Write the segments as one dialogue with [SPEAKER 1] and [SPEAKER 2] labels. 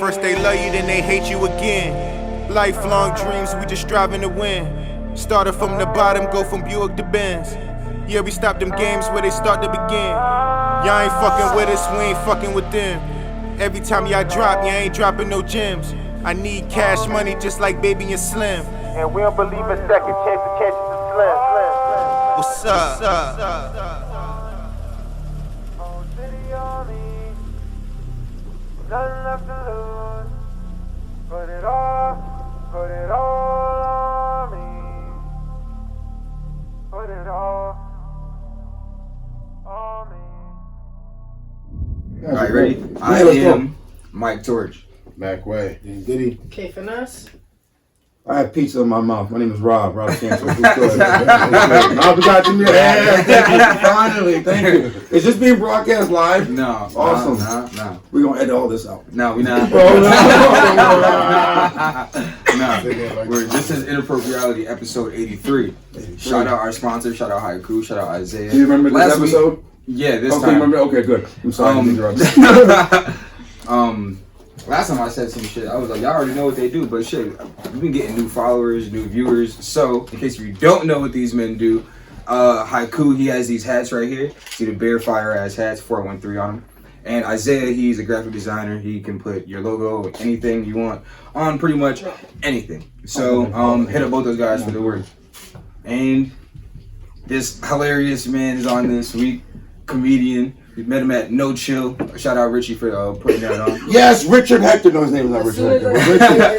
[SPEAKER 1] First they love you, then they hate you again. Lifelong dreams, we just striving to win. Started from the bottom, go from Buick to Benz. Yeah, we stop them games where they start to begin. Y'all ain't fucking with us, we ain't fucking with them. Every time y'all drop, y'all ain't dropping no gems. I need cash money just like Baby and Slim. And we don't believe in second chances are slim. What's up?
[SPEAKER 2] Nothing left to lose. Put it all on me. Put it all on me.
[SPEAKER 3] Alright, ready? I am Mike Torch.
[SPEAKER 4] Back way. Diddy.
[SPEAKER 5] K Finesse.
[SPEAKER 4] I have pizza in my mouth. My name is Rob Cancer. No, we got you. Yeah, thank you. Finally, thank you. Is this being broadcast live?
[SPEAKER 3] No.
[SPEAKER 4] Awesome.
[SPEAKER 3] No.
[SPEAKER 4] We're going to edit all this out.
[SPEAKER 3] No, we're not.
[SPEAKER 4] Oh,
[SPEAKER 3] No. This is Inappropreality episode 83. Shout out our sponsor. Shout out Haiku. Shout out Isaiah.
[SPEAKER 4] Do you remember this episode?
[SPEAKER 3] Yeah, this
[SPEAKER 4] time.
[SPEAKER 3] time.
[SPEAKER 4] Okay, good. I'm sorry.
[SPEAKER 3] Last time I said some shit, I was like, y'all already know what they do, but shit, we've been getting new followers, new viewers. So, in case you don't know what these men do, Haiku, he has these hats right here. See the bear fire ass hats, 413 on them. And Isaiah, he's a graphic designer. He can put your logo or anything you want on pretty much anything. So, hit up both those guys for the work. And this hilarious man is on this week, comedian. We met him at No Chill. Shout out Richie for putting that on.
[SPEAKER 4] Yes, Richard Hector. No, his name is not Richard Hector.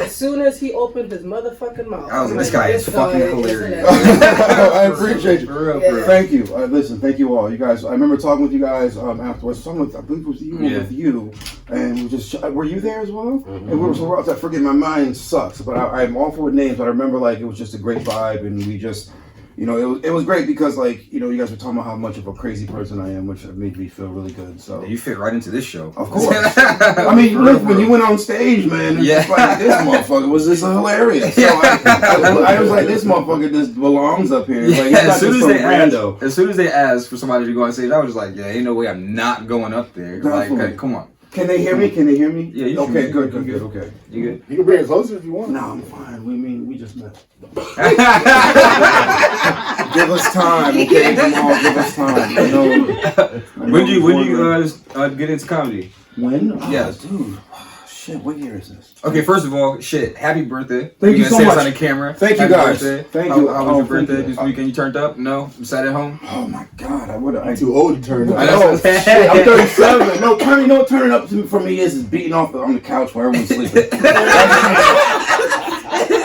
[SPEAKER 5] As soon as he opened his motherfucking mouth,
[SPEAKER 3] I was like, this guy is fucking hilarious.
[SPEAKER 4] I appreciate you.
[SPEAKER 3] For real.
[SPEAKER 4] Thank you. Listen, thank you all. You guys, I remember talking with you guys afterwards. I believe it was you with you. And we just, were you there as well? Mm-hmm. And we were somewhere else. I forget, my mind sucks. But I'm awful with names. But I remember like it was just a great vibe. And we just, you know, it was great because, like, you know, you guys were talking about how much of a crazy person I am, which made me feel really good. So
[SPEAKER 3] you fit right into this show.
[SPEAKER 4] Of course. I mean, look, when you went on stage, man, it's like, this motherfucker was just hilarious. So I was like, this motherfucker just belongs up here. Like,
[SPEAKER 3] as soon as they asked for somebody to go on stage, I was just like, yeah, ain't no way I'm not going up there. Like, okay, come on.
[SPEAKER 4] Can they hear me?
[SPEAKER 3] Yeah, you
[SPEAKER 4] okay,
[SPEAKER 3] can.
[SPEAKER 4] good.
[SPEAKER 3] Okay. You good?
[SPEAKER 4] You can bring it closer if you want. No, I'm fine. We just met. Give us time, okay? Jamal, give us time.
[SPEAKER 3] When do you get into comedy?
[SPEAKER 4] When?
[SPEAKER 3] Yes.
[SPEAKER 4] Dude. Shit, what year is this?
[SPEAKER 3] Okay, first of all, happy birthday.
[SPEAKER 4] Thank you so much.
[SPEAKER 3] On the camera.
[SPEAKER 4] Thank you guys. Thank you.
[SPEAKER 3] How was your birthday this weekend? You turned up? No? You sat at home?
[SPEAKER 4] Oh my God, I'm too old to turn up.
[SPEAKER 3] Oh,
[SPEAKER 4] shit, I'm 37. No, turning up for me is beating off on the couch while everyone's sleeping.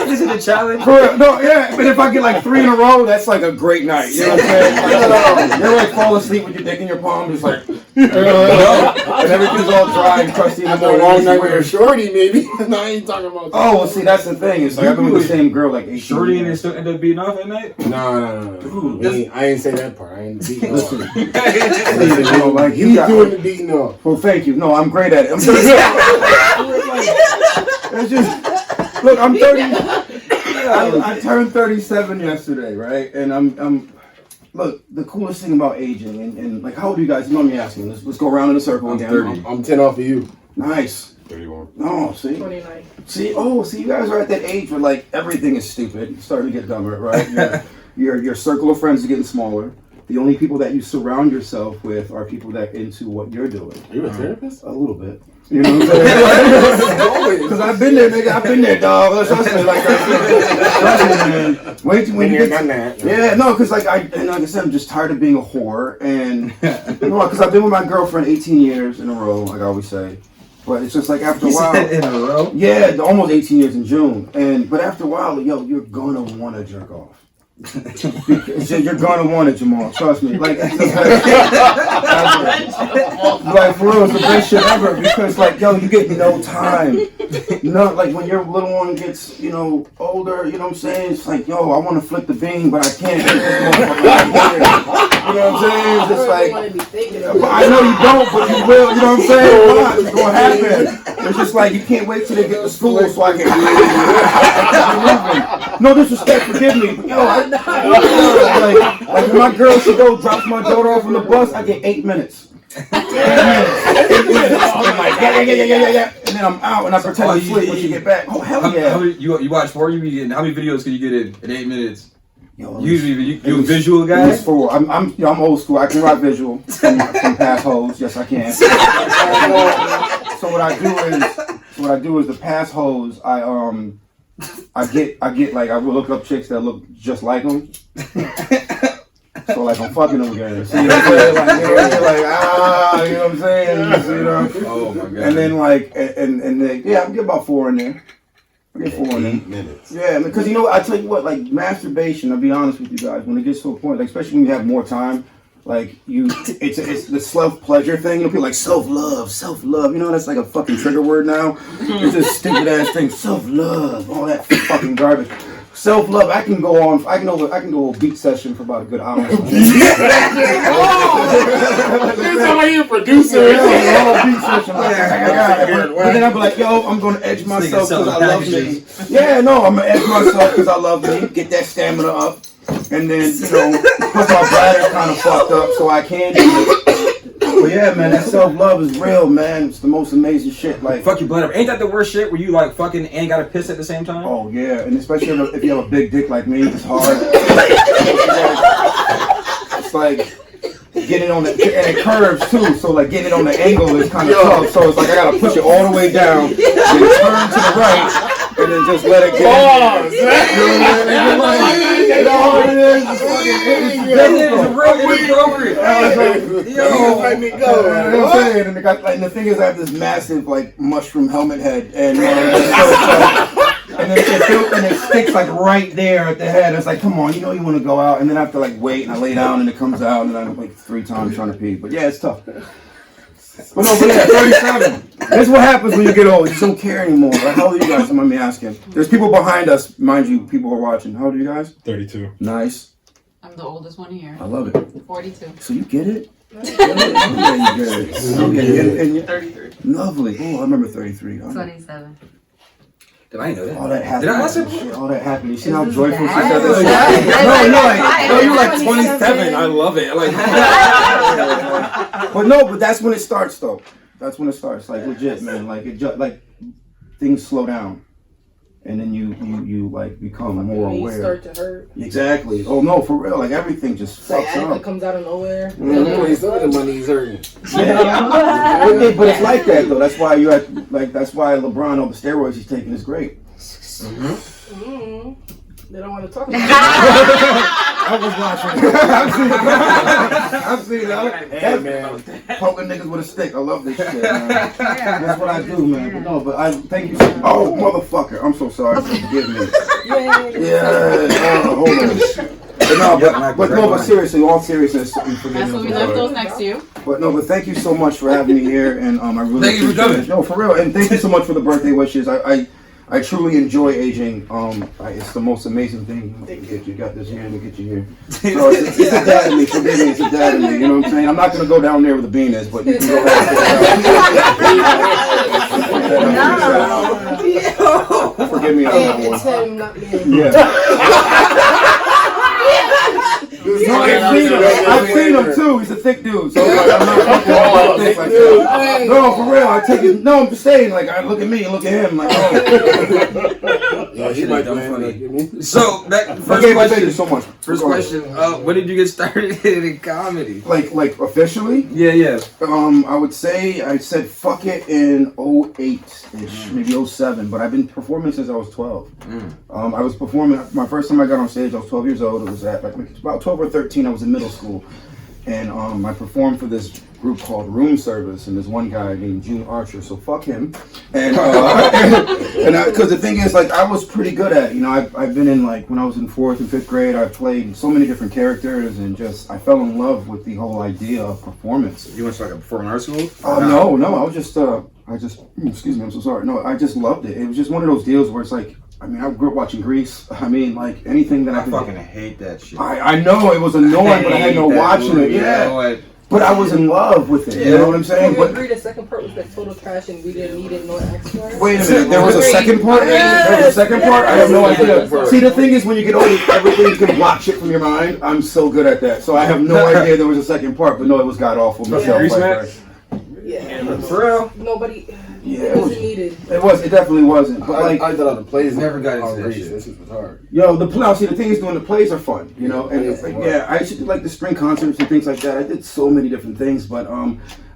[SPEAKER 3] Is it a challenge?
[SPEAKER 4] No, yeah, but if I get like 3 in a row, that's like a great night. You know what I'm saying? You're like fall asleep with your dick in your palm, just like, and everything's all dry and crusty in the morning.
[SPEAKER 6] After a long night with a shorty, maybe. No, I ain't talking about that.
[SPEAKER 4] Oh, well, see, that's the thing. It's like I've been with the same girl like 18
[SPEAKER 3] Shorty and they still end up beating off at night?
[SPEAKER 6] No. Dude, I ain't say that part. I ain't beating off.
[SPEAKER 4] Like,
[SPEAKER 6] He's doing the beating off.
[SPEAKER 4] Well, thank you. No, I'm great at it. It's just, look, I'm 30. I turned 37 yesterday, right? And I'm look, the coolest thing about aging and like, how old are you guys? You know me asking. Let's go around in a circle again.
[SPEAKER 6] 30. I'm 10 off of you.
[SPEAKER 4] Nice.
[SPEAKER 6] 31.
[SPEAKER 4] No, see?
[SPEAKER 5] 29.
[SPEAKER 4] See, you guys are at that age where like everything is stupid. You're starting to get dumber, right? Your circle of friends is getting smaller. The only people that you surround yourself with are people that are into what you're doing.
[SPEAKER 6] Are you a therapist?
[SPEAKER 4] A little bit. You know what I'm saying? Because I've been there, nigga. I've been there, dog. Trust me, like, man. Wait till when you get that. Yeah, no, because like I said, I'm just tired of being a whore, and because I've been with my girlfriend 18 years in a row, like I always say. But it's just like after a while.
[SPEAKER 3] In a row?
[SPEAKER 4] Yeah, almost 18 years in June, but after a while, you're gonna want to jerk off. You're gonna want it, Jamal. Trust me. Like for real, it's the best shit ever because, like, you get no time. No, like when your little one gets, older. You know what I'm saying? It's like, I want to flip the bean, but I can't. You know what I'm saying? It's just like, I know you don't, but you will. You know what I'm saying? It's gonna happen. It's just like you can't wait till they get to school so I can. No disrespect, forgive me, but like when my girl, she drops my daughter off on the bus, I get 8 minutes. I'm like, yeah. And then I'm out and I pretend to sleep when you get back. Oh, hell yeah.
[SPEAKER 3] You watch 4, you be getting, how many videos can you get in 8 minutes?
[SPEAKER 4] Yo,
[SPEAKER 3] Usually, you a visual guy?
[SPEAKER 4] It's 4. I'm old school. I can write visual from past hoes. Yes, I can. So what I do is the past hoes, I get like, I will look up chicks that look just like them. So like I'm fucking them again. So, you know what I'm saying? Like, you know what I'm saying? You know?
[SPEAKER 3] Oh my god.
[SPEAKER 4] And then like, and then, yeah, I get about 4 in there. I get 4 in there.
[SPEAKER 6] 8 minutes.
[SPEAKER 4] Yeah, because you know, I tell you what, like masturbation, I'll be honest with you guys, when it gets to a point, like especially when you have more time, like it's the self-pleasure thing. You know, people like self-love. You know, that's like a fucking trigger word now. It's this stupid ass thing, self-love, all that fucking garbage. Self-love, I can go a beat session for about a good hour.
[SPEAKER 6] This is how you a producer.
[SPEAKER 4] Beat session. But then I'll be like, yo, I'm going to edge myself because I love me. Yeah, no, I'm going to edge myself because I love me. Get that stamina up. And then, you know, plus my bladder's kind of fucked up, so I can do it. But yeah, man, that self-love is real, man. It's the most amazing shit. Like,
[SPEAKER 3] fuck your bladder. Ain't that the worst shit where you like fucking and gotta piss at the same time?
[SPEAKER 4] oh yeah, and especially if you have a big dick like me, it's hard. It's like getting on the, and it curves too, so like getting it on the angle is kind of tough. So it's like I gotta push it all the way down, then turn to the right, and then just let it go. You know what it is? It's inappropriate. And the thing is, I have this massive like mushroom helmet head, and it sticks like right there at the head. It's like, come on, you know you want to go out, and then I have to like wait, and I lay down, and it comes out, and then I'm like 3 times trying to pee. But yeah, it's tough. But no, but yeah, 37. That's what happens when you get old. You just don't care anymore. Right? How old are you guys? Somebody me asking. There's people behind us, mind you. People are watching. How old are you guys?
[SPEAKER 7] 32.
[SPEAKER 4] Nice.
[SPEAKER 8] I'm the oldest one here.
[SPEAKER 4] I love it.
[SPEAKER 8] 42.
[SPEAKER 4] So you get it? Yeah, you get it. Okay, and
[SPEAKER 8] 33.
[SPEAKER 4] lovely. Oh, I remember 33.
[SPEAKER 8] 27.
[SPEAKER 3] Did I know that?
[SPEAKER 4] All that happiness.
[SPEAKER 3] Did I watch it?
[SPEAKER 4] All that happiness. You see how joyful she
[SPEAKER 8] bad.
[SPEAKER 4] said this?
[SPEAKER 3] No, you're like 27. I love it. Like,
[SPEAKER 4] But no, but that's when it starts, though. That's when it starts. Like legit, man. Like like things slow down, and then you like become more
[SPEAKER 5] Knees
[SPEAKER 4] aware.
[SPEAKER 5] start to hurt.
[SPEAKER 4] Exactly. Oh no, for real. Like everything just fucks
[SPEAKER 5] Sciatica
[SPEAKER 4] up.
[SPEAKER 5] comes out of nowhere.
[SPEAKER 6] Some of the money's hurting.
[SPEAKER 4] But it's like that though. That's why that's why LeBron, all the steroids he's taking is great.
[SPEAKER 5] They don't want to talk about it.
[SPEAKER 4] I was watching. I've seen that. Hey man, poking niggas with a stick. I love this shit, man. That's what I do, man. But no, but I thank you. Oh, motherfucker! I'm so sorry. Forgive me. Yeah. Hold on. But seriously, all seriousness,
[SPEAKER 8] That's what we left those next to you.
[SPEAKER 4] But no, but thank you so much for having me here, and I really
[SPEAKER 3] thank you for coming.
[SPEAKER 4] No, for real, and thank you so much for the birthday wishes. I truly enjoy aging. It's the most amazing thing. You got this here, and we get you here. So it's a dad in me. Forgive me, it's a dad in me. You know what I'm saying? I'm not gonna go down there with the penis, but you can go ahead. Forgive me on that one.
[SPEAKER 5] It's him, not me.
[SPEAKER 4] Yeah. No, I've seen him too. He's a thick dude, so I'm not fucking thick like that. No, for real. I take it. No, I'm just saying. Like, I look at me and look at him. Like, oh.
[SPEAKER 6] Yeah, he might be funny.
[SPEAKER 3] so that first
[SPEAKER 4] Okay,
[SPEAKER 3] question.
[SPEAKER 4] thank you so much.
[SPEAKER 3] First question. When did you get started in comedy?
[SPEAKER 4] Like officially?
[SPEAKER 3] Yeah.
[SPEAKER 4] I would say I said fuck it in 08-ish, maybe 07, but I've been performing since I was 12. I was performing, my first time I got on stage, I was 12 years old. It was at like about 12 or 13, I was in middle school. And I performed for this group called Room Service, and there's one guy named June Archer, so fuck him. And because the thing is, like, I was pretty good at it. You know, I've been in, like, when I was in 4th and 5th grade, I played so many different characters, and just, I fell in love with the whole idea of performance.
[SPEAKER 3] You went to like a performing arts school?
[SPEAKER 4] No, I was just, excuse me, I'm so sorry. No, I just loved it. It was just one of those deals where it's like, I mean, I grew up watching Grease. I mean, like, anything that I could
[SPEAKER 3] fucking hate that shit.
[SPEAKER 4] I know, it was annoying, but I had no watching it. Yeah. but I was in love with it. You know what I'm saying?
[SPEAKER 5] We
[SPEAKER 4] But
[SPEAKER 5] agree the second part was like total trash and we didn't need it nor extra.
[SPEAKER 4] wait a minute, there was a second part? There was a second part? I have no idea. See, the thing is, when you get older, everything can block shit from your mind. I'm so good at that. So I have no idea there was a second part, but no, it was god-awful. Michelle Pfeiffer.
[SPEAKER 5] Yeah.
[SPEAKER 3] For real?
[SPEAKER 5] Nobody.
[SPEAKER 4] Yeah,
[SPEAKER 5] It wasn't needed.
[SPEAKER 4] It definitely wasn't. But like,
[SPEAKER 6] I thought the plays
[SPEAKER 3] Never got into
[SPEAKER 6] on
[SPEAKER 3] that
[SPEAKER 6] Grease.
[SPEAKER 3] shit.
[SPEAKER 6] This was hard.
[SPEAKER 4] yo, see, the thing is, doing the plays are fun, you know? And
[SPEAKER 6] Yeah.
[SPEAKER 4] yeah, I used to do like the spring concerts and things like that. I did so many different things, but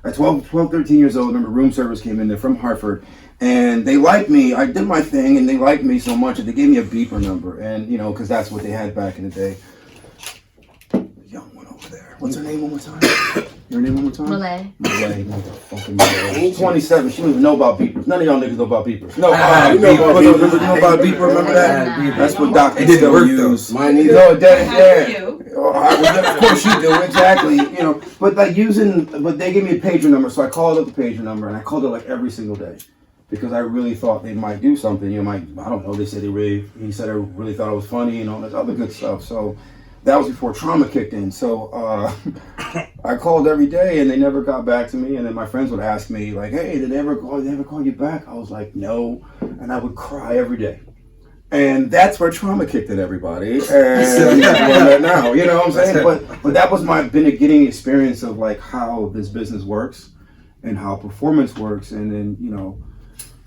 [SPEAKER 4] at 12, 13 years old, I remember room service came in there from Hartford, and they liked me. I did my thing, and they liked me so much that they gave me a beeper number, and you know, because that's what they had back in the day. Young one over there. What's her name one more time? Your name one more time?
[SPEAKER 7] Malay.
[SPEAKER 4] Malay, motherfucking Malay. 27. She don't even know about beepers. None of y'all niggas know about beepers. No,
[SPEAKER 3] you
[SPEAKER 4] know about beeper. Remember that? That's what doctors
[SPEAKER 3] It didn't
[SPEAKER 4] still
[SPEAKER 3] work,
[SPEAKER 4] use.
[SPEAKER 6] Mine either.
[SPEAKER 4] No,
[SPEAKER 8] I
[SPEAKER 4] that,
[SPEAKER 8] have
[SPEAKER 4] yeah.
[SPEAKER 8] you.
[SPEAKER 4] Of course you do, exactly. You know, but like but they gave me a pager number, so I called up the pager number, and I called it like every single day, because I really thought they might do something. You know, I don't know. They said he said I really thought it was funny and all this other good stuff. So that was before trauma kicked in. So I called every day, and they never got back to me. And then my friends would ask me like, "Hey, did they ever call you back?" I was like, "No," and I would cry every day. And that's where trauma kicked in, everybody. And now, you know what I'm saying? But that was my beginning experience of like how this business works and how performance works. And then, you know,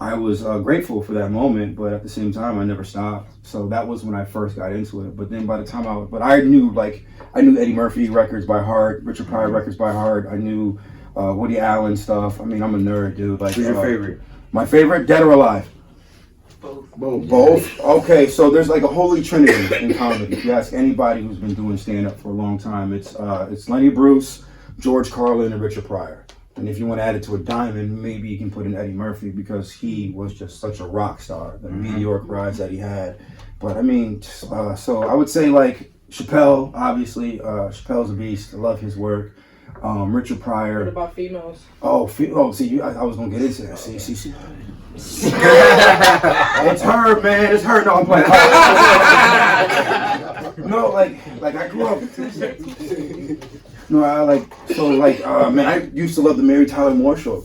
[SPEAKER 4] I was grateful for that moment, but at the same time, I never stopped. So that was when I first got into it. But then by the time I knew Eddie Murphy records by heart, Richard Pryor records by heart. I knew Woody Allen stuff. I mean, I'm a nerd, dude. Like,
[SPEAKER 3] Who's your favorite?
[SPEAKER 4] My favorite, Dead or Alive? Both. Okay, so there's like a holy trinity in comedy. If you ask anybody who's been doing stand-up for a long time, it's Lenny Bruce, George Carlin, and Richard Pryor. And if you want to add it to a diamond, maybe you can put in Eddie Murphy, because he was just such a rock star, the meteoric rise that he had. But I mean, so I would say like Chappelle, obviously. Chappelle's a beast. I love his work. Richard Pryor.
[SPEAKER 5] What about females?
[SPEAKER 4] See, I was gonna get into that. See. It's her, man. It's her. No, I'm playing. No, like I grew up. No, man, I used to love the Mary Tyler Moore Show.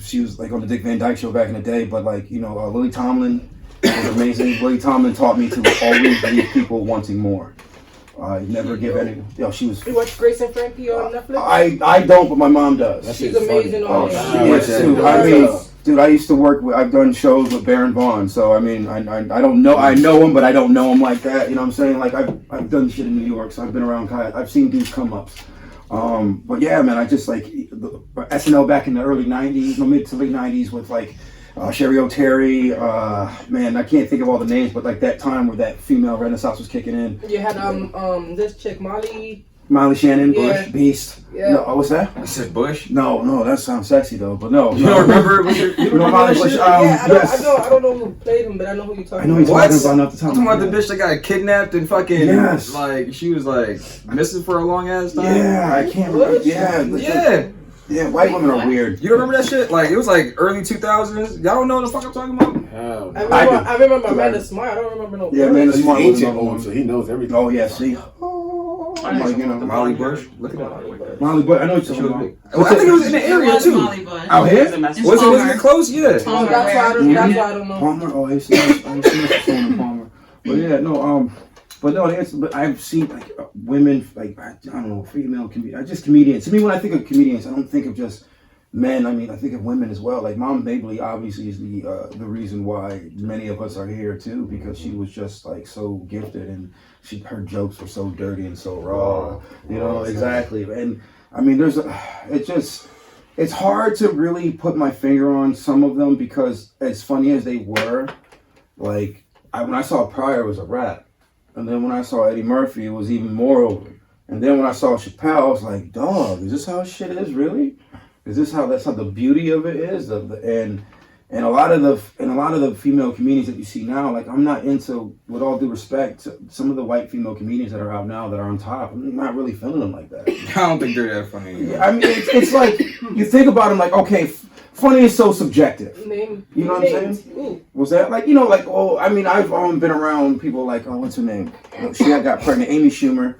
[SPEAKER 4] She was like on the Dick Van Dyke Show back in the day. But like, you know, Lily Tomlin was amazing. Lily Tomlin taught me to always leave people wanting more. Never give any. She was.
[SPEAKER 5] You watch Grace and Frankie on Netflix?
[SPEAKER 4] I don't, but my mom does.
[SPEAKER 5] She's amazing on
[SPEAKER 4] She
[SPEAKER 5] there.
[SPEAKER 4] is too. I mean, dude, I used to work with. I've done shows with Baron Vaughn, so I mean, I don't know. I know him, but I don't know him like that. You know what I'm saying? Like I've done shit in New York, so I've been around. I've seen dudes come ups. But yeah, man, I just like SNL back in the early '90s, mid to late '90s with like. Sherry O'Terry, man, I can't think of all the names, but like that time where that female renaissance was kicking in.
[SPEAKER 5] You had this chick Molly
[SPEAKER 4] Shannon,
[SPEAKER 5] Yeah.
[SPEAKER 4] Bush, Beast.
[SPEAKER 5] Yeah.
[SPEAKER 4] No, what's that?
[SPEAKER 3] I said Bush.
[SPEAKER 4] No, that sounds sexy though, but no.
[SPEAKER 3] You don't remember? You don't
[SPEAKER 4] Molly
[SPEAKER 3] remember
[SPEAKER 4] Bush.
[SPEAKER 3] that shit?
[SPEAKER 4] Yes.
[SPEAKER 5] I don't know who played him, but I know who you're talking
[SPEAKER 4] I know
[SPEAKER 5] about.
[SPEAKER 4] he's talking about not the
[SPEAKER 3] I'm
[SPEAKER 4] time.
[SPEAKER 3] talking about the bitch that got kidnapped and fucking
[SPEAKER 4] Yes.
[SPEAKER 3] like she was like missing for a long ass time.
[SPEAKER 4] Yeah, I can't remember.
[SPEAKER 3] Yeah.
[SPEAKER 4] Yeah, white women are weird.
[SPEAKER 3] You don't remember that shit? Like it was like early 2000s. Y'all don't know what the fuck I'm talking about?
[SPEAKER 6] Hell no.
[SPEAKER 5] I remember Amanda Smart. I don't remember no.
[SPEAKER 4] Yeah, man,
[SPEAKER 6] He's
[SPEAKER 4] Smart was
[SPEAKER 6] ancient
[SPEAKER 4] another
[SPEAKER 6] one,
[SPEAKER 4] one.
[SPEAKER 6] so he knows everything.
[SPEAKER 4] Oh yeah, see. Like, you know,
[SPEAKER 3] Molly Bush. Look it up.
[SPEAKER 4] Molly Bush. I know what you're
[SPEAKER 3] She was
[SPEAKER 4] talking
[SPEAKER 3] big.
[SPEAKER 4] about.
[SPEAKER 3] Well, I think it was in the
[SPEAKER 8] It
[SPEAKER 3] area
[SPEAKER 8] was
[SPEAKER 3] too.
[SPEAKER 8] Molly Bush.
[SPEAKER 4] Out here?
[SPEAKER 3] Was it close? Yeah.
[SPEAKER 5] That's why I don't know.
[SPEAKER 4] Palmer. Oh, I see in Palmer. But yeah, no. But I've seen like women, like I don't know, female comedians. Just comedians. To me, when I think of comedians, I don't think of just men. I mean, I think of women as well. Like Mom Mabley obviously is the reason why many of us are here too, because she was just like so gifted, and her jokes were so dirty and so raw. You know, exactly. And I mean, it's hard to really put my finger on some of them, because as funny as they were, like when I saw Pryor, it was a rap, and then when I saw Eddie Murphy, it was even more over. And then when I saw Chappelle, I was like, dog, is this how shit is really? Is this how that's how the beauty of it is? And a lot of the female comedians that you see now, like I'm not into, with all due respect, some of the white female comedians that are out now that are on top. I'm not really feeling them like that.
[SPEAKER 3] I don't think they're that funny.
[SPEAKER 4] Yeah, I mean, it's like you think about them, like okay, funny is so subjective. You know what I'm saying? Was that like I mean, I've been around people like what's her name? She got pregnant, Amy Schumer,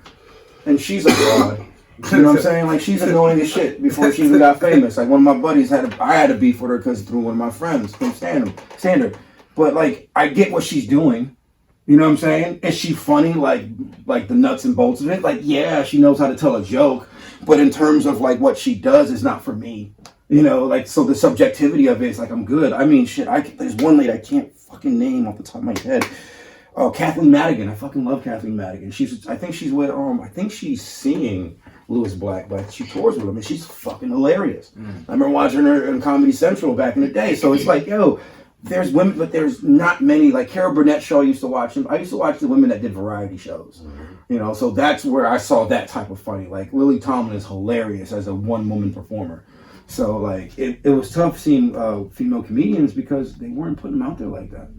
[SPEAKER 4] and she's a broad. You know what I'm saying? Like, she's annoying as shit before she even got famous. Like, one of my buddies I had a beef with her because through one of my friends, couldn't stand her. But like, I get what she's doing. You know what I'm saying? Is she funny? Like the nuts and bolts of it? Like, yeah, she knows how to tell a joke. But in terms of like what she does is not for me. You know, like, so the subjectivity of it is like, I'm good. I mean, shit, there's one lady I can't fucking name off the top of my head. Oh, Kathleen Madigan. I fucking love Kathleen Madigan. I think she's seeing Lewis Black, but she tours with him, and she's fucking hilarious. I remember watching her in Comedy Central back in the day. So it's like, yo, there's women, but there's not many. Like Carol Burnett show, I used to watch them. I used to watch the women that did variety shows. You know, so that's where I saw that type of funny. Like Lily Tomlin is hilarious as a one-woman performer. So like, it was tough seeing female comedians because they weren't putting them out there like that.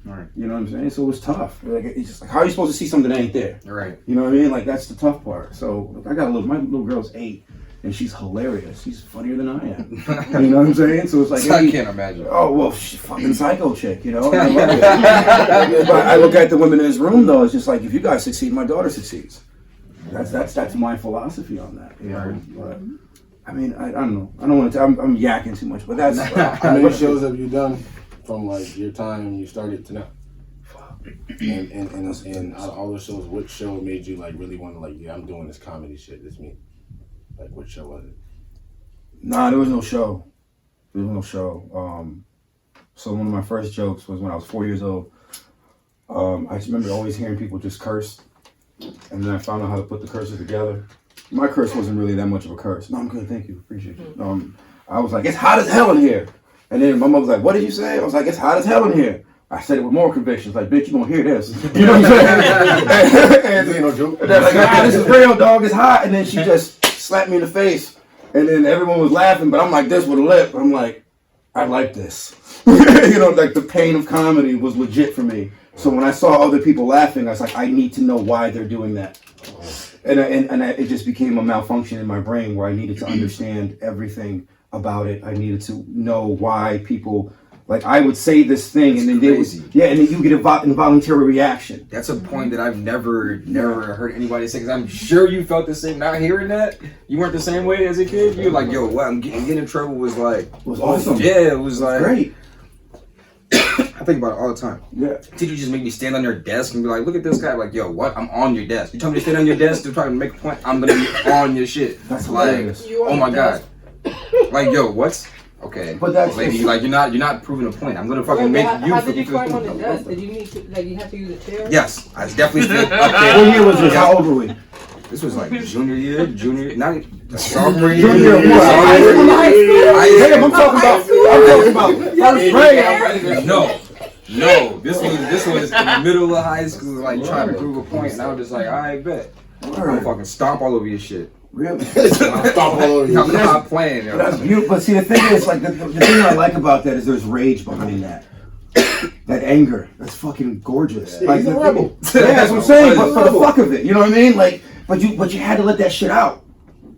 [SPEAKER 3] Right.
[SPEAKER 4] You know what I'm saying? So it was tough. Like, it's just like, how are you supposed to see something that ain't there?
[SPEAKER 3] Right.
[SPEAKER 4] You know what I mean? Like, that's the tough part. So I got my little girl's 8, and she's hilarious. She's funnier than I am. You know what I'm saying? So it's like,
[SPEAKER 3] I can't imagine.
[SPEAKER 4] Oh well, she's fucking psycho chick. You know? And I love it. But I look at the women in this room though. It's just like, if you guys succeed, my daughter succeeds. That's my philosophy on that. You know? But, I mean, I don't know. I don't want to. I'm yakking too much, but that's.
[SPEAKER 6] How many shows have you done from like your time you started to now? And out of all the shows, which show made you like really want to like, yeah, I'm doing this comedy shit. It's me. Like, what show was it?
[SPEAKER 4] Nah, there was no show. So one of my first jokes was when I was 4 years old. I just remember always hearing people just curse, and then I found out how to put the curses together. My curse wasn't really that much of a curse. No, I'm good, thank you, appreciate you. I was like, it's hot as hell in here. And then my mother was like, what did you say? I was like, it's hot as hell in here. I said it with more conviction. Like, bitch, you gonna hear this. You know what I'm saying? and no joke. They're like, this is real, dog, it's hot. And then she just slapped me in the face. And then everyone was laughing, but I'm like this with a lip. I'm like, I like this. You know, like the pain of comedy was legit for me. So when I saw other people laughing, I was like, I need to know why they're doing that. And it just became a malfunction in my brain where I needed to understand everything about it. I needed to know why people, like, I would say this thing and then they would, and then you get an involuntary reaction.
[SPEAKER 3] That's a point that I've never heard anybody say, because I'm sure you felt the same. Not hearing that, you weren't the same way as a kid. You were like, yo, what I'm getting in trouble was like,
[SPEAKER 4] it was awesome.
[SPEAKER 3] Yeah, it was like
[SPEAKER 4] great.
[SPEAKER 3] I think about it all the time.
[SPEAKER 4] Yeah.
[SPEAKER 3] Did you just make me stand on your desk and be like, look at this guy? Like, yo, what? I'm on your desk. You told me to stand on your desk to try to make a point. I'm gonna be on your shit.
[SPEAKER 4] That's
[SPEAKER 3] like,
[SPEAKER 4] hilarious.
[SPEAKER 3] oh my god. Like, yo, what's okay?
[SPEAKER 4] But that's
[SPEAKER 3] lady, like you're not proving a point. I'm gonna fucking make you.
[SPEAKER 5] How did you climb on the desk? Did you need to you have to use a chair?
[SPEAKER 3] Yes, I definitely stood up there.
[SPEAKER 4] What year was this? How old were we?
[SPEAKER 3] This was like junior year, not sophomore year.
[SPEAKER 4] Junior year what? I'm talking about first grade.
[SPEAKER 3] No, this was in the middle of high school, like trying to prove a point, and I was just like, I bet. I'm gonna fucking stomp all over your shit.
[SPEAKER 4] Really?
[SPEAKER 6] Stomp all over your
[SPEAKER 3] I'm
[SPEAKER 6] shit.
[SPEAKER 3] not playing. Yo.
[SPEAKER 4] That's beautiful. But see, the thing is, like, the thing I like about that is there's rage behind that. That anger. That's fucking gorgeous.
[SPEAKER 6] Yeah,
[SPEAKER 4] like,
[SPEAKER 6] he's a rebel.
[SPEAKER 4] Yeah, that's what I'm saying. But for the fuck of it, you know what I mean? Like, but you had to let that shit out.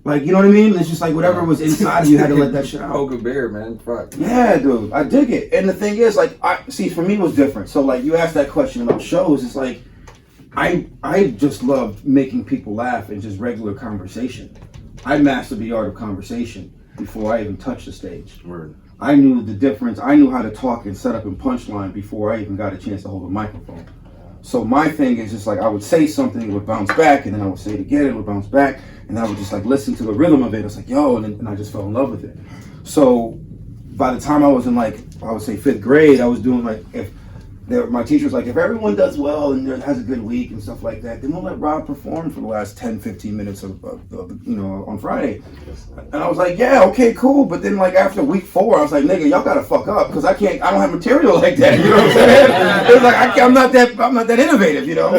[SPEAKER 4] Like, you know what I mean? It's just like whatever was inside of you had to let that shit out.
[SPEAKER 3] Poke a bear, man. Fuck.
[SPEAKER 4] Yeah, dude. I dig it. And the thing is, like, for me it was different. So, like, you asked that question about shows. It's like, I just love making people laugh in just regular conversation. I mastered the art of conversation before I even touched the stage.
[SPEAKER 3] Word.
[SPEAKER 4] I knew the difference. I knew how to talk and set up and punchline before I even got a chance to hold a microphone. So my thing is just like, I would say something, it would bounce back, and then I would say it again, it would bounce back, and I would just like listen to the rhythm of it. It's like, yo, and I just fell in love with it. So by the time I was in like, I would say 5th grade, I was doing like, my teacher was like, if everyone does well and has a good week and stuff like that, then we'll let Rob perform for the last 10, 15 minutes of on Friday. And I was like, yeah, okay, cool. But then like after week 4, I was like, nigga, y'all gotta fuck up, because I don't have material like that. You know what I'm saying? It was like, I'm not that innovative, you know.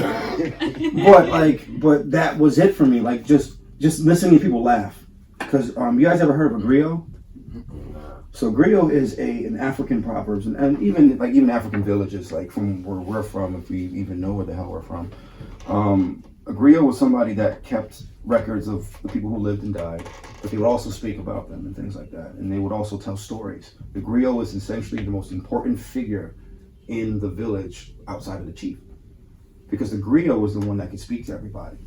[SPEAKER 4] but that was it for me. Like just listening to people laugh. Because you guys ever heard of a griot? So griot is an African proverbs, and even African villages, like from where we're from, if we even know where the hell we're from. A griot was somebody that kept records of the people who lived and died, but they would also speak about them and things like that, and they would also tell stories. The griot is essentially the most important figure in the village outside of the chief, because the griot was the one that could speak to everybody.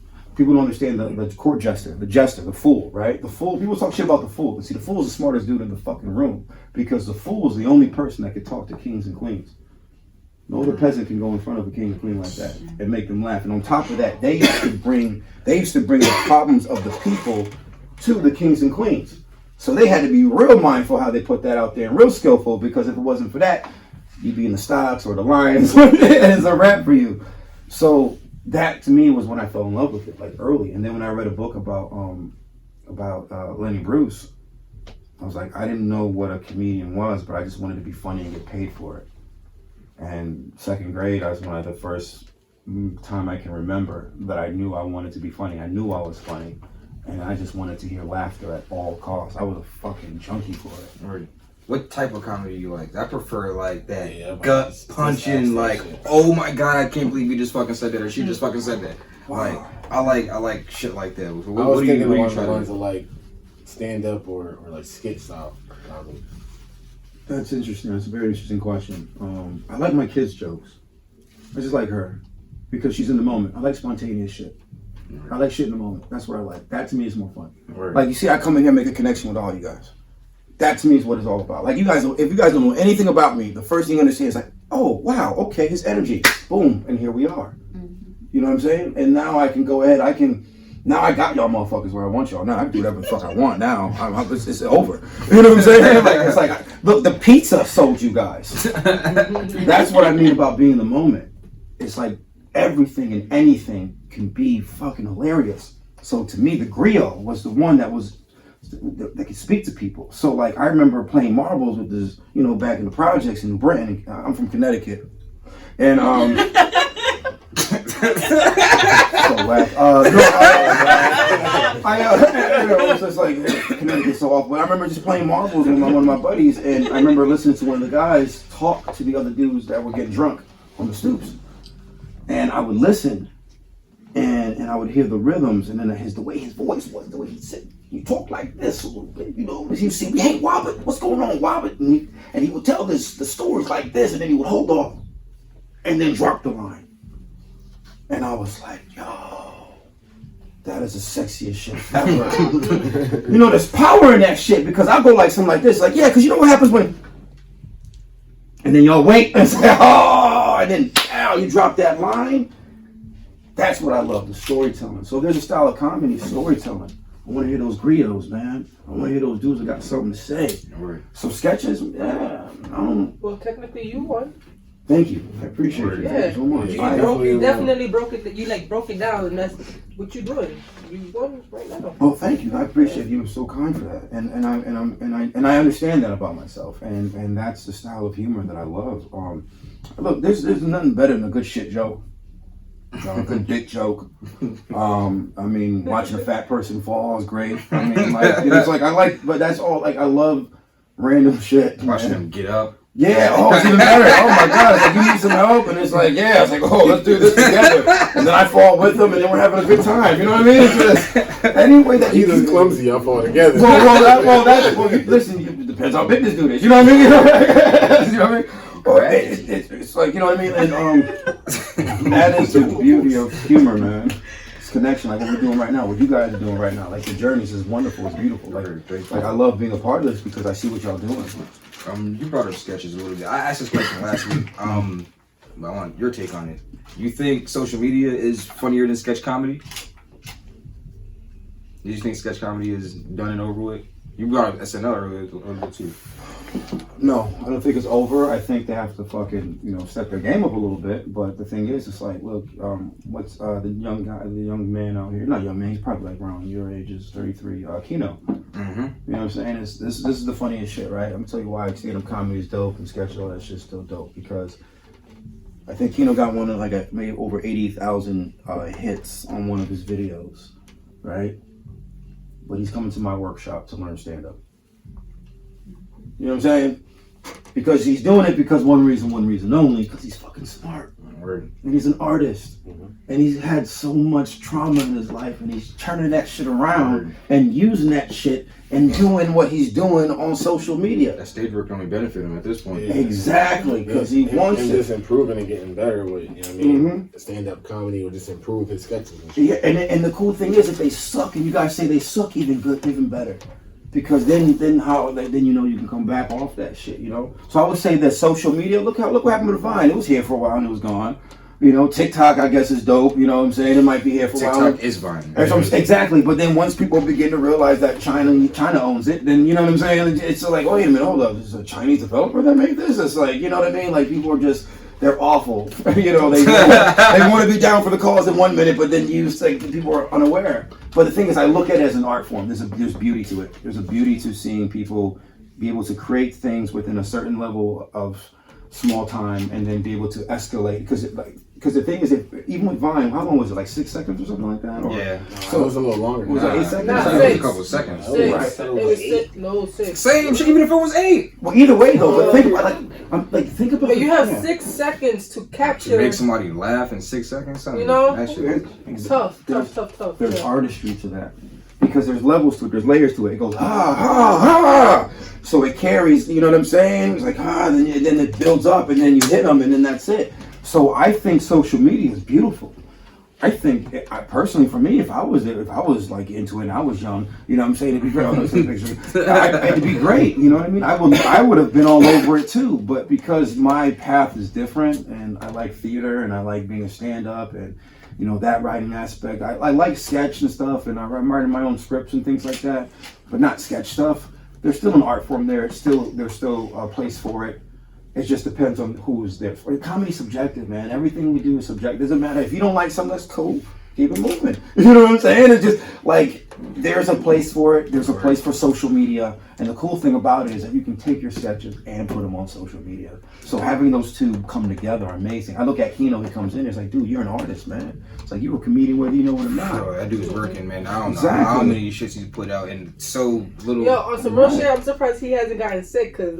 [SPEAKER 4] People don't understand the court jester, the fool, right? The fool, people talk shit about the fool. But see, the fool is the smartest dude in the fucking room because the fool is the only person that can talk to kings and queens. No other peasant can go in front of a king and queen like that and make them laugh. And on top of that, they used to bring the problems of the people to the kings and queens. So they had to be real mindful how they put that out there and real skillful, because if it wasn't for that, you'd be in the stocks or the Lions and it's a wrap for you. So that to me was when I fell in love with it, like early. And then when I read a book about Lenny Bruce, I was like, I didn't know what a comedian was, but I just wanted to be funny and get paid for it. And second grade, I was one of the first time I can remember that I knew I wanted to be funny. I knew I was funny, and I just wanted to hear laughter at all costs. I was a fucking junkie for it.
[SPEAKER 3] Right. What type of comedy do you like? I prefer like that
[SPEAKER 6] Yeah,
[SPEAKER 3] gut punching, like, oh my god, I can't believe you just fucking said that, or she just fucking said that.
[SPEAKER 4] Wow.
[SPEAKER 3] Like, I like shit like that.
[SPEAKER 6] I was thinking along the lines of like stand up or like skit style comedy.
[SPEAKER 4] That's interesting. That's a very interesting question. I like my kids' jokes. I just like her because she's in the moment. I like spontaneous shit. I like shit in the moment. That's what I like. That to me is more fun.
[SPEAKER 3] Right.
[SPEAKER 4] Like, you see, I come in here and make a connection with all you guys. That to me is what it's all about. Like, you guys, if you guys don't know anything about me, the first thing you understand is like, oh wow, okay, his energy, boom, and here we are. You know what I'm saying? And now I can go ahead. Now I got y'all motherfuckers where I want y'all. Now I can do whatever the fuck I want. Now it's over. You know what I'm saying? Like, it's like, look, the pizza sold you guys. That's what I mean about being in the moment. It's like everything and anything can be fucking hilarious. So to me, the griot was the one that could speak to people. So like, I remember playing marbles with this, you know, back in the projects in Britain. I'm from Connecticut, and it's just like Connecticut so off. But I remember just playing marbles with one of my buddies, and I remember listening to one of the guys talk to the other dudes that were getting drunk on the stoops, and I would listen, and I would hear the rhythms, and then the way his voice was, the way he said, "You talk like this a little bit, you know." He would say, "Hey, Wobbit, what's going on, Wobbit?" And he would tell the stories like this, and then he would hold off, and then drop the line. And I was like, yo, that is the sexiest shit ever. You know, there's power in that shit, because I'll go like something like this, like, yeah, because you know what happens when, and then y'all wait and say, oh, and then, ow, you drop that line. That's what I love, the storytelling. So there's a style of comedy, storytelling. I want to hear those griots, man. I want to hear those dudes that got something to say.
[SPEAKER 3] Right.
[SPEAKER 4] So sketches, yeah, I don't.
[SPEAKER 5] Well, technically you won.
[SPEAKER 4] Thank you. I appreciate it.
[SPEAKER 5] Yeah.
[SPEAKER 4] Thank you so much.
[SPEAKER 5] You definitely broke it. You like broke it down, and that's what you're doing. You won right now.
[SPEAKER 4] Oh, thank you. I appreciate you. You're so kind for that, and I understand that about myself, and that's the style of humor that I love. Look, there's nothing better than a good shit joke, a good dick joke. I mean, watching a fat person fall is great. I mean, like, it's like but that's all. Like, I love random shit.
[SPEAKER 3] Watching them get up.
[SPEAKER 4] Yeah, oh, it's even better. Oh my God, it's like, you need some help, and it's like, yeah, it's like, oh, let's do this together, and then I fall with them, and then we're having a good time. You know what I mean? It's just, any way that
[SPEAKER 6] He's just clumsy, y'all fall together.
[SPEAKER 4] Listen, it depends how big this dude is. You know what I mean? You know what I mean? It's like, you know what I mean? And that is the beauty of humor, man. It's connection, like what we're doing right now, what you guys are doing right now. Like, the journeys is wonderful, it's beautiful. Like I love being a part of this because I see what y'all doing.
[SPEAKER 3] You brought up sketches a little bit. I asked this question last week. I want your take on it. You think social media is funnier than sketch comedy? Do you think sketch comedy is done and over with? You brought up SNL earlier too.
[SPEAKER 4] No, I don't think it's over. I think they have to fucking, you know, step their game up a little bit. But the thing is, it's like, look, what's the young man out here? Not young man, he's probably like around your age, is 33. Kino.
[SPEAKER 3] Mm-hmm.
[SPEAKER 4] You know what I'm saying? This is the funniest shit, right? I'm gonna tell you why stand-up comedy is dope and sketch all that shit's still dope, because I think Kino got one of like maybe over 80,000 hits on one of his videos, right? But he's coming to my workshop to learn stand-up. You know what I'm saying? because he's doing it because one reason only, because he's fucking smart.
[SPEAKER 3] Word.
[SPEAKER 4] And he's an artist. And he's had so much trauma in his life, and he's turning that shit around and using that shit and doing what he's doing on social media.
[SPEAKER 3] That stage work only benefit him at this point.
[SPEAKER 6] Yeah.
[SPEAKER 4] Exactly, because he wants
[SPEAKER 6] him
[SPEAKER 4] it.
[SPEAKER 6] just improving and getting better with, you know what I mean? Stand-up comedy will just improve his sketches and shit.
[SPEAKER 4] Yeah, and the cool thing is, if they suck and you guys say they suck, even better. Because then you know you can come back off that shit, you know. So I would say that social media. Look what happened with Vine. It was here for a while and it was gone. You know, TikTok I guess is dope. You know what I'm saying? It might be here for a while.
[SPEAKER 3] TikTok is Vine.
[SPEAKER 4] Exactly. But then once people begin to realize that China owns it, then you know what I'm saying. It's like, wait a minute, hold up. This is a Chinese developer that made this. It's like, you know what I mean? Like people are just. They're awful. You know, they want to be down for the cause in 1 minute, but then people are unaware. But the thing is, I look at it as an art form. There's beauty to it. There's a beauty to seeing people be able to create things within a certain level of small time and then be able to escalate. Because the thing is, even with Vine, how long was it? Like 6 seconds or something like that? Or,
[SPEAKER 3] Yeah.
[SPEAKER 6] So it was a little longer.
[SPEAKER 4] Was it 8 seconds?
[SPEAKER 5] Nah,
[SPEAKER 3] It was
[SPEAKER 5] six.
[SPEAKER 3] a couple of seconds.
[SPEAKER 5] Six.
[SPEAKER 4] Right.
[SPEAKER 5] It was 6. No, 6.
[SPEAKER 3] Same shit, even if it was 8.
[SPEAKER 4] Well, either way though. But think about think about.
[SPEAKER 5] But you have
[SPEAKER 4] yeah.
[SPEAKER 5] 6 seconds to
[SPEAKER 3] To
[SPEAKER 5] capture.
[SPEAKER 3] make somebody laugh in 6 seconds, something.
[SPEAKER 5] You know?
[SPEAKER 3] That shit.
[SPEAKER 5] Tough.
[SPEAKER 4] There's
[SPEAKER 5] Yeah.
[SPEAKER 4] artistry to that because there's levels to it. There's layers to it. It goes ha, so it carries. You know what I'm saying? It's like then it builds up, and then you hit them, and then that's it. So I think social media is beautiful. I think, personally, for me, if I was like into it and I was young, you know what I'm saying, it'd be great. It'd be great, you know what I mean? I would have been all over it too, but because my path is different and I like theater and I like being a stand-up and, you know, that writing aspect. I like sketch and stuff, and I'm writing my own scripts and things like that, but not sketch stuff. There's still an art form there. There's still a place for it. It just depends on who's there. Comedy's subjective, man. Everything we do is subjective. Doesn't matter. If you don't like something, that's cool. Keep it moving. You know what I'm saying? It's just like there's a place for it. There's a place for social media. And the cool thing about it is that you can take your sketches and put them on social media. So having those two come together are amazing. I look at Keno, he comes in, it's like, dude, you're an artist, man. It's like you're a comedian whether you know it or not.
[SPEAKER 3] Bro, that dude's working, man. I don't know
[SPEAKER 4] Exactly.
[SPEAKER 3] how many shits he's put out in so little.
[SPEAKER 5] Yo, on some real shit, I'm surprised he hasn't gotten sick, because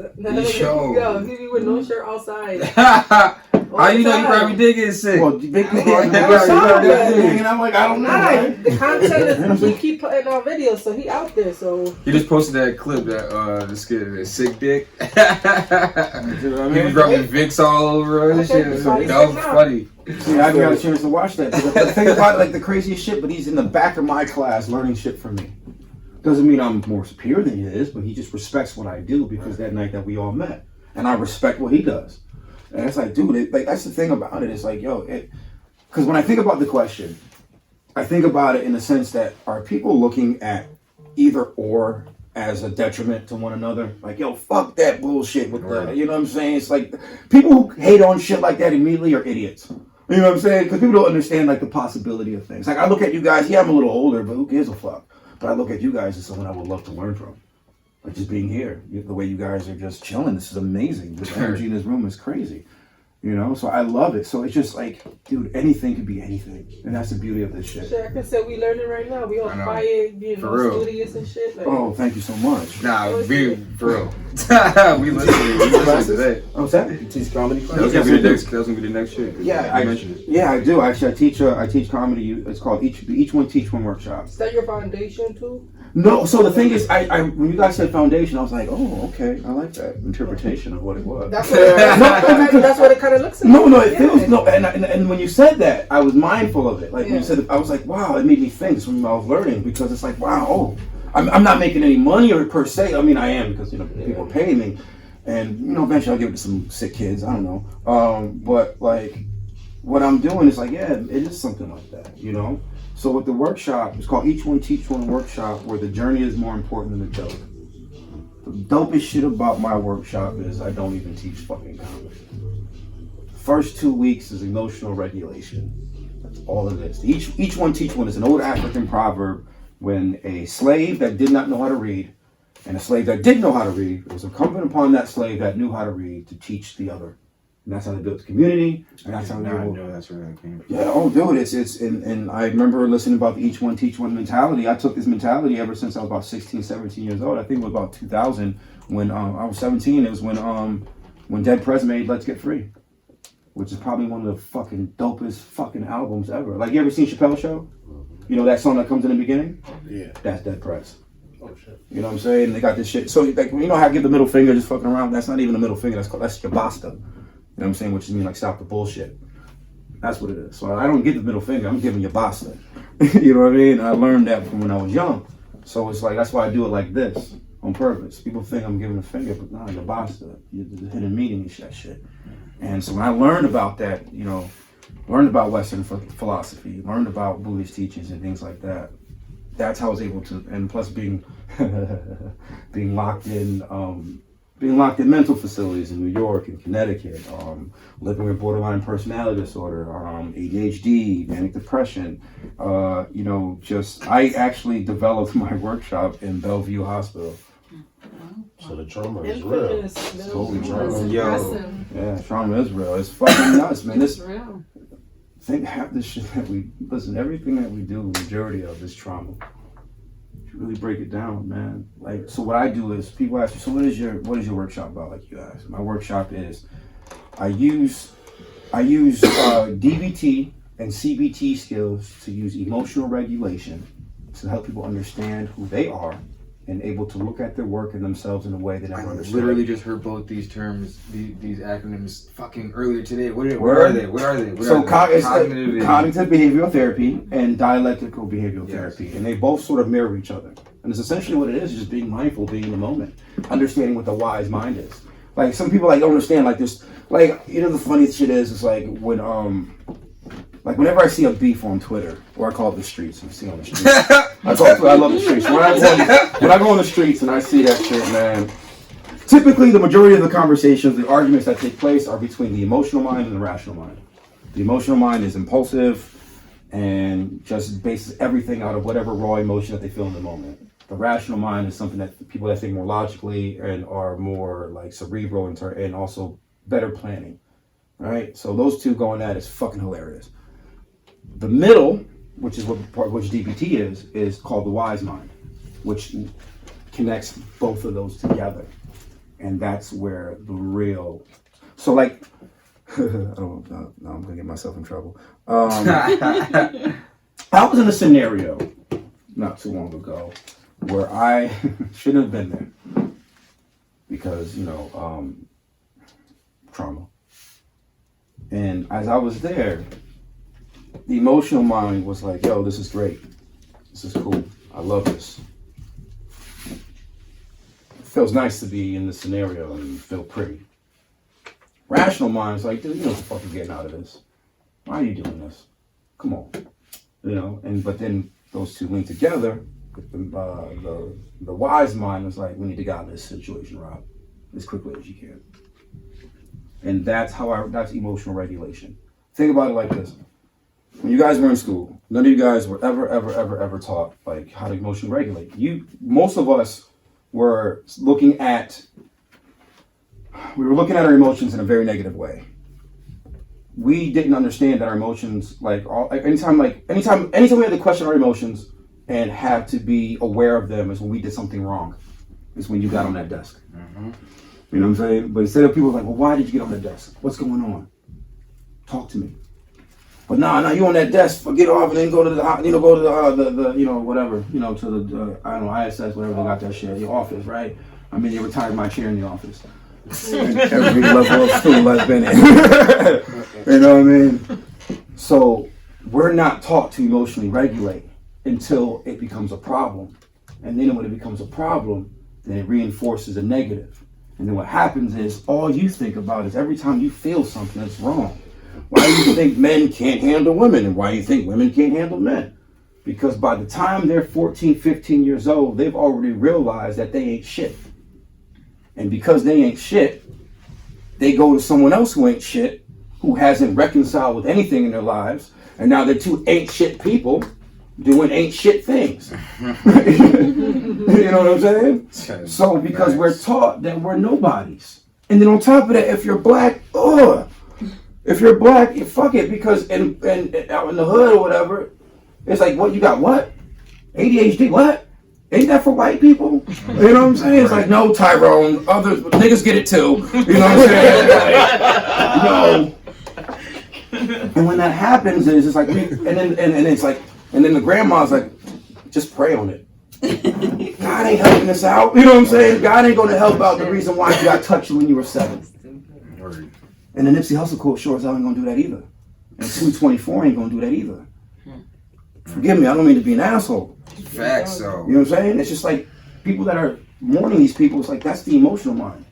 [SPEAKER 3] Yo.
[SPEAKER 5] he be with no shirt outside.
[SPEAKER 3] How you know you probably did get sick?
[SPEAKER 4] Well, big thing,
[SPEAKER 5] Yeah.
[SPEAKER 4] and I'm like, I don't know.
[SPEAKER 5] Nah,
[SPEAKER 4] Man.
[SPEAKER 5] the content is, we keep putting out videos, so he out there, so.
[SPEAKER 3] He just posted that clip that the skit, the sick dick.
[SPEAKER 4] You know what I
[SPEAKER 3] He was
[SPEAKER 4] mean?
[SPEAKER 3] rubbing Vicks all over and
[SPEAKER 5] Okay,
[SPEAKER 3] shit.
[SPEAKER 5] so he's
[SPEAKER 3] That was
[SPEAKER 5] sick now.
[SPEAKER 3] funny.
[SPEAKER 4] See, I got a chance to watch that. The thing about it, like the craziest shit, but he's in the back of my class learning shit from me. Doesn't mean I'm more superior than he is, but he just respects what I do because that night that we all met, and I respect what he does. And it's like, dude, that's the thing about it. It's like, yo, because when I think about the question, I think about it in the sense that are people looking at either or as a detriment to one another? Like, yo, fuck that bullshit with the, you know what I'm saying? It's like people who hate on shit like that immediately are idiots. You know what I'm saying? Because people don't understand like the possibility of things. Like I look at you guys, yeah, I'm a little older, but who gives a fuck? But I look at you guys as someone I would love to learn from. Like just being here, the way you guys are just chilling. This is amazing. The energy in this room is crazy. You know, so I love it. So it's just like, dude, anything could be anything, and that's the beauty of this shit.
[SPEAKER 5] Shit, I can say we learning right now. We all
[SPEAKER 3] I know.
[SPEAKER 5] quiet, you know,
[SPEAKER 3] For real.
[SPEAKER 5] studious and shit. Like,
[SPEAKER 4] Oh, thank you so much.
[SPEAKER 3] Nah, we for real. We listened today.
[SPEAKER 4] Oh, what's that?
[SPEAKER 6] You teach comedy
[SPEAKER 3] That
[SPEAKER 6] class?
[SPEAKER 3] was gonna be the next shit.
[SPEAKER 4] Yeah,
[SPEAKER 3] you mentioned it.
[SPEAKER 4] Yeah, I do. Actually, I teach comedy. It's called Each One Teach One workshop.
[SPEAKER 5] is that your foundation too?
[SPEAKER 4] No, so the thing is, I when you guys said foundation, I was like, oh, okay, I like that interpretation of what it was.
[SPEAKER 5] That's what that's what it kind of looks like.
[SPEAKER 4] No, it feels no, and when you said that, I was mindful of it. Like when you said, I was like, wow, it made me think. It's when I was learning because it's like, wow, oh, I'm not making any money or per se. I mean, I am because people are paying me, and eventually I'll give it to some sick kids. I don't know, but like what I'm doing is like, yeah, it is something like that, So with the workshop, it's called Each One Teach One workshop, where the journey is more important than the joke. The dopest shit about my workshop is I don't even teach fucking comedy. First 2 weeks is emotional regulation. That's all it is. Each One Teach One is an old African proverb when a slave that did not know how to read and a slave that did know how to read, it was incumbent upon that slave that knew how to read to teach the other And that's how they built the community, and that's how they
[SPEAKER 3] I
[SPEAKER 4] were.
[SPEAKER 3] know that's where that came from.
[SPEAKER 4] Yeah, oh, dude, it's and I remember listening about the each one teach one mentality. I took this mentality ever since I was about 16, 17 years old. I think it was about 2000 when I was 17. It was when Dead Prez made Let's Get Free, which is probably one of the fucking dopest fucking albums ever. Like, you ever seen Chappelle's Show? You know that song that comes in the beginning?
[SPEAKER 6] Yeah.
[SPEAKER 4] That's Dead Prez.
[SPEAKER 6] Oh shit.
[SPEAKER 4] You know what I'm saying? They got this shit. So, like, you know how I give the middle finger just fucking around? That's not even a middle finger. That's your basta. You know what I'm saying? Which is mean like stop the bullshit. That's what it is. So I don't give the middle finger. I'm giving you basta. You know what I mean? I learned that from when I was young. So it's like, that's why I do it like this on purpose. People think I'm giving a finger, but no, you're basta. You're the hidden meaning and shit. And so when I learned about that, you know, learned about Western philosophy, learned about Buddhist teachings and things like that, that's how I was able to, and plus being locked in mental facilities in New York and Connecticut, living with borderline personality disorder, ADHD, manic depression, you know, just, I actually developed my workshop in Bellevue Hospital.
[SPEAKER 6] So the trauma is real.
[SPEAKER 4] Totally trauma.
[SPEAKER 8] Impressive.
[SPEAKER 4] Yeah, trauma is real. It's fucking nuts, man.
[SPEAKER 8] It's real.
[SPEAKER 4] Think half the shit that we, listen, everything that we do, majority of is trauma. If you really break it down, man. Like, so what I do is, people ask me, so what is your workshop about, like you asked? My workshop is, I use DBT and CBT skills to use emotional regulation to help people understand who they are and able to look at their work and themselves in a way they never
[SPEAKER 3] I
[SPEAKER 4] understood.
[SPEAKER 3] literally just heard both these terms, these acronyms, fucking earlier today. Where are they?
[SPEAKER 4] So cognitive behavioral therapy and dialectical behavioral therapy, and they both sort of mirror each other. And it's essentially what it is, just being mindful, being in the moment, understanding what the wise mind is. Like, some people like don't understand, like, this, like, you know, the funniest shit is like when like whenever I see a beef on Twitter, or I call it the streets, and see on the streets. I love the streets. When I go on the streets and I see that shit, man, typically the majority of the conversations, the arguments that take place are between the emotional mind and the rational mind. The emotional mind is impulsive and just bases everything out of whatever raw emotion that they feel in the moment. The rational mind is something that people that think more logically and are more like cerebral and also better planning. Right? So those two going at it is fucking hilarious. The middle, which is which DBT is called the wise mind, which connects both of those together. And that's where the real, so like, I'm gonna get myself in trouble. I was in a scenario not too long ago where I shouldn't have been there because, you know, trauma. And as I was there, the emotional mind was like, yo, this is great. This is cool. I love this. It feels nice to be in this scenario and feel pretty. Rational mind is like, dude, you know what the fuck you're getting out of this. Why are you doing this? Come on. You know, but then those two link together. The wise mind was like, we need to get out of this situation, Rob, as quickly as you can. And that's that's emotional regulation. Think about it like this. When you guys were in school, none of you guys were ever taught like how to emotionally regulate. Most of us were looking at our emotions in a very negative way. We didn't understand that our emotions, anytime we had to question our emotions and have to be aware of them is when we did something wrong. Is when you got on that desk. Mm-hmm. You know what I'm saying? But instead of people like, well, why did you get on that desk? What's going on? Talk to me. But nah, you on that desk, get off and then go to the whatever, to the, I don't know, ISS, whatever they got that shit, your office, right? I mean, they retired my chair in the office. Every level of school I've been in. You know what I mean? So we're not taught to emotionally regulate until it becomes a problem. And then when it becomes a problem, then it reinforces a negative. And then what happens is all you think about is every time you feel something that's wrong. Why do you think men can't handle women? And why do you think women can't handle men? Because by the time they're 14, 15 years old, they've already realized that they ain't shit. And because they ain't shit, they go to someone else who ain't shit, who hasn't reconciled with anything in their lives. And now they're two ain't shit people doing ain't shit things. You know what I'm saying? So because we're taught that we're nobodies. And then on top of that, if you're black, ugh. If you're black, fuck it, because out in the hood or whatever, it's like, what, you got what? ADHD, what? Ain't that for white people? You know what I'm saying? It's like, no, Tyrone, others, niggas get it too. You know what I'm saying? Like, no. And when that happens, it's just like, and it's like, and then the grandma's like, just pray on it. God ain't helping us out. You know what I'm saying? God ain't gonna help out the reason why you got touched when you were 7. And the Nipsey Hussle quote sure as hell ain't gonna do that either. And 224 ain't gonna do that either. Forgive me, I don't mean to be an asshole.
[SPEAKER 3] Facts, so.
[SPEAKER 4] You know what I'm saying? It's just like people that are mourning these people, it's like that's the emotional mind.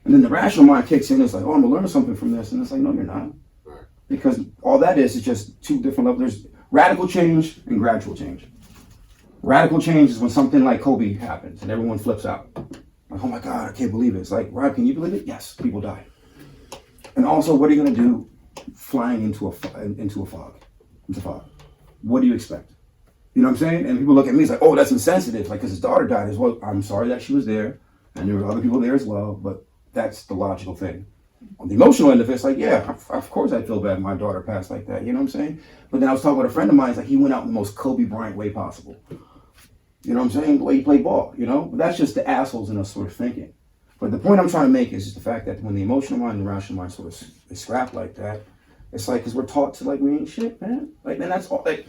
[SPEAKER 4] And then the rational mind kicks in, it's like, oh, I'm gonna learn something from this. And it's like, no, you're not. Because all that is just 2 different levels. There's radical change and gradual change. Radical change is when something like Kobe happens and everyone flips out. Like, oh my God, I can't believe it. It's like, Rob, can you believe it? Yes, people die. And also, what are you gonna do flying into a fog? What do you expect? You know what I'm saying? And people look at me, it's like, oh, that's insensitive. Like, because his daughter died as well. I'm sorry that she was there, and there were other people there as well, but that's the logical thing. On the emotional end of it, it's like, yeah, of course I feel bad my daughter passed like that. You know what I'm saying? But then I was talking with a friend of mine, it's like he went out in the most Kobe Bryant way possible. You know what I'm saying? The way he played ball, you know? But that's just the assholes in us sort of thinking. But the point I'm trying to make is just the fact that when the emotional mind and the rational mind sort of is scrapped like that, it's like, because we're taught to, like, we ain't shit, man. Like, and that's all, like,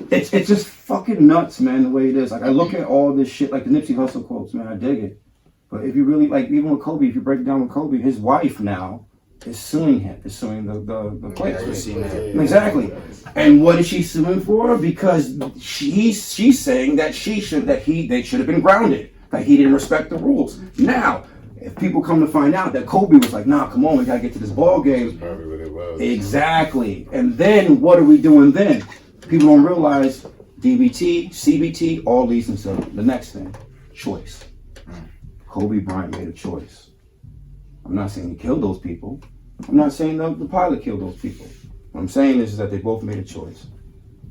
[SPEAKER 4] it's just fucking nuts, man, the way it is. Like, I look at all this shit, like the Nipsey Hussle quotes, man, I dig it. But if you really, like, even with Kobe, if you break it down with Kobe, his wife now is suing him, is suing the place.
[SPEAKER 3] Yeah, I've seen that.
[SPEAKER 4] Exactly. And what is she suing for? Because she's saying that they should have been grounded, that he didn't respect the rules. Now, if people come to find out that Kobe was like, nah, come on, we gotta get to this ball game.
[SPEAKER 6] Probably what it was.
[SPEAKER 4] Exactly. And then what are we doing then? People don't realize DBT, CBT, all leads into the next thing, choice. Kobe Bryant made a choice. I'm not saying he killed those people. I'm not saying the pilot killed those people. What I'm saying is that they both made a choice.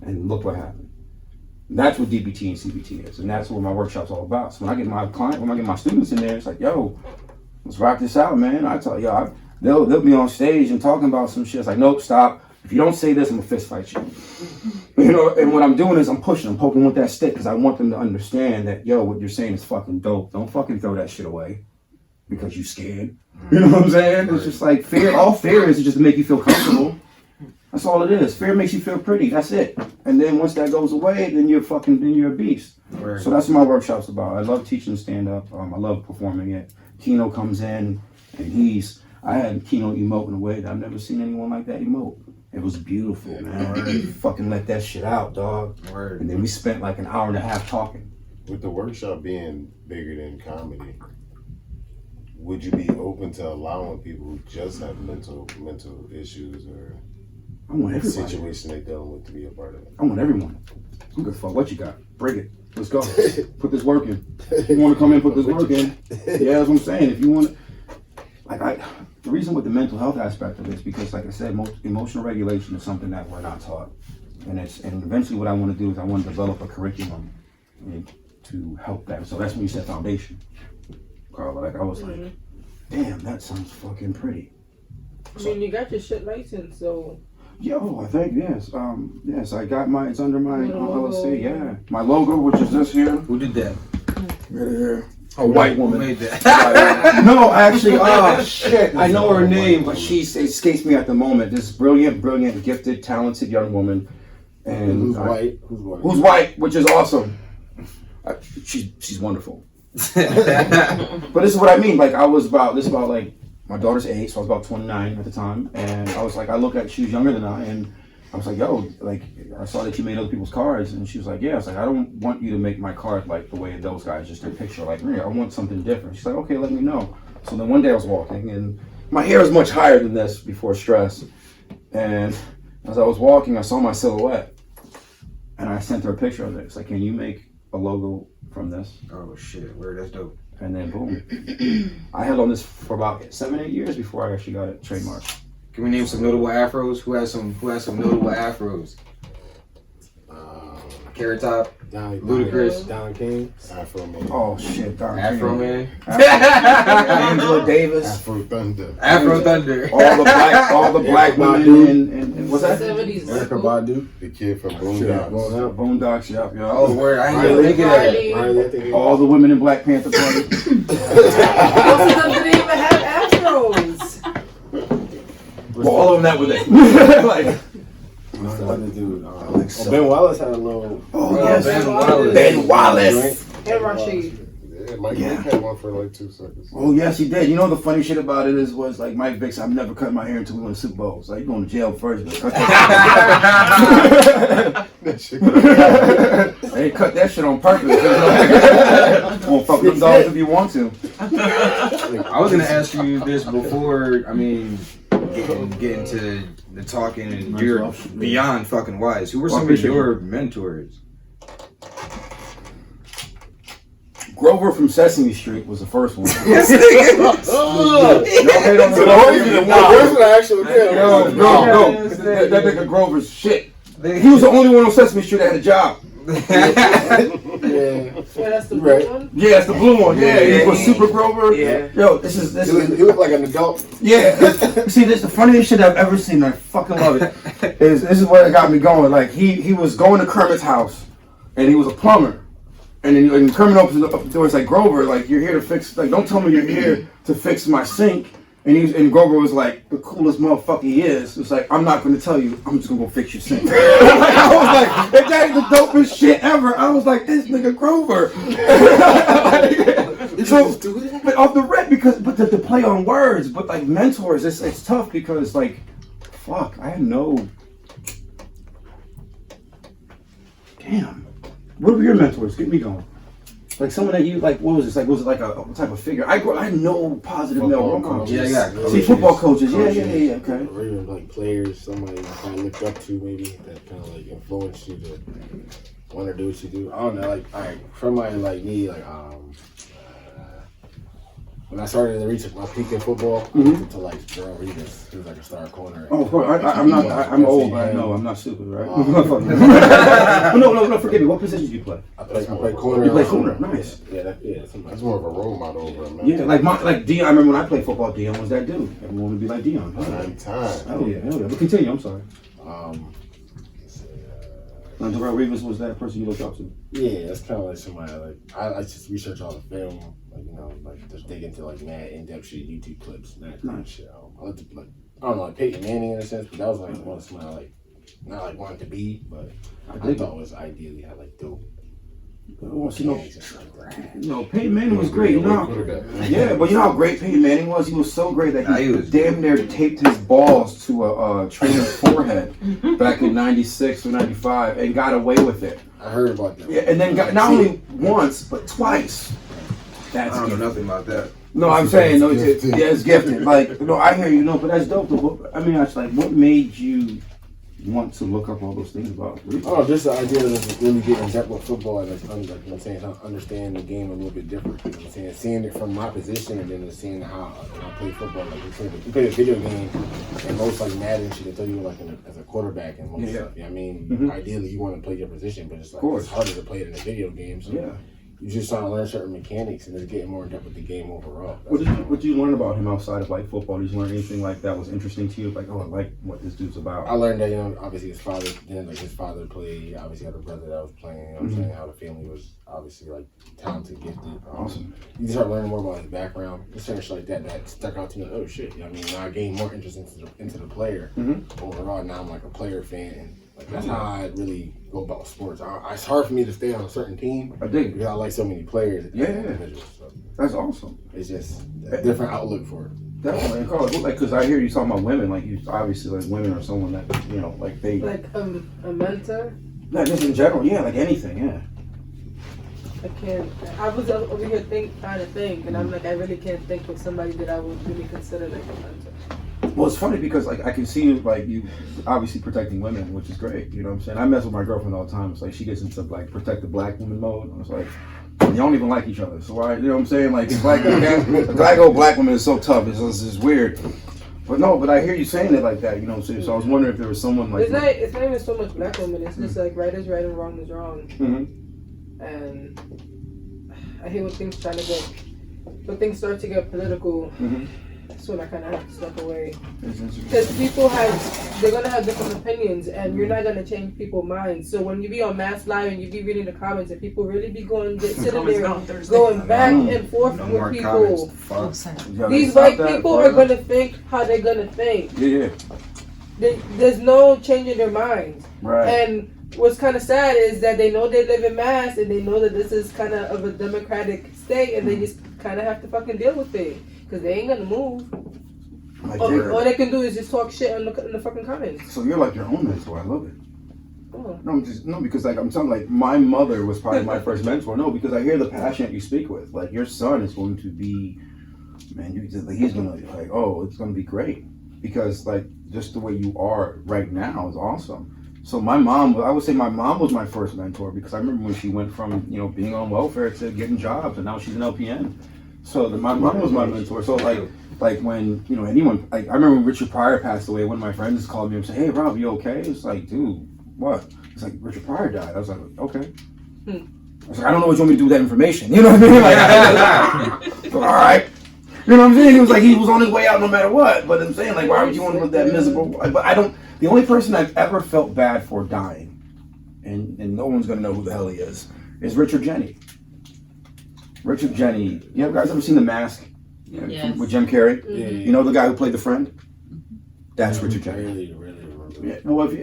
[SPEAKER 4] And look what happened. That's what DBT and CBT is, and that's what my workshop's all about. So when I get my students in there, it's like, yo, let's rock this out, man. I tell y'all, they'll be on stage and talking about some shit. It's like, nope, stop. If you don't say this, I'm gonna fist fight you. You know, and what I'm doing is I'm poking with that stick, because I want them to understand that, yo, what you're saying is fucking dope. Don't fucking throw that shit away because you scared. You know what I'm saying? It's just like fear. All fear is just to make you feel comfortable. That's all it is. Fear makes you feel pretty. That's it. And then once that goes away, then you're a beast. Right. So that's what my workshop's about. I love teaching stand up. I love performing it. Keno comes in, and I had Keno emote in a way that I've never seen anyone like that emote. It was beautiful, man. He fucking let that shit out, dog. Word. And then we spent like an hour and a half talking.
[SPEAKER 6] With the workshop being bigger than comedy, would you be open to allowing people who just have mental issues or
[SPEAKER 4] I want everybody.
[SPEAKER 6] situation they're dealing with to be a part of it?
[SPEAKER 4] I want everyone. I don't give a fuck what you got. Bring it. Let's go. Put this work in. If you want to come in, put this work in. Yeah, that's what I'm saying. If you want, the reason with the mental health aspect of it is because, like I said, emotional regulation is something that we're not taught, and eventually what I want to do is I want to develop a curriculum to help that. So that's when you said foundation, Carla. Like I was like, damn, that sounds fucking pretty.
[SPEAKER 5] I mean, you got your shit license, so.
[SPEAKER 4] Yo, I think yes. Yes, I got it's under my LLC. Yeah, my logo, which is this here.
[SPEAKER 3] Who did that?
[SPEAKER 4] Right here.
[SPEAKER 3] A white woman made that.
[SPEAKER 4] No, actually, shit. I know her name, but it escapes me at the moment. This brilliant, gifted, talented young woman. And
[SPEAKER 6] who's white?
[SPEAKER 4] Who's white, which is awesome. She's wonderful. But this is what I mean. Like like my daughter's 8, so I was about 29 at the time, and I was like, she was younger than I, and I was like, yo, like, I saw that you made other people's cards, and she was like, yeah. I was like, I don't want you to make my card like the way those guys just did a picture like me. I want something different. She's like, okay, let me know. So then one day I was walking, and my hair is much higher than this before stress, and as I was walking, I saw my silhouette, and I sent her a picture of it. It's like, can you make a logo from this?
[SPEAKER 3] Oh shit, word, that's dope.
[SPEAKER 4] And then boom. I held on this for about 7-8 years before I actually got it trademarked.
[SPEAKER 3] Can we name some notable afros? Who has some notable afros? Carrot Top,
[SPEAKER 7] Don
[SPEAKER 3] Ludacris,
[SPEAKER 7] Don King,
[SPEAKER 6] Afro Man.
[SPEAKER 4] Oh shit, Don
[SPEAKER 3] Afro
[SPEAKER 4] King.
[SPEAKER 3] Man,
[SPEAKER 4] Angela Davis.
[SPEAKER 6] Afro Thunder.
[SPEAKER 3] Afro Thunder.
[SPEAKER 4] All the black women and what's that?
[SPEAKER 5] 70s.
[SPEAKER 7] Erica Badu.
[SPEAKER 6] The kid from
[SPEAKER 7] Shit,
[SPEAKER 6] Boondocks.
[SPEAKER 4] Boondocks, yep.
[SPEAKER 3] Oh, word! I ain't even thinking of that.
[SPEAKER 8] Riley.
[SPEAKER 4] All the women in Black Panther Party.
[SPEAKER 5] Most of them didn't even have afros.
[SPEAKER 4] Well, all of them that were there. Like,
[SPEAKER 7] What's the other dude? Ben Wallace had a little.
[SPEAKER 4] oh
[SPEAKER 3] yes.
[SPEAKER 4] Ben Wallace.
[SPEAKER 5] And Rashid.
[SPEAKER 6] Yeah, Mike Vick had one for like 2 seconds.
[SPEAKER 4] Oh yes, he did. You know the funny shit about it was like Mike Vick said, "I'm never cutting my hair until we win the Super Bowl." So you going to jail first. But cut that shit. They cut that shit on purpose. Won't fuck them dogs if you want to.
[SPEAKER 3] I was gonna ask you this before. I mean, getting to the talking, and you're beyond fucking wise. Who were some of your mentors?
[SPEAKER 4] Grover from Sesame Street was the first one.
[SPEAKER 6] So the only one person I actually did.
[SPEAKER 4] No. That nigga Grover's shit. He was the only one on Sesame Street that had a job.
[SPEAKER 5] Yeah, that's the blue one.
[SPEAKER 4] Yeah, that's the blue one. Yeah, he was Super Grover.
[SPEAKER 3] Yeah.
[SPEAKER 4] Yo, this is.
[SPEAKER 7] He looked like an adult.
[SPEAKER 4] Yeah. See, this is the funniest shit I've ever seen. I fucking love it. This is what got me going. Like he was going to Kermit's house, and he was a plumber. And then Kermit opens up the door. It's like, Grover, like you're here to fix. Like, don't tell me you're here to fix my sink. And Grover was like the coolest motherfucker he is. It's like, I'm not going to tell you. I'm just going to go fix your sink. I was like, if that is the dopest shit ever. I was like, this nigga Grover. So, but off the rip, but the play on words, but like mentors, it's tough because like, fuck, I had no. Damn. What were your mentors? Get me going. Like someone that you like. What was this? Like, was it like a what type of figure? I had no positive male role models.
[SPEAKER 3] Yeah.
[SPEAKER 4] See, football coaches. Yeah. Okay.
[SPEAKER 7] Or even like players, somebody you kind of looked up to, maybe that kind of like influenced you to want to do what you do. I don't know. Like, all right, from my like me, like when I started to reach my peak in football, to like Gerald Reeves, he was like a star corner.
[SPEAKER 4] Oh, of course. I'm not. I'm old. I know. I'm not stupid, right? No. Forgive me. What position do you play?
[SPEAKER 7] I play corner.
[SPEAKER 4] You play corner. Nice.
[SPEAKER 6] That's more of a role model over a man.
[SPEAKER 4] Yeah, like Dion. I remember when I played football. Dion was that dude. Everyone wanted to be like Dion.
[SPEAKER 6] Prime time.
[SPEAKER 4] Hell yeah. But continue. I'm sorry. Gerald Reeves was that person you looked up to?
[SPEAKER 7] Yeah, that's kind of like somebody like I just research all the film, like like just dig into like mad in-depth shit, YouTube clips, and that kind of shit. I looked at like I don't know, like Peyton Manning in a sense, but that was like one of somebody like not like wanted to be, but I thought was ideally had like dope.
[SPEAKER 4] Peyton Manning was great. You know, yeah, but you know how great Peyton Manning was. He was so great that he damn near taped his balls to a trainer's forehead back in '96 or '95 and got away with it.
[SPEAKER 7] I heard about that.
[SPEAKER 4] Yeah, and then got not only once but twice.
[SPEAKER 3] I don't know nothing about that.
[SPEAKER 4] No, I'm saying it's gifted. Like I hear you. But that's dope. I mean, that's like, what made you want to look up all those things about?
[SPEAKER 7] Oh, just the idea of really getting in depth with football and understand the game a little bit different. You know what I'm saying? Seeing it from my position and then seeing how I play football. Like you play a video game and most like Madden shit, they tell you like as a quarterback and most stuff. You know what I mean? Ideally you want to play your position, but it's like it's harder to play it in a video game. So you're just trying to learn certain mechanics and just getting more in depth with the game overall. What
[SPEAKER 4] did you learn about him outside of like football? Did you learn anything like that was interesting to you? Like, oh, I like what this dude's about.
[SPEAKER 7] I learned that obviously his father played. He obviously had a brother that was playing. You know what I'm saying? How the family was obviously like talented, gifted.
[SPEAKER 4] Awesome.
[SPEAKER 7] You start learning more about his background, just certain shit like that stuck out to me. Like, oh shit! You know what I mean? Now I gained more interest into the player overall. Now I'm like a player fan. And, like that's how I really go about sports. It's hard for me to stay on a certain team.
[SPEAKER 4] I dig it.
[SPEAKER 7] Because I like so many players. Individuals. So
[SPEAKER 4] that's awesome.
[SPEAKER 7] It's just a different outlook for it.
[SPEAKER 4] Definitely, Carl. Like, because I hear you talking about women. Like, you obviously like women or someone that like they
[SPEAKER 5] like a mentor.
[SPEAKER 4] Not just in general. Yeah, like anything. Yeah.
[SPEAKER 5] I can't. I was over here trying to think, and I'm like, I really can't think of somebody that I would really consider like a mentor.
[SPEAKER 4] Well, it's funny because like I can see you obviously protecting women, which is great. You know what I'm saying? I mess with my girlfriend all the time. It's like she gets into like protect the black woman mode. And it's like you don't even like each other. So you know what I'm saying? Like it's like a black woman is so tough. It's weird. But I hear you saying it like that, you know what I'm saying? So I was wondering if there was someone like...
[SPEAKER 5] It's not even so much black women. It's just like right is right and wrong is wrong.
[SPEAKER 4] Mm-hmm.
[SPEAKER 5] And I hate when things start to get political.
[SPEAKER 4] Mm-hmm.
[SPEAKER 5] That's when I kind of have to step away.
[SPEAKER 4] It's interesting.
[SPEAKER 5] Because they're going to have different opinions and you're not going to change people's minds. So when you be on Mass Live and you be reading the comments and people really be sitting there going back and forth with people. These white people are going to think how they're going to think.
[SPEAKER 4] Yeah.
[SPEAKER 5] There's no change in their minds.
[SPEAKER 4] Right.
[SPEAKER 5] And what's kind of sad is that they know they live in Mass and they know that this is kind of a democratic state and they just kind of have to fucking deal with it. Because they ain't gonna move.
[SPEAKER 4] Like
[SPEAKER 5] all they can do is just talk shit in the fucking comments.
[SPEAKER 4] So you're like your own mentor. I love it.
[SPEAKER 5] Oh.
[SPEAKER 4] No, because like I'm telling, like my mother was probably my first mentor. No, because I hear the passion that you speak with. Like your son is going to be, man, he's gonna like, oh, it's gonna be great. Because like just the way you are right now is awesome. So my mom, I would say my mom was my first mentor because I remember when she went from being on welfare to getting jobs, and now she's an LPN. So my mom was my mentor. So like when anyone, like I remember when Richard Pryor passed away, one of my friends called me and said, "Hey Rob, you okay?" It's like, dude, what? It's like Richard Pryor died. I was like, okay. I was like, I don't know what you want me to do with that information. You know what I mean? Like, all right. You know what I'm saying? He was like, he was on his way out no matter what. But I'm saying, like, why would you want to live that miserable? But I don't. The only person I've ever felt bad for dying, and no one's gonna know who the hell he is Richard Jenney. Richard Jenney. You guys ever seen The Mask?
[SPEAKER 8] Yes.
[SPEAKER 4] With Jim Carrey?
[SPEAKER 7] Yeah.
[SPEAKER 4] You know the guy who played the friend? That's Richard Jenney.
[SPEAKER 7] Really remember.
[SPEAKER 4] Yeah. Well, if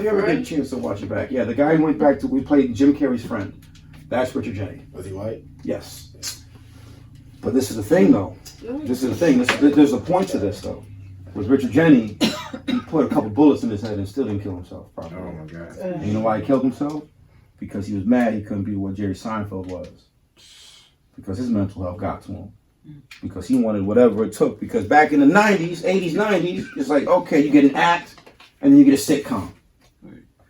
[SPEAKER 4] you ever get a chance to watch it back, yeah, the guy who went back to, we played Jim Carrey's friend. That's Richard Jenney.
[SPEAKER 7] Was he white?
[SPEAKER 4] Yes. But this is the thing, though. This is the thing. There's a point to this, though. With Richard Jenney, he put a couple bullets in his head and still didn't kill himself, probably.
[SPEAKER 7] Oh my God.
[SPEAKER 4] And you know why he killed himself? Because he was mad he couldn't be what Jerry Seinfeld was. Because his mental health got to him. Because he wanted whatever it took. Because back in the 90s, 80s, 90s, it's like, okay, you get an act, and then you get a sitcom.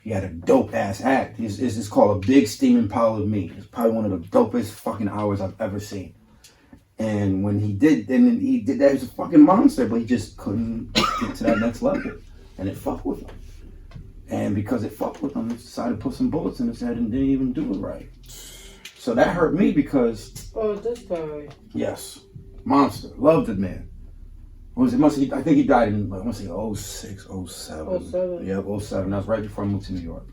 [SPEAKER 4] He had a dope-ass act. It's called A Big Steaming Pile of Meat. It's probably one of the dopest fucking hours I've ever seen. And when he did that, he was a fucking monster, but he just couldn't get to that next level. And it fucked with him. And because it fucked with him, he decided to put some bullets in his head and didn't even do it right. So that hurt me because...
[SPEAKER 5] Oh, this guy.
[SPEAKER 4] Yes. Monster. Loved the man. I think he died in, I want to say 06, 07.
[SPEAKER 5] 07.
[SPEAKER 4] Yeah, 07. That was right before I moved to New York.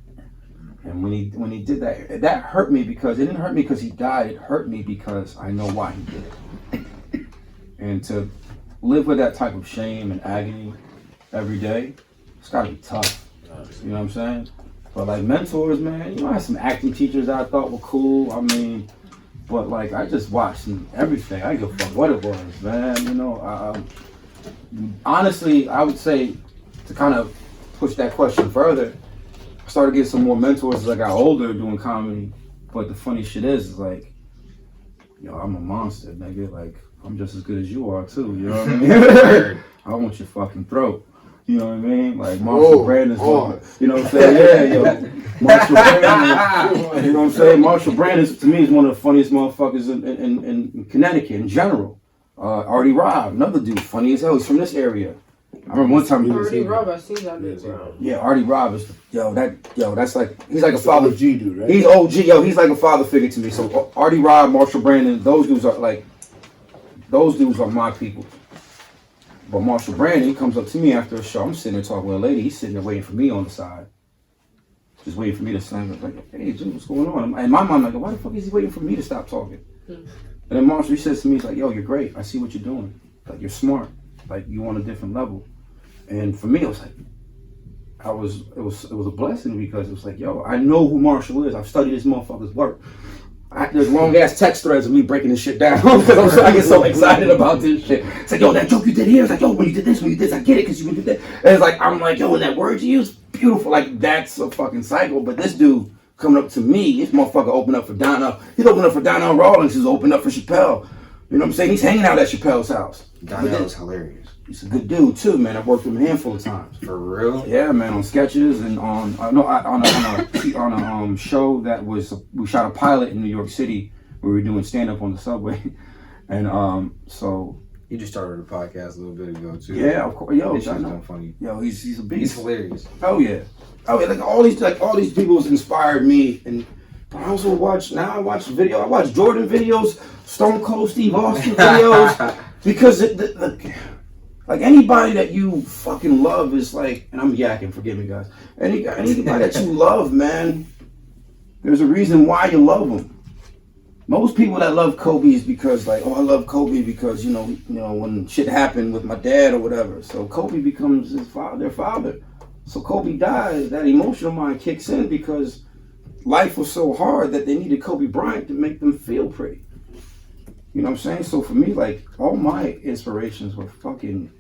[SPEAKER 4] And when he did that hurt me because, it didn't hurt me because he died, it hurt me because I know why he did it. And to live with that type of shame and agony every day, it's gotta be tough. You know what I'm saying? But like mentors, man, I had some acting teachers that I thought were cool. I mean, but like I just watched everything. I didn't give a fuck what it was, man. Honestly, I would say to kind of push that question further, I started getting some more mentors as I got older doing comedy. But the funny shit is like, I'm a monster, nigga. Like, I'm just as good as you are too. You know what I mean? I want your fucking throat. You know what I mean? Like Marshall Brandon's one. You know what I'm saying? Yeah, Marshall Brandon. You know what I'm saying? Marshall Brandon to me is one of the funniest motherfuckers in Connecticut in general. Artie Robb, another dude, funny as hell. He's from this area. I remember one time.
[SPEAKER 5] Artie Robb, I seen that dude.
[SPEAKER 4] Yeah, Artie Robb is that's like he's like a father.
[SPEAKER 7] OG dude, right?
[SPEAKER 4] He's OG, he's like a father figure to me. So Artie Robb, Marshall Brandon, those dudes are my people. But Marshall Brandon, he comes up to me after a show. I'm sitting there talking with a lady. He's sitting there waiting for me on the side. Just waiting for me to slam it. Like, hey, Jim, what's going on? And my mom like, why the fuck is he waiting for me to stop talking? And then Marshall, he says to me, he's like, yo, you're great. I see what you're doing. Like, you're smart. Like, you on a different level. And for me, it was like, it was a blessing because it was like, yo, I know who Marshall is. I've studied this motherfucker's work. There's long ass text threads of me breaking this shit down because I get so excited about this shit. It's like, yo, that joke you did here. It's like, yo, when you did this, I get it because you can do that. And it's like, I'm like, yo, and that word you use, beautiful. Like, that's a fucking cycle. But this dude coming up to me, this motherfucker opened up for Donnell. He's opened up for Donnell Rawlings. He's opened up for Chappelle. You know what I'm saying? He's hanging out at Chappelle's house.
[SPEAKER 3] Donnell is hilarious.
[SPEAKER 4] He's a good dude too, man. I've worked with him a handful of times.
[SPEAKER 3] For real?
[SPEAKER 4] Yeah, man. On sketches and on a show that we shot a pilot in New York City where we were doing stand up on the subway, and so
[SPEAKER 3] He just started a podcast a little bit ago too.
[SPEAKER 4] Yeah, of course. Yo,
[SPEAKER 3] This shit's kind of funny.
[SPEAKER 4] Yo, he's a beast.
[SPEAKER 3] He's hilarious.
[SPEAKER 4] Oh yeah. Oh yeah. Like all these people has inspired me, and but I also watch I watch Jordan videos, Stone Cold Steve Austin videos, because like anybody that you fucking love is like, and I'm yakking, forgive me guys. Anybody that you love, man, there's a reason why you love them. Most people that love Kobe is because like, oh, I love Kobe because you know when shit happened with my dad or whatever. So Kobe becomes their father. So Kobe dies, that emotional mind kicks in because life was so hard that they needed Kobe Bryant to make them feel pretty. You know what I'm saying? So for me, like all my inspirations were fucking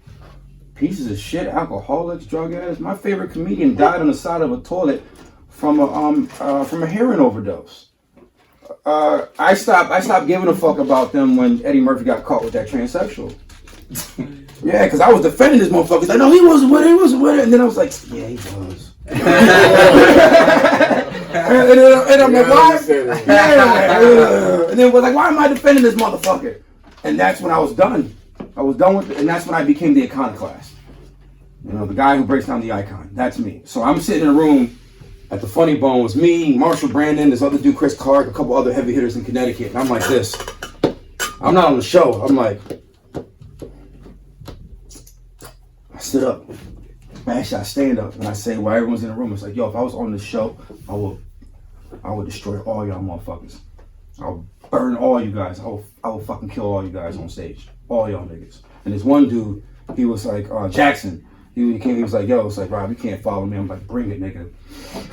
[SPEAKER 4] pieces of shit, alcoholics, drug addicts. My favorite comedian died on the side of a toilet from a heroin overdose. I stopped giving a fuck about them when Eddie Murphy got caught with that transsexual. Yeah, because I was defending this motherfucker. Like, no, he wasn't with it. And then I was like, yeah, he was. and I'm like, why? Yeah. And then was like, why am I defending this motherfucker? And that's when I was done. I was done with it, and that's when I became the iconoclast. You know, the guy who breaks down the icon. That's me. So I'm sitting in a room at the Funny Bone. It's me, Marshall Brandon, this other dude, Chris Clark, a couple other heavy hitters in Connecticut. And I'm like this. I'm not on the show. I'm like, I stood up. Actually, I stand up and I say, while everyone's in the room, it's like, yo, if I was on the show, I would destroy all y'all motherfuckers. I'll burn all you guys. I will fucking kill all you guys on stage. All y'all niggas. And this one dude, he was like, Jackson. He was like, yo, it's like, Rob, you can't follow me. I'm like, bring it, nigga.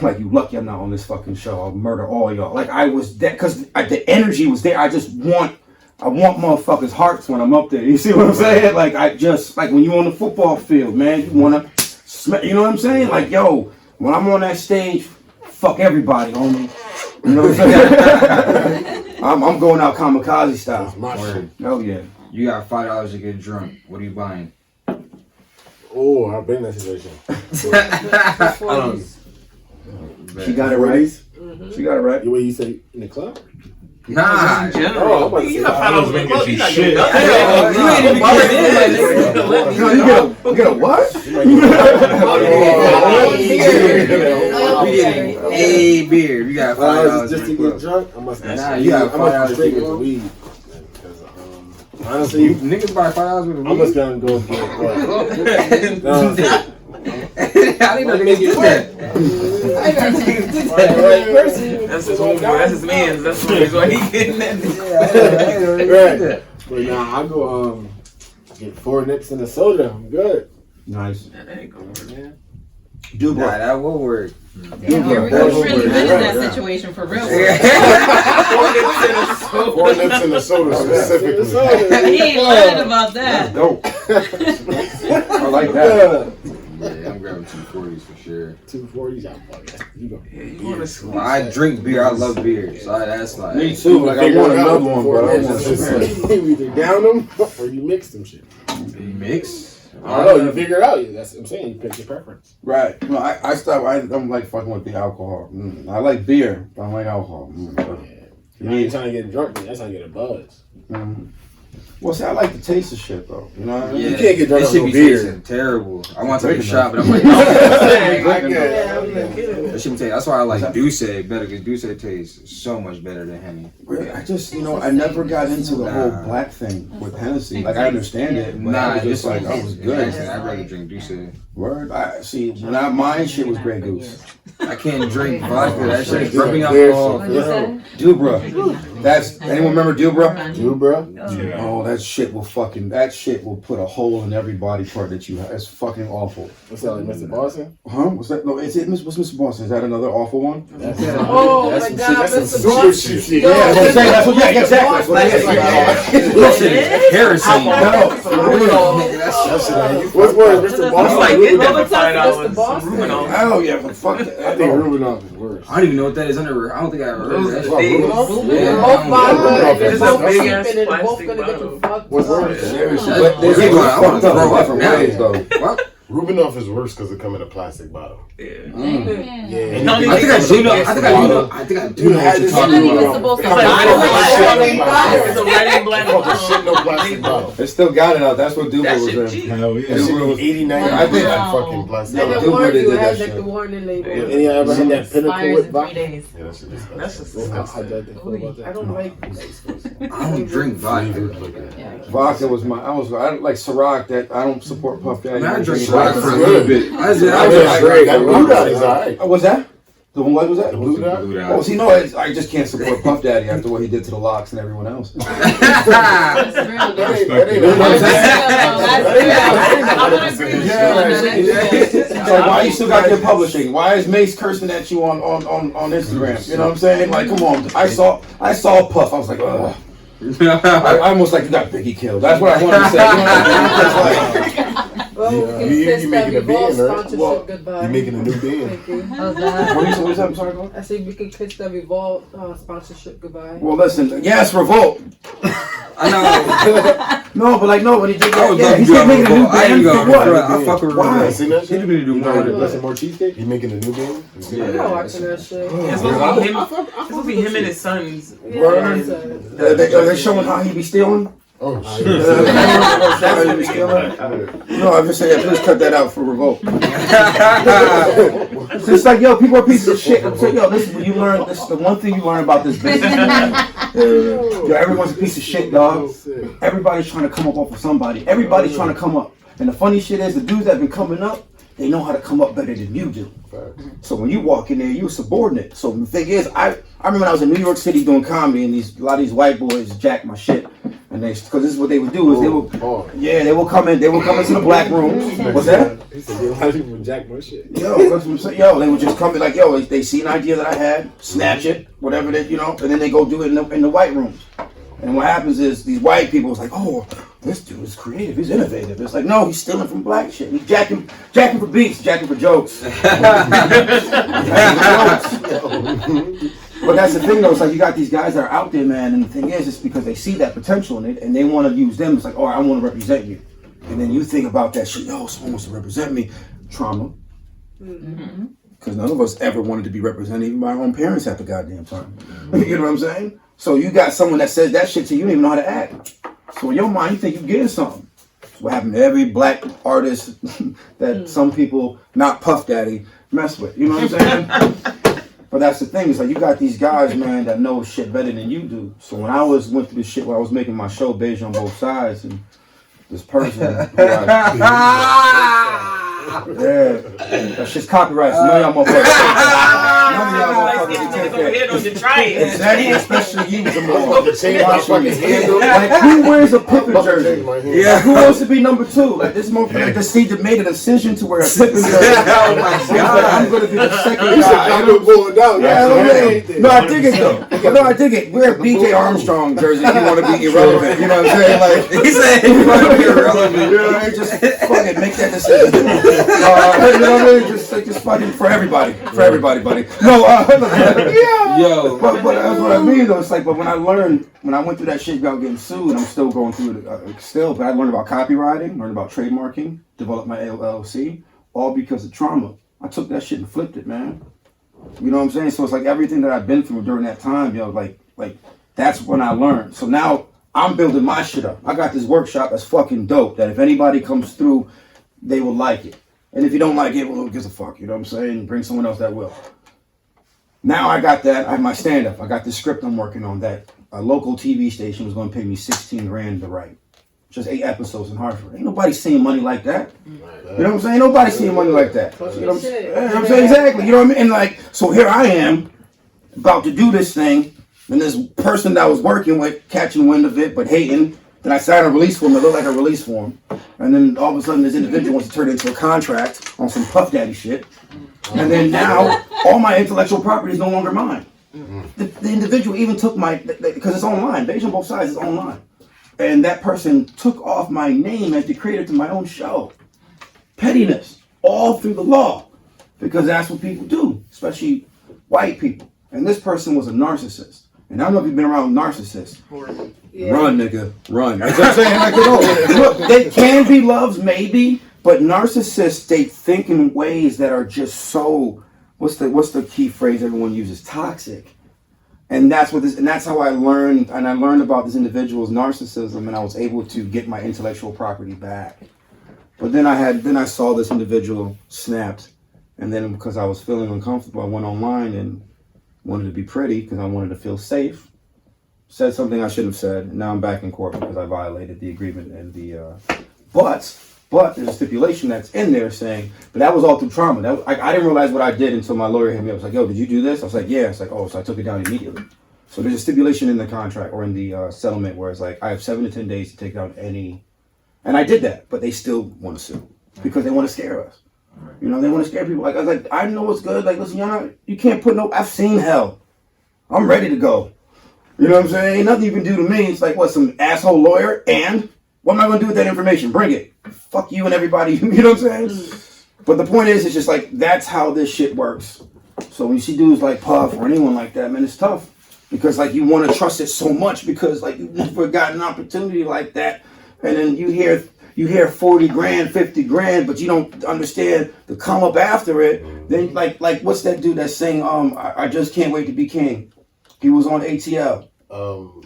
[SPEAKER 4] Like, you lucky I'm not on this fucking show. I'll murder all y'all. Like, I was that, because the energy was there. I want motherfuckers' hearts when I'm up there. You see what I'm saying? Like, like when you on the football field, man, you want to, you know what I'm saying? Like, yo, when I'm on that stage, fuck everybody, homie. You know what I'm saying? I'm going out kamikaze style.
[SPEAKER 3] Word.
[SPEAKER 4] Oh, yeah.
[SPEAKER 3] You got $5 to get drunk. What are you buying?
[SPEAKER 7] Oh, I've been in that situation.
[SPEAKER 4] She got it right. Mm-hmm. She got it right.
[SPEAKER 7] The way you say in the club?
[SPEAKER 3] Nah.
[SPEAKER 7] Oh, I'm about to say
[SPEAKER 9] $5 in the club. You not getting
[SPEAKER 4] You get a what?
[SPEAKER 3] We getting a beer. You got $5
[SPEAKER 7] just to get drunk. I must
[SPEAKER 3] you got $5
[SPEAKER 7] straight with the weed. Honestly,
[SPEAKER 3] you niggas buy $5 with a weed.
[SPEAKER 7] I'm just gonna go get what?
[SPEAKER 3] I didn't know niggas did that.
[SPEAKER 9] That's his homeboy. That's his man's. That's why he getting that.
[SPEAKER 7] Right. But nah, I go get 4 nips and a soda. I'm good.
[SPEAKER 4] Nice.
[SPEAKER 9] That ain't gonna work, man.
[SPEAKER 3] Nah, that will work.
[SPEAKER 8] Damn, you've really been in that situation for real.
[SPEAKER 6] 4 nips and a soda specifically.
[SPEAKER 8] He ain't lying about that.
[SPEAKER 4] Dope. I like that.
[SPEAKER 3] Yeah, I'm grabbing 240s for sure.
[SPEAKER 7] 240s, I'm fucking. You go.
[SPEAKER 9] Yeah, you wanna
[SPEAKER 3] Well, I drink beer. I love beer. So that's like.
[SPEAKER 4] Me too. Like I want another one, bro. I want
[SPEAKER 7] You either down them or you mix them shit.
[SPEAKER 3] You mix?
[SPEAKER 7] I don't know. You figure it out. That's what I'm saying. You pick your preference.
[SPEAKER 4] Right. No, I stopped. I'm like fucking with the alcohol. I like beer, but I don't like alcohol.
[SPEAKER 7] You ain't trying to get drunk, that's how you get a buzz.
[SPEAKER 4] Well, see, I like the taste of shit, though. You know what I mean?
[SPEAKER 3] Yeah,
[SPEAKER 7] You can't get drunk
[SPEAKER 3] this
[SPEAKER 7] on
[SPEAKER 3] shit
[SPEAKER 7] no
[SPEAKER 3] be
[SPEAKER 7] beer.
[SPEAKER 3] tasting terrible. I want to take a shot, but I'm like, that shit be tasting. That's why I like Douce better, because Douce tastes so much better than Henny.
[SPEAKER 4] I just, I never got into the whole black thing with Hennessy. Like, I understand it, but I was just like, I was good.
[SPEAKER 3] I'd rather drink Douce.
[SPEAKER 4] Word? Mine shit was Grey Goose.
[SPEAKER 3] I can't drink vodka. That shit is rubbing off all.
[SPEAKER 4] Dubra. Anyone remember Dubra?
[SPEAKER 7] Dubra?
[SPEAKER 4] Oh, that shit will put a hole in every body part that you have. It's fucking awful.
[SPEAKER 7] What's that, like Mr. Boston?
[SPEAKER 4] Huh? What's that? No, what's Mr. Boston? Is that another awful one?
[SPEAKER 5] Oh my God, Mr. Boston.
[SPEAKER 4] Yeah, that's what exactly. Listen, heresy.
[SPEAKER 7] What's worse, Mr. Boston?
[SPEAKER 9] Like, get that for
[SPEAKER 5] Mr.
[SPEAKER 9] $5.
[SPEAKER 5] Boston.
[SPEAKER 4] Oh yeah, but fuck that.
[SPEAKER 7] I think Rubinoff is worse.
[SPEAKER 3] I don't even know what that is. I don't think I ever heard of that.
[SPEAKER 5] They're both vodka. They're both cheap and they're both gonna get you fucked
[SPEAKER 7] What's
[SPEAKER 5] up.
[SPEAKER 7] worse?
[SPEAKER 4] Seriously,
[SPEAKER 3] I want to throw up from
[SPEAKER 4] ways though.
[SPEAKER 3] What?
[SPEAKER 6] Rubinoff is worse because it come in a plastic bottle.
[SPEAKER 9] Yeah.
[SPEAKER 6] Yeah.
[SPEAKER 3] I think I do know. I think I do know what you're talking
[SPEAKER 8] You're not even
[SPEAKER 3] about.
[SPEAKER 8] supposed to
[SPEAKER 9] It's
[SPEAKER 8] buy it.
[SPEAKER 9] It's a red and black
[SPEAKER 6] Fucking shit, no plastic bottle.
[SPEAKER 7] They still got it out. That's what Duper
[SPEAKER 9] That
[SPEAKER 7] was
[SPEAKER 9] shit
[SPEAKER 7] in.
[SPEAKER 9] cheap.
[SPEAKER 4] Hell
[SPEAKER 6] That shit was 89.
[SPEAKER 7] I think-
[SPEAKER 6] that fucking plastic
[SPEAKER 5] And
[SPEAKER 6] bottle.
[SPEAKER 5] the warning you, it
[SPEAKER 7] did
[SPEAKER 5] has
[SPEAKER 7] that
[SPEAKER 5] like the
[SPEAKER 7] shit.
[SPEAKER 5] warning label.
[SPEAKER 7] Any y'all ever had that pinnacle
[SPEAKER 8] Expires
[SPEAKER 7] with
[SPEAKER 8] in 3
[SPEAKER 7] vodka?
[SPEAKER 8] days.
[SPEAKER 6] Yeah, that shit is
[SPEAKER 9] That's just
[SPEAKER 7] How
[SPEAKER 9] disgusting.
[SPEAKER 7] did they feel about that?
[SPEAKER 5] I don't like
[SPEAKER 3] I don't drink vodka.
[SPEAKER 7] Vodka was my. I like Ciroc. That I don't support Puff Daddy.
[SPEAKER 3] I drink
[SPEAKER 7] Ciroc
[SPEAKER 3] vodka for a little bit. I
[SPEAKER 7] was
[SPEAKER 3] drink
[SPEAKER 6] That blue dot is alright.
[SPEAKER 4] Oh, what's that? The one, what was that?
[SPEAKER 6] The blue dot?
[SPEAKER 4] Oh, see, no, I just can't support Puff Daddy after what he did to the Locks and everyone else.
[SPEAKER 8] That's real.
[SPEAKER 6] That ain't
[SPEAKER 8] That's real.
[SPEAKER 4] It's like, why you still got your publishing? Why is Mace cursing at you on Instagram? You know what I'm saying? Like, come on. I saw Puff. I was like, ugh. I almost like you got Biggie killed. That's what I wanted to say. You know what I mean?
[SPEAKER 5] Well, we can
[SPEAKER 6] You
[SPEAKER 5] kiss that
[SPEAKER 6] making a
[SPEAKER 5] Revolve
[SPEAKER 6] band, right?
[SPEAKER 5] sponsorship goodbye.
[SPEAKER 6] You making a new band.
[SPEAKER 5] Thank you.
[SPEAKER 8] Oh, God.
[SPEAKER 4] What is that? I'm sorry,
[SPEAKER 5] I said we can kiss that Revolve sponsorship goodbye.
[SPEAKER 4] well, listen. Yes, Revolt.
[SPEAKER 3] I know.
[SPEAKER 4] No, but like, no, when he did
[SPEAKER 3] I
[SPEAKER 4] that,
[SPEAKER 3] would
[SPEAKER 4] yeah,
[SPEAKER 3] love
[SPEAKER 4] he's
[SPEAKER 3] to
[SPEAKER 4] not making a new
[SPEAKER 3] I ain't
[SPEAKER 4] band.
[SPEAKER 3] gonna
[SPEAKER 4] For what?
[SPEAKER 3] I fuck with
[SPEAKER 4] Why?
[SPEAKER 6] You seen that
[SPEAKER 3] He
[SPEAKER 6] shit?
[SPEAKER 3] need to do more.
[SPEAKER 7] Listen, more cheesecake.
[SPEAKER 6] You making a new band?
[SPEAKER 5] I'm not watching that shit.
[SPEAKER 9] It's supposed to be him. It's supposed to be him and his sons.
[SPEAKER 4] Word. Are they showing how he be stealing?
[SPEAKER 6] Oh shit.
[SPEAKER 4] How he be stealing? No, I'm just saying, please cut that out for Revolt. It's just like, yo, people are pieces of shit. I'm saying, yo, listen, when you learn, this is the one thing you learn about this business. Yo, everyone's a piece of shit, dog. Everybody's trying to come up off of somebody. Everybody's trying to come up. And the funny shit is, the dudes that have been coming up, they know how to come up better than you do. So when you walk in there, you're subordinate. So the thing is, I remember when I was in New York City doing comedy, and a lot of these white boys jacked my shit. And because this is what they would do is they will come into the black rooms. What's that?
[SPEAKER 7] He said, a lot of people jack my shit.
[SPEAKER 4] Yo, that's what I'm saying. Yo, they would just come in like, yo, they see an idea that I had, snatch it, whatever they, and then they go do it in the white rooms. And what happens is these white people is like, oh, this dude is creative, he's innovative. It's like, no, he's stealing from black shit. He's jacking for beats, jacking for jokes. But that's the thing though, it's like you got these guys that are out there, man, and the thing is, it's because they see that potential in it and they want to use them. It's like, oh, I want to represent you. And then you think about that shit, yo, someone wants to represent me. Trauma. Because none of us ever wanted to be represented, even by our own parents at the goddamn time. You know what I'm saying? So you got someone that says that shit to you, you don't even know how to act. So in your mind, you think you're getting something. That's what happened to every black artist that some people, not Puff Daddy, mess with. You know what I'm saying? But that's the thing, it's like you got these guys, man, that know shit better than you do. So when I went through this shit where I was making my show Beige on Both Sides, and this person, yeah, that shit's copyrighted, so none of y'all motherfuckers take that. Exactly, especially you, Jamal. Like, who wears a Pippen jersey? Yeah, who wants to be number 2? Like, this motherfucker just made a decision to wear a Pippen jersey. Oh my God. I'm gonna be the second guy. No, I dig it though. No, I dig it. Wear a BJ Armstrong jersey if you want to be irrelevant. You know what I'm saying? Like,
[SPEAKER 3] He said he want to be irrelevant.
[SPEAKER 4] you know what I mean? Just fucking make that decision. You know what I mean? Just fucking for everybody, buddy. No,
[SPEAKER 3] Yo.
[SPEAKER 4] but that's what I mean though. It's like, but when I went through that shit about getting sued, I'm still going through it still. But I learned about copywriting, learned about trademarking, developed my LLC, all because of trauma. I took that shit and flipped it, man. You know what I'm saying? So it's like everything that I've been through during that time, yo, like that's when I learned. So now I'm building my shit up. I got this workshop that's fucking dope. That if anybody comes through, they will like it. And if you don't like it, well, who gives a fuck? You know what I'm saying? Bring someone else that will. Now I got that. I have my stand-up. I got this script I'm working on that a local TV station was going to pay me $16,000 to write. Just 8 episodes in Hartford. Ain't nobody seeing money like that. You know what I'm saying? Nobody seeing money like that. You know what I'm saying? Exactly. You know what I mean? And like, so here I am about to do this thing, and this person that I was working with catching wind of it, but hating. Then I signed a release form that looked like a release form. And then all of a sudden this individual wants to turn it into a contract on some Puff Daddy shit. And then now all my intellectual property is no longer mine. The individual even took because it's online. Beige on Both Sides is online. And that person took off my name as the creator to my own show. Pettiness, all through the law. Because that's what people do, especially white people. And this person was a narcissist. And I don't know if you've been around narcissists. Yeah. Run, nigga, run. You know what I'm saying? Like, look, they can be loves, maybe, But narcissists, they think in ways that are just so, what's the key phrase everyone uses? Toxic. And that's how I learned, and I learned about this individual's narcissism, and I was able to get my intellectual property back. But then I saw this individual snapped, and then because I was feeling uncomfortable, I went online and wanted to be pretty because I wanted to feel safe. Said something I shouldn't have said, and now I'm back in court because I violated the agreement and the. But there's a stipulation that's in there saying, but that was all through trauma. I didn't realize what I did until my lawyer hit me up. I was like, yo, did you do this? I was like, yeah. It's like, oh, so I took it down immediately. So there's a stipulation in the contract or in the settlement where it's like, I have 7 to 10 days to take down any. And I did that, but they still want to sue because they want to scare us. You know, they want to scare people. Like, I was like, I know what's good. Like, listen, you can't put no, I've seen hell. I'm ready to go. You know what I'm saying? Ain't nothing you can do to me. It's like, what, some asshole lawyer? And what am I going to do with that information? Bring it. Fuck you and everybody. You know what I'm saying? But the point is, it's just like, that's how this shit works. So when you see dudes like Puff or anyone like that, man, it's tough. Because, like, you want to trust it so much because, like, you've never got an opportunity like that. And then you hear 40 grand, 50 grand, but you don't understand the come up after it. Then, like what's that dude that's saying, I just can't wait to be king? He was on ATL.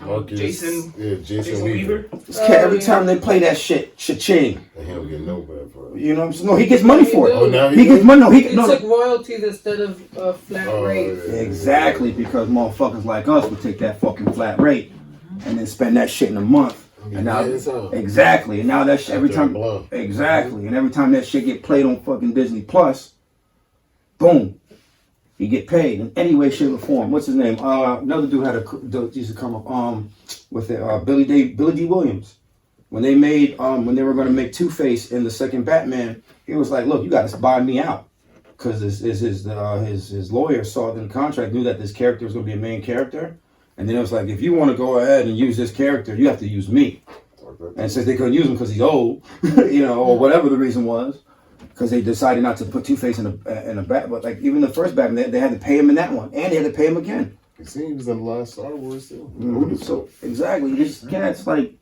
[SPEAKER 6] Marcus,
[SPEAKER 9] Jason
[SPEAKER 6] Weaver.
[SPEAKER 4] Every time they play that shit, cha-ching.
[SPEAKER 6] And he don't get no bread for it.
[SPEAKER 4] You know what I'm saying? No, he gets money for it.
[SPEAKER 6] Oh, now
[SPEAKER 4] he gets money. No,
[SPEAKER 5] he took royalties instead of flat rate.
[SPEAKER 6] Yeah.
[SPEAKER 4] Exactly, because motherfuckers like us would take that fucking flat rate and then spend that shit in a month. And now, exactly, and now that shit, every time, exactly, and every time that shit get played on fucking Disney Plus, boom, you get paid in any way, shape, or form. What's his name? Another dude used to come up with it. Billy D. Williams. When they made when they were going to make Two-Face in the second Batman, he was like, "Look, you got to buy me out," because his lawyer saw it in the contract, knew that this character was going to be a main character. And then it was like, if you want to go ahead and use this character, you have to use me. And since they couldn't use him because he's old, you know, or whatever the reason was, because they decided not to put Two-Face in a bat. But like even the first Batman, they had to pay him in that one, and they had to pay him again.
[SPEAKER 6] You see, he was in the last Star Wars too.
[SPEAKER 4] Mm-hmm. So exactly, this cat's like.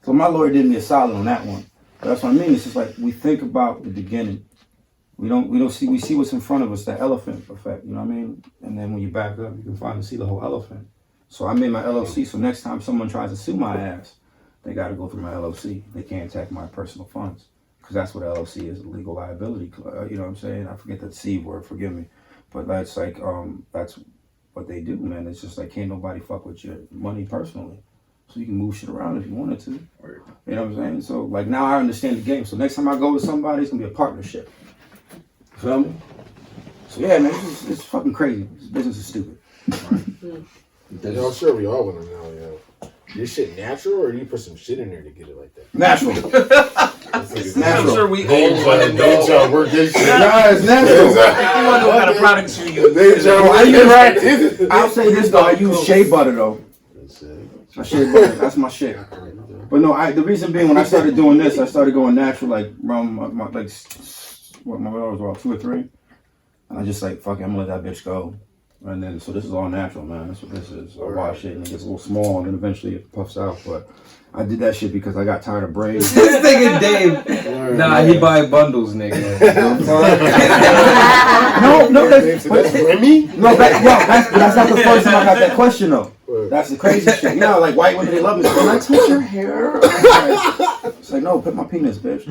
[SPEAKER 4] So my lawyer did me a solid on that one. But that's what I mean. It's just like we think about the beginning. We see what's in front of us, that elephant effect. You know what I mean? And then when you back up, you can finally see the whole elephant. So I made my LLC, so next time someone tries to sue my ass, they got to go through my LLC. They can't attack my personal funds, because that's what LLC is, legal liability. You know what I'm saying? I forget that C word, forgive me. But that's like, that's what they do, man. It's just like, can't nobody fuck with your money personally. So you can move shit around if you wanted to. You know what I'm saying? So like now I understand the game. So next time I go with somebody, it's going to be a partnership. Feel me? So yeah, man, it's fucking crazy. This business is stupid.
[SPEAKER 7] Yeah, I'm sure we all want to know, yo. Your shit natural, or do you put some shit in there to get it like that?
[SPEAKER 4] Natural.
[SPEAKER 9] I'm
[SPEAKER 4] natural.
[SPEAKER 9] sure we all want to
[SPEAKER 6] They try
[SPEAKER 9] know.
[SPEAKER 6] to work this shit.
[SPEAKER 4] Nah, it's natural.
[SPEAKER 9] You want to know what kind of products you use.
[SPEAKER 6] They try to
[SPEAKER 4] I
[SPEAKER 6] work
[SPEAKER 4] use
[SPEAKER 6] this shit.
[SPEAKER 4] I'll say this though, I use shea butter though. My shea butter, that's my shit. But no, the reason being, when I started doing this, I started going natural, like around my daughter was about 2 or 3, and I just like, fuck it, I'm gonna let that bitch go. And then, so this is all natural, man. That's what this is. I wash it and it gets a little small, and then eventually it puffs out. But I did that shit because I got tired of braids.
[SPEAKER 3] This nigga Dave. Nah, he buy bundles, nigga.
[SPEAKER 4] No, that's
[SPEAKER 6] Remy?
[SPEAKER 4] No, that's not the first time I got that question though. That's the crazy shit. You know, like white women, they love me. Can I touch your hair? It's like, no, put my penis, bitch.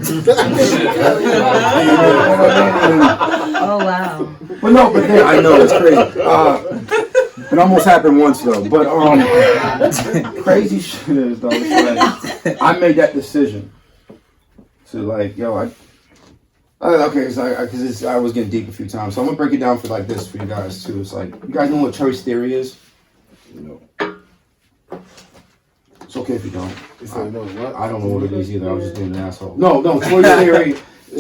[SPEAKER 8] Oh wow.
[SPEAKER 4] But no, but then I know it's crazy. It almost happened once though. But crazy shit is though. It's like I made that decision to like, yo, okay, so because I was getting deep a few times, so I'm gonna break it down for like this for you guys too. It's like, you guys know what choice theory is? No. It's okay if you don't. I don't know what it is either. I was just being an asshole. No, choice theory.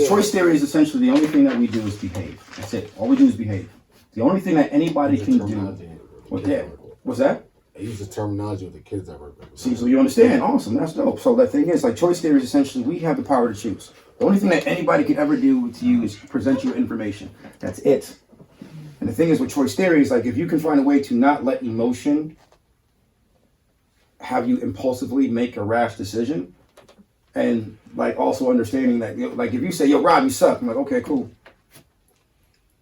[SPEAKER 4] Choice theory is essentially the only thing that we do is behave. That's it. All we do is behave. The only thing that anybody can do. What's that?
[SPEAKER 7] I use the terminology with the kids I work with.
[SPEAKER 4] See, so you understand? Awesome. That's dope. So the thing is, like, choice theory is essentially we have the power to choose. The only thing that anybody can ever do to you is present you information. That's it. And the thing is with choice theory is like, if you can find a way to not let emotion have you impulsively make a rash decision, And like also understanding that, like if you say, yo, Rob, you suck, I'm like, okay, cool.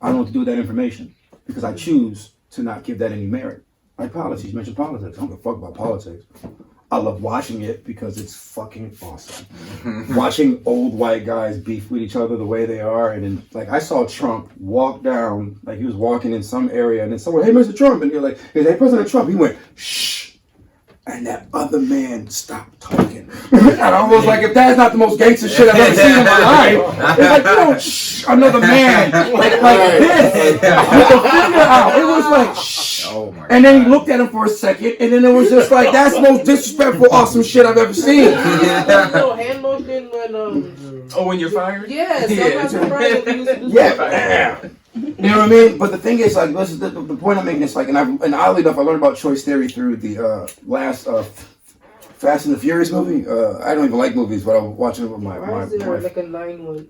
[SPEAKER 4] I don't know what to do with that information because I choose to not give that any merit. Like politics, you mentioned politics. I don't give a fuck about politics. I love watching it because it's fucking awesome. Watching old white guys beef with each other the way they are. And then, like, I saw Trump walk down, like he was walking in some area and then someone, hey, Mr. Trump. And you're like, hey, President Trump. He went, shh. And that other man stopped talking. And I was like, if that's not the most gangster shit I've ever seen in my life, it's like, you don't shh another man like this with the finger out. It was like, shh.
[SPEAKER 3] Oh my
[SPEAKER 4] and then he looked at him for a second, and then it was just like, that's the most disrespectful, awesome shit I've ever seen.
[SPEAKER 5] Little hand motion when
[SPEAKER 9] when you're fired?
[SPEAKER 5] yes, I'm not surprised if you used to do
[SPEAKER 4] Yeah. You know what I mean? But the thing is, like, this is the point I'm making is like, and oddly enough, I learned about choice theory through the last Fast and the Furious movie. I don't even like movies, but I was watching it with my
[SPEAKER 5] Why is there
[SPEAKER 4] wife.
[SPEAKER 5] like a 9-1?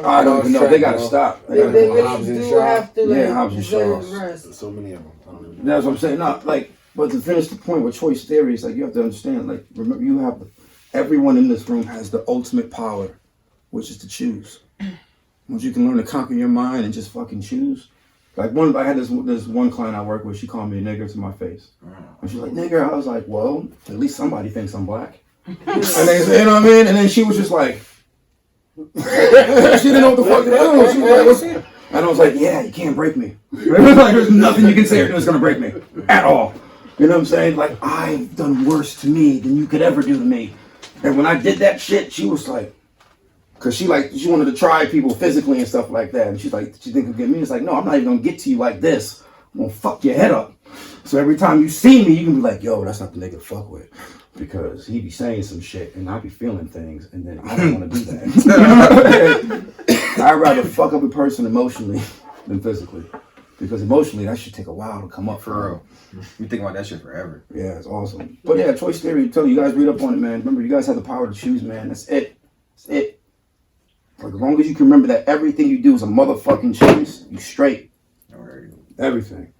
[SPEAKER 4] I don't even know. They gotta stop.
[SPEAKER 5] They really do have to like
[SPEAKER 4] Hobbs and Shaw.
[SPEAKER 5] rest.
[SPEAKER 7] So many of them.
[SPEAKER 4] That's what I'm saying. No, like, but to finish the point with choice theory, is like you have to understand. Like, remember, you have everyone in this room has the ultimate power, which is to choose. Once you can learn to conquer your mind and just fucking choose. Like I had this one client I work with, she called me a nigger to my face. And she's like, nigger, I was like, well, at least somebody thinks I'm black. And they, you know what I mean? And then she was just like, she didn't know what the fuck to do. She was like, what's it? And I was like, yeah, you can't break me. Like, there's nothing you can say or do that's gonna break me. At all. You know what I'm saying? Like, I've done worse to me than you could ever do to me. And when I did that shit, she was like, cause she wanted to try people physically and stuff like that. And she's like, she think you get me? It's like, no, I'm not even gonna get to you like this. I'm gonna fuck your head up. So every time you see me, you can be like, yo, that's not the nigga to fuck with. Because he be saying some shit and I be feeling things and then I don't wanna do that. I'd rather fuck up a person emotionally than physically. Because emotionally, that should take a while to come up.
[SPEAKER 3] For real. You think about that shit forever.
[SPEAKER 4] Yeah, it's awesome. But yeah, choice theory, I'm telling you guys, read up on it, man. Remember, you guys have the power to choose, man. That's it. That's it. Like, as long as you can remember that everything you do is a motherfucking choice, you straight.
[SPEAKER 3] Alright.
[SPEAKER 4] Everything.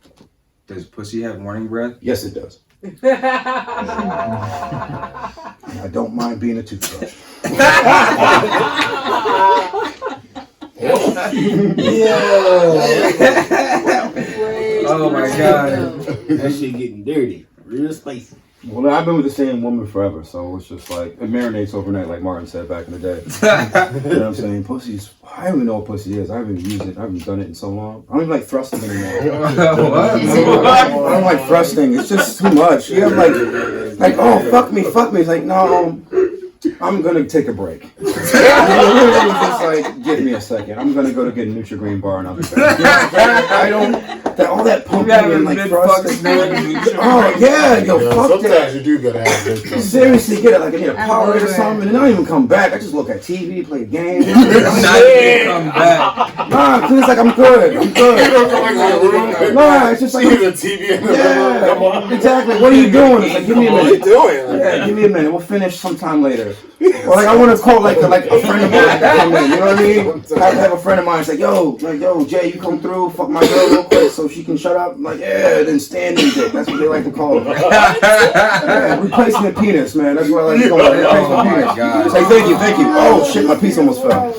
[SPEAKER 3] Does pussy have morning breath?
[SPEAKER 4] Yes, it does. I don't mind being a toothbrush.
[SPEAKER 3] Oh my god.
[SPEAKER 7] That shit getting dirty. Real spicy.
[SPEAKER 4] Well, I've been with the same woman forever, so it's just like, it marinates overnight, like Martin said back in the day. You know what I'm saying? Pussy's, I don't even know what pussy is. I haven't even used it. I haven't done it in so long. I don't even like thrusting anymore.
[SPEAKER 3] What?
[SPEAKER 4] I don't like thrusting. It's just too much. You have like, oh, fuck me. It's like, no, I'm gonna take a break. Just like, give me a second. I'm gonna go to get a Nutri-Grain bar and I'll be back. I don't, all that pumping and like thrusting. Oh yeah, yo, fuck
[SPEAKER 6] Sometimes
[SPEAKER 4] that.
[SPEAKER 6] you do gotta have this.
[SPEAKER 4] Seriously, get it. Like I need a Powerade or something, and I don't even come back. I just look at TV, play a game.
[SPEAKER 3] Not even come back.
[SPEAKER 4] Nah, cause it's like I'm good.
[SPEAKER 6] You don't come back to the room.
[SPEAKER 4] Nah, it's just like,
[SPEAKER 6] See the TV in the room. Come on.
[SPEAKER 4] yeah, exactly. What are you doing? It's like, give me a
[SPEAKER 6] What are you
[SPEAKER 4] minute.
[SPEAKER 6] doing?
[SPEAKER 4] Yeah, give me a minute. We'll finish sometime later. Or like I want to call like a friend of mine to come in. You know what I mean? Have a friend of mine say, yo, Jay, you come through, fuck my girl real quick so she can shut up. I'm like, yeah, then standing dick. That's what they like to call it. Yeah, replacement penis, man. That's what I like to call it. Replacement penis.
[SPEAKER 3] God.
[SPEAKER 4] It's like, thank you. Oh shit, my piece almost fell.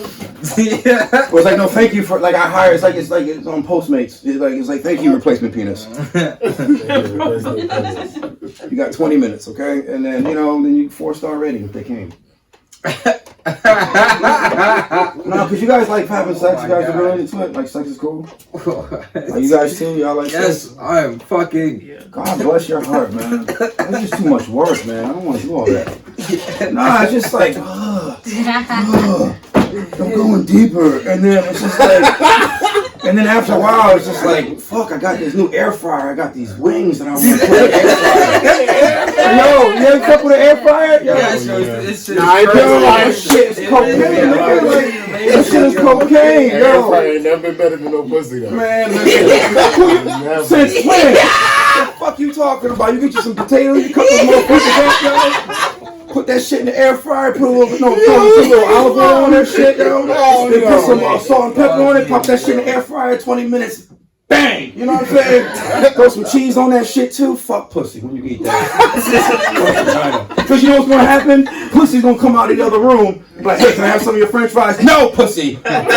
[SPEAKER 3] Yeah.
[SPEAKER 4] It was like, no, thank you for, like, I hire, it's on Postmates. It's like, thank you, replacement penis. You got 20 minutes, okay? And then, then you 4-star rating if they came. No, because you guys like having sex. You guys are really into it. Like, sex is cool. Like, you guys too? Y'all like sex?
[SPEAKER 3] Yes, I am fucking.
[SPEAKER 4] God bless your heart, man. It's just too much work, man. I don't want to do all that. Nah, it's just like, I'm going deeper. And then it's just like, and then after a while, it's just like, fuck, I got this new air fryer. I got these wings that I want to put in the air fryer. Yo, you ever fuck with an air fryer? Yo,
[SPEAKER 3] Yeah, it's
[SPEAKER 4] shit, it's cocaine. This shit is cocaine, yo.
[SPEAKER 6] Ain't never been better than no pussy though.
[SPEAKER 4] Man, listen. Since when? What the fuck you talking about? You get you some potatoes, you cut those motherfuckers up, yo. Put that shit in the air fryer, put a little olive oil on that shit, yo. Then put some salt and pepper on it, pop that shit in the air fryer, 20 minutes. Bang! You know what I'm saying? Throw some cheese on that shit too. Fuck pussy when you eat that. Because you know what's gonna happen? Pussy's gonna come out of the other room and be like, hey, can I have some of your French fries? No, pussy. Go back.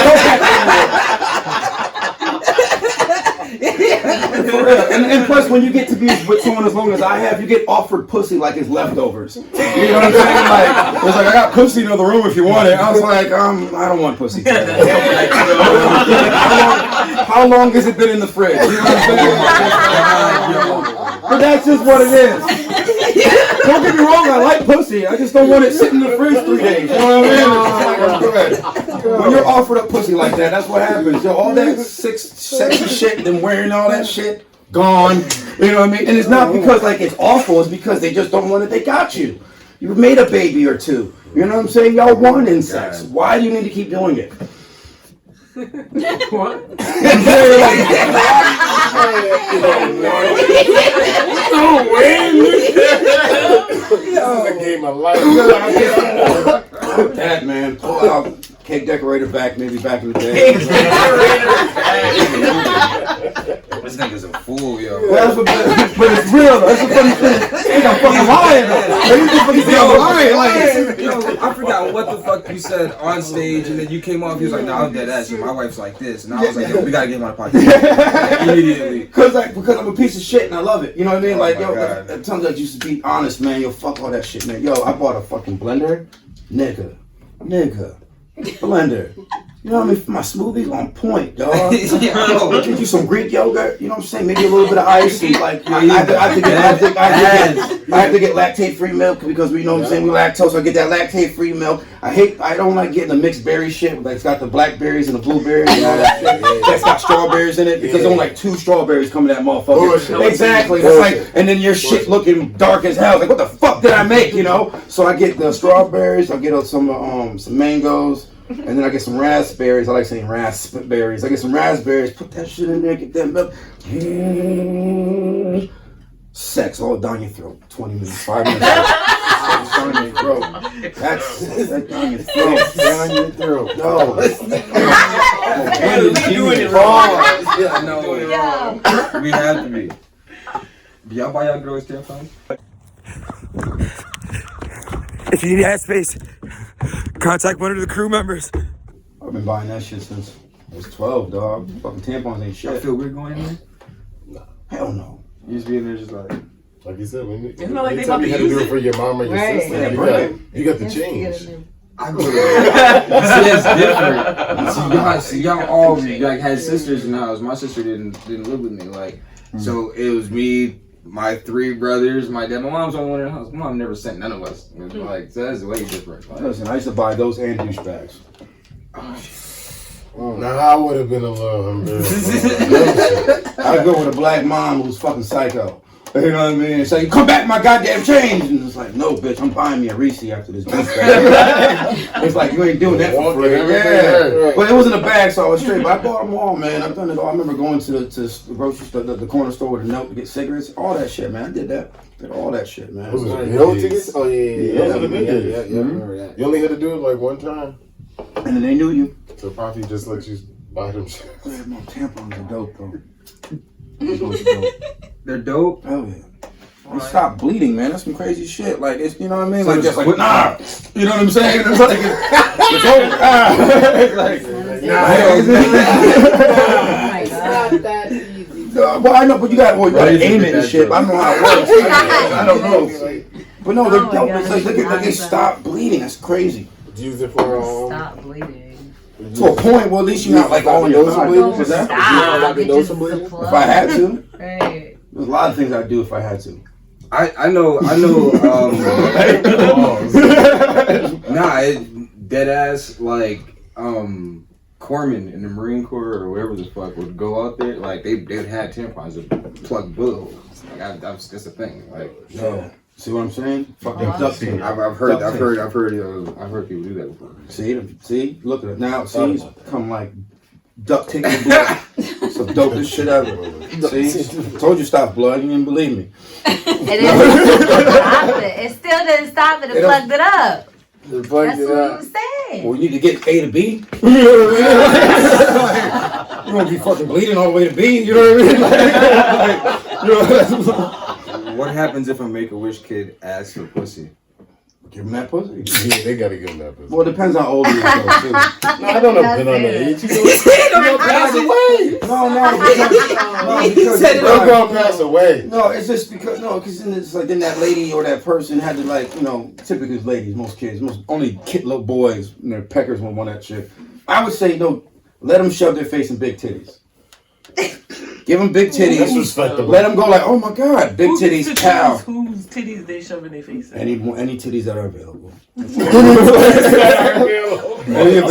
[SPEAKER 4] For real. And plus, when you get to be with someone as long as I have, you get offered pussy like it's leftovers. You know what I'm saying? Like, it's like, I got pussy in the other room if you want it. I was like, I don't want pussy. How long has it been in the fridge? You know what I'm saying? But that's just what it is. Don't get me wrong, I like pussy. I just don't want it sitting in the fridge 3 days. You know what I mean? When you're offered a pussy like that, that's what happens. Yo, all that sexy shit, them wearing all that shit, gone. You know what I mean? And it's not because like it's awful, it's because they just don't want it, they got you. You've made a baby or two. You know what I'm saying? Y'all wanted sex. Why do you need to keep doing it?
[SPEAKER 9] What?
[SPEAKER 6] No way! This is a game of life.
[SPEAKER 4] That man, pull out cake decorator back, maybe back in the day.
[SPEAKER 3] This nigga's a fool, yo.
[SPEAKER 4] Well, but it's real. That's the funny thing. I think I'm fucking lying.
[SPEAKER 3] I forgot what the fuck you said on stage, and then you came off. He was like, "No, I'm dead ass. My wife's like this," and I was like, "Yo, we gotta get him on the podcast immediately."
[SPEAKER 4] Because I'm a piece of shit and I love it. You know what I mean? Like, yo,
[SPEAKER 3] God.
[SPEAKER 4] at times I used to be honest, man. Yo, fuck all that shit, man. Yo, I bought a fucking blender, nigga, blender. You know what I mean? My smoothie's on point, dog. Get you some Greek yogurt. You know what I'm saying? Maybe a little bit of ice. And like, I have to get lactate-free milk because we know what I'm saying. We lactose. So I get that lactate-free milk. I don't like getting the mixed berry shit. Like it's got the blackberries and the blueberries and all that shit. That's got strawberries in it because there's only like 2 strawberries coming in that motherfucker. Exactly. It's like, and then your shit looking dark as hell. Like, what the fuck did I make? You know? So I get the strawberries. I get some mangoes. And then I get some raspberries. I like saying raspberries. I get some raspberries. Put that shit in there. Get that milk. Sex all down your throat. 20 minutes, 5 minutes. Sex down your throat. That's down your throat. Down your throat. No.
[SPEAKER 3] We doing it wrong. Yeah, no. We have to be. Do y'all buy y'all girls tampons?
[SPEAKER 10] If you need ad space, contact one of the crew members.
[SPEAKER 4] I've been buying that shit since I was 12, dog. Fucking tampons ain't shit.
[SPEAKER 3] I feel weird going in there?
[SPEAKER 4] No. Hell no.
[SPEAKER 3] You just be in there just like
[SPEAKER 6] you said, when you,
[SPEAKER 9] Isn't it like they
[SPEAKER 6] anytime
[SPEAKER 9] about
[SPEAKER 6] you
[SPEAKER 9] to
[SPEAKER 6] had to
[SPEAKER 9] use
[SPEAKER 6] do it
[SPEAKER 9] it?
[SPEAKER 6] for your mom or your
[SPEAKER 8] Right.
[SPEAKER 6] sister, you got the change.
[SPEAKER 3] I go see, it's different. See, y'all all like had sisters in the house. My sister didn't live with me. Like, so it was me, my 3 brothers, my dad. My mom's the only one in the house. My mom never sent none of us. It was like, so that's way different. Like,
[SPEAKER 4] Listen, I used to buy those and douchebags.
[SPEAKER 6] Now I would have been a little embarrassed.
[SPEAKER 4] I'd go with a black mom who's fucking psycho. You know what I mean? Say, come back my goddamn change. And it's like, no, bitch, I'm buying me a Reese after this douchebag. It's like, you ain't doing that for free. Yeah. But it was in a bag, so I was straight. But I bought them all, man. I've done it all. I remember going to the grocery store, the corner store with a note to get cigarettes. All that shit, man. I did that. Did all that shit, man.
[SPEAKER 6] Those are the
[SPEAKER 7] No
[SPEAKER 6] days.
[SPEAKER 7] tickets? Oh, yeah.
[SPEAKER 6] Those are the good days.
[SPEAKER 7] Yeah, I remember that.
[SPEAKER 6] You only had to do it like one time.
[SPEAKER 4] And then they knew you.
[SPEAKER 6] So Poppy just let you buy them shit.
[SPEAKER 4] Yeah, no, tampons are dope, though. Tampons are dope.
[SPEAKER 3] they're dope.
[SPEAKER 4] Hell yeah. You stop bleeding, man. That's some crazy shit. Like, it's, you know what I mean?
[SPEAKER 3] So
[SPEAKER 4] Like,
[SPEAKER 3] just
[SPEAKER 4] just like, nah. You know what I'm saying? It's like, it's over. It's like,
[SPEAKER 5] It's not that easy.
[SPEAKER 4] well, I know, but you gotta aim it and shit. I don't know how it works. I don't know. But no, they're dope. It's like, they stop bleeding. That's crazy.
[SPEAKER 6] Use it for
[SPEAKER 8] Stop bleeding.
[SPEAKER 4] To a point, well, at least you're not like all in your
[SPEAKER 7] Nosebleeds?
[SPEAKER 4] Is that?
[SPEAKER 8] Stop.
[SPEAKER 7] Like
[SPEAKER 8] It just is a
[SPEAKER 7] nosebleeds?
[SPEAKER 8] plug.
[SPEAKER 4] If I had to.
[SPEAKER 8] Right.
[SPEAKER 4] There's a lot of things I'd do if I had to.
[SPEAKER 3] I know. Dead ass like corpsmen in the Marine Corps or whatever the fuck would go out there. Like they'd had tampons to plug bullet holes. Like that's a thing. Like
[SPEAKER 4] Yeah. See what I'm saying? Fuck them duct tape.
[SPEAKER 3] I've heard people do that before.
[SPEAKER 4] See, look at it now. See, it's become like duct tape and blood. It's the dopest shit ever. See, told you stop blood. You didn't believe me.
[SPEAKER 8] It didn't stop it. It still didn't stop it. It plugged it up. That's what he was saying.
[SPEAKER 4] Well, you need to get A to B. You won't be fucking bleeding all the way to B. You know what I mean? Like,
[SPEAKER 3] What happens if a Make-A-Wish kid asks for pussy?
[SPEAKER 4] give him that pussy.
[SPEAKER 6] Yeah, they gotta give him that pussy.
[SPEAKER 4] Well, it depends how old he is, though, too.
[SPEAKER 6] No, I don't know. Depend on the age.
[SPEAKER 9] Pass away.
[SPEAKER 4] No, because
[SPEAKER 6] They're gonna pass away.
[SPEAKER 4] No, it's just because then it's like then that lady or that person had to like typically it's ladies, most kids, only little boys and their peckers will want that shit. I would say let them shove their face in big titties. Give them big titties.
[SPEAKER 6] That's respectable.
[SPEAKER 4] Let them go like, oh my god, big titties, cow.
[SPEAKER 9] Whose titties they shove in their face?
[SPEAKER 4] Any titties that are available.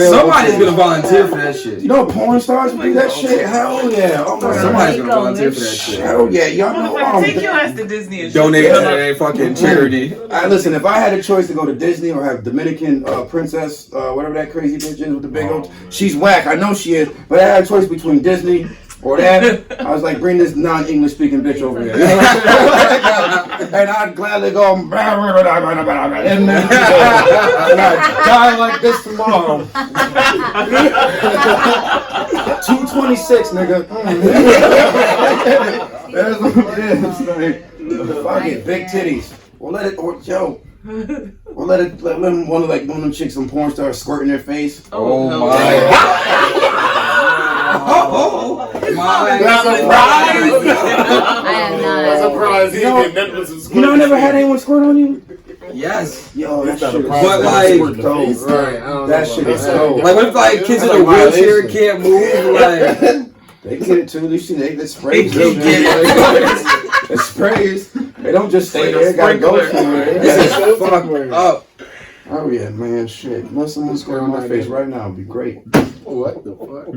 [SPEAKER 3] Somebody's gonna volunteer for that shit.
[SPEAKER 4] Porn stars would do that shit. Hell yeah. Oh my god.
[SPEAKER 3] Somebody's gonna volunteer for that shit.
[SPEAKER 4] Hell yeah. Y'all know.
[SPEAKER 9] Take your ass to Disney and
[SPEAKER 3] donate to their fucking charity.
[SPEAKER 4] Listen, if I had a choice to go to Disney or have Dominican princess, whatever that crazy bitch is with the big old, she's whack. I know she is, but I had a choice between Disney or that. I was like, bring this non-English speaking bitch over here. And I'd gladly go, and then I'd die like this tomorrow. 226, nigga. That's what it is. Like, fuck it, big titties. Well, let them one of them chicks, some porn stars squirting their face.
[SPEAKER 3] Oh my.
[SPEAKER 6] That's a surprise.
[SPEAKER 8] I am not.
[SPEAKER 6] That's a surprise. I
[SPEAKER 4] never had anyone squirt on you?
[SPEAKER 3] Yes.
[SPEAKER 4] Yo, that shit is
[SPEAKER 3] But like,
[SPEAKER 4] that shit is so.
[SPEAKER 3] like what if like kids in a wheelchair can't move? Like
[SPEAKER 4] they get it too. You see, they spray.
[SPEAKER 3] they can get it.
[SPEAKER 4] It sprays. They don't just stay there. Gotta go somewhere.
[SPEAKER 3] This is fucked up.
[SPEAKER 4] Oh yeah, man, shit. Let someone squirt on my face right now. It'd be great.
[SPEAKER 7] What the fuck?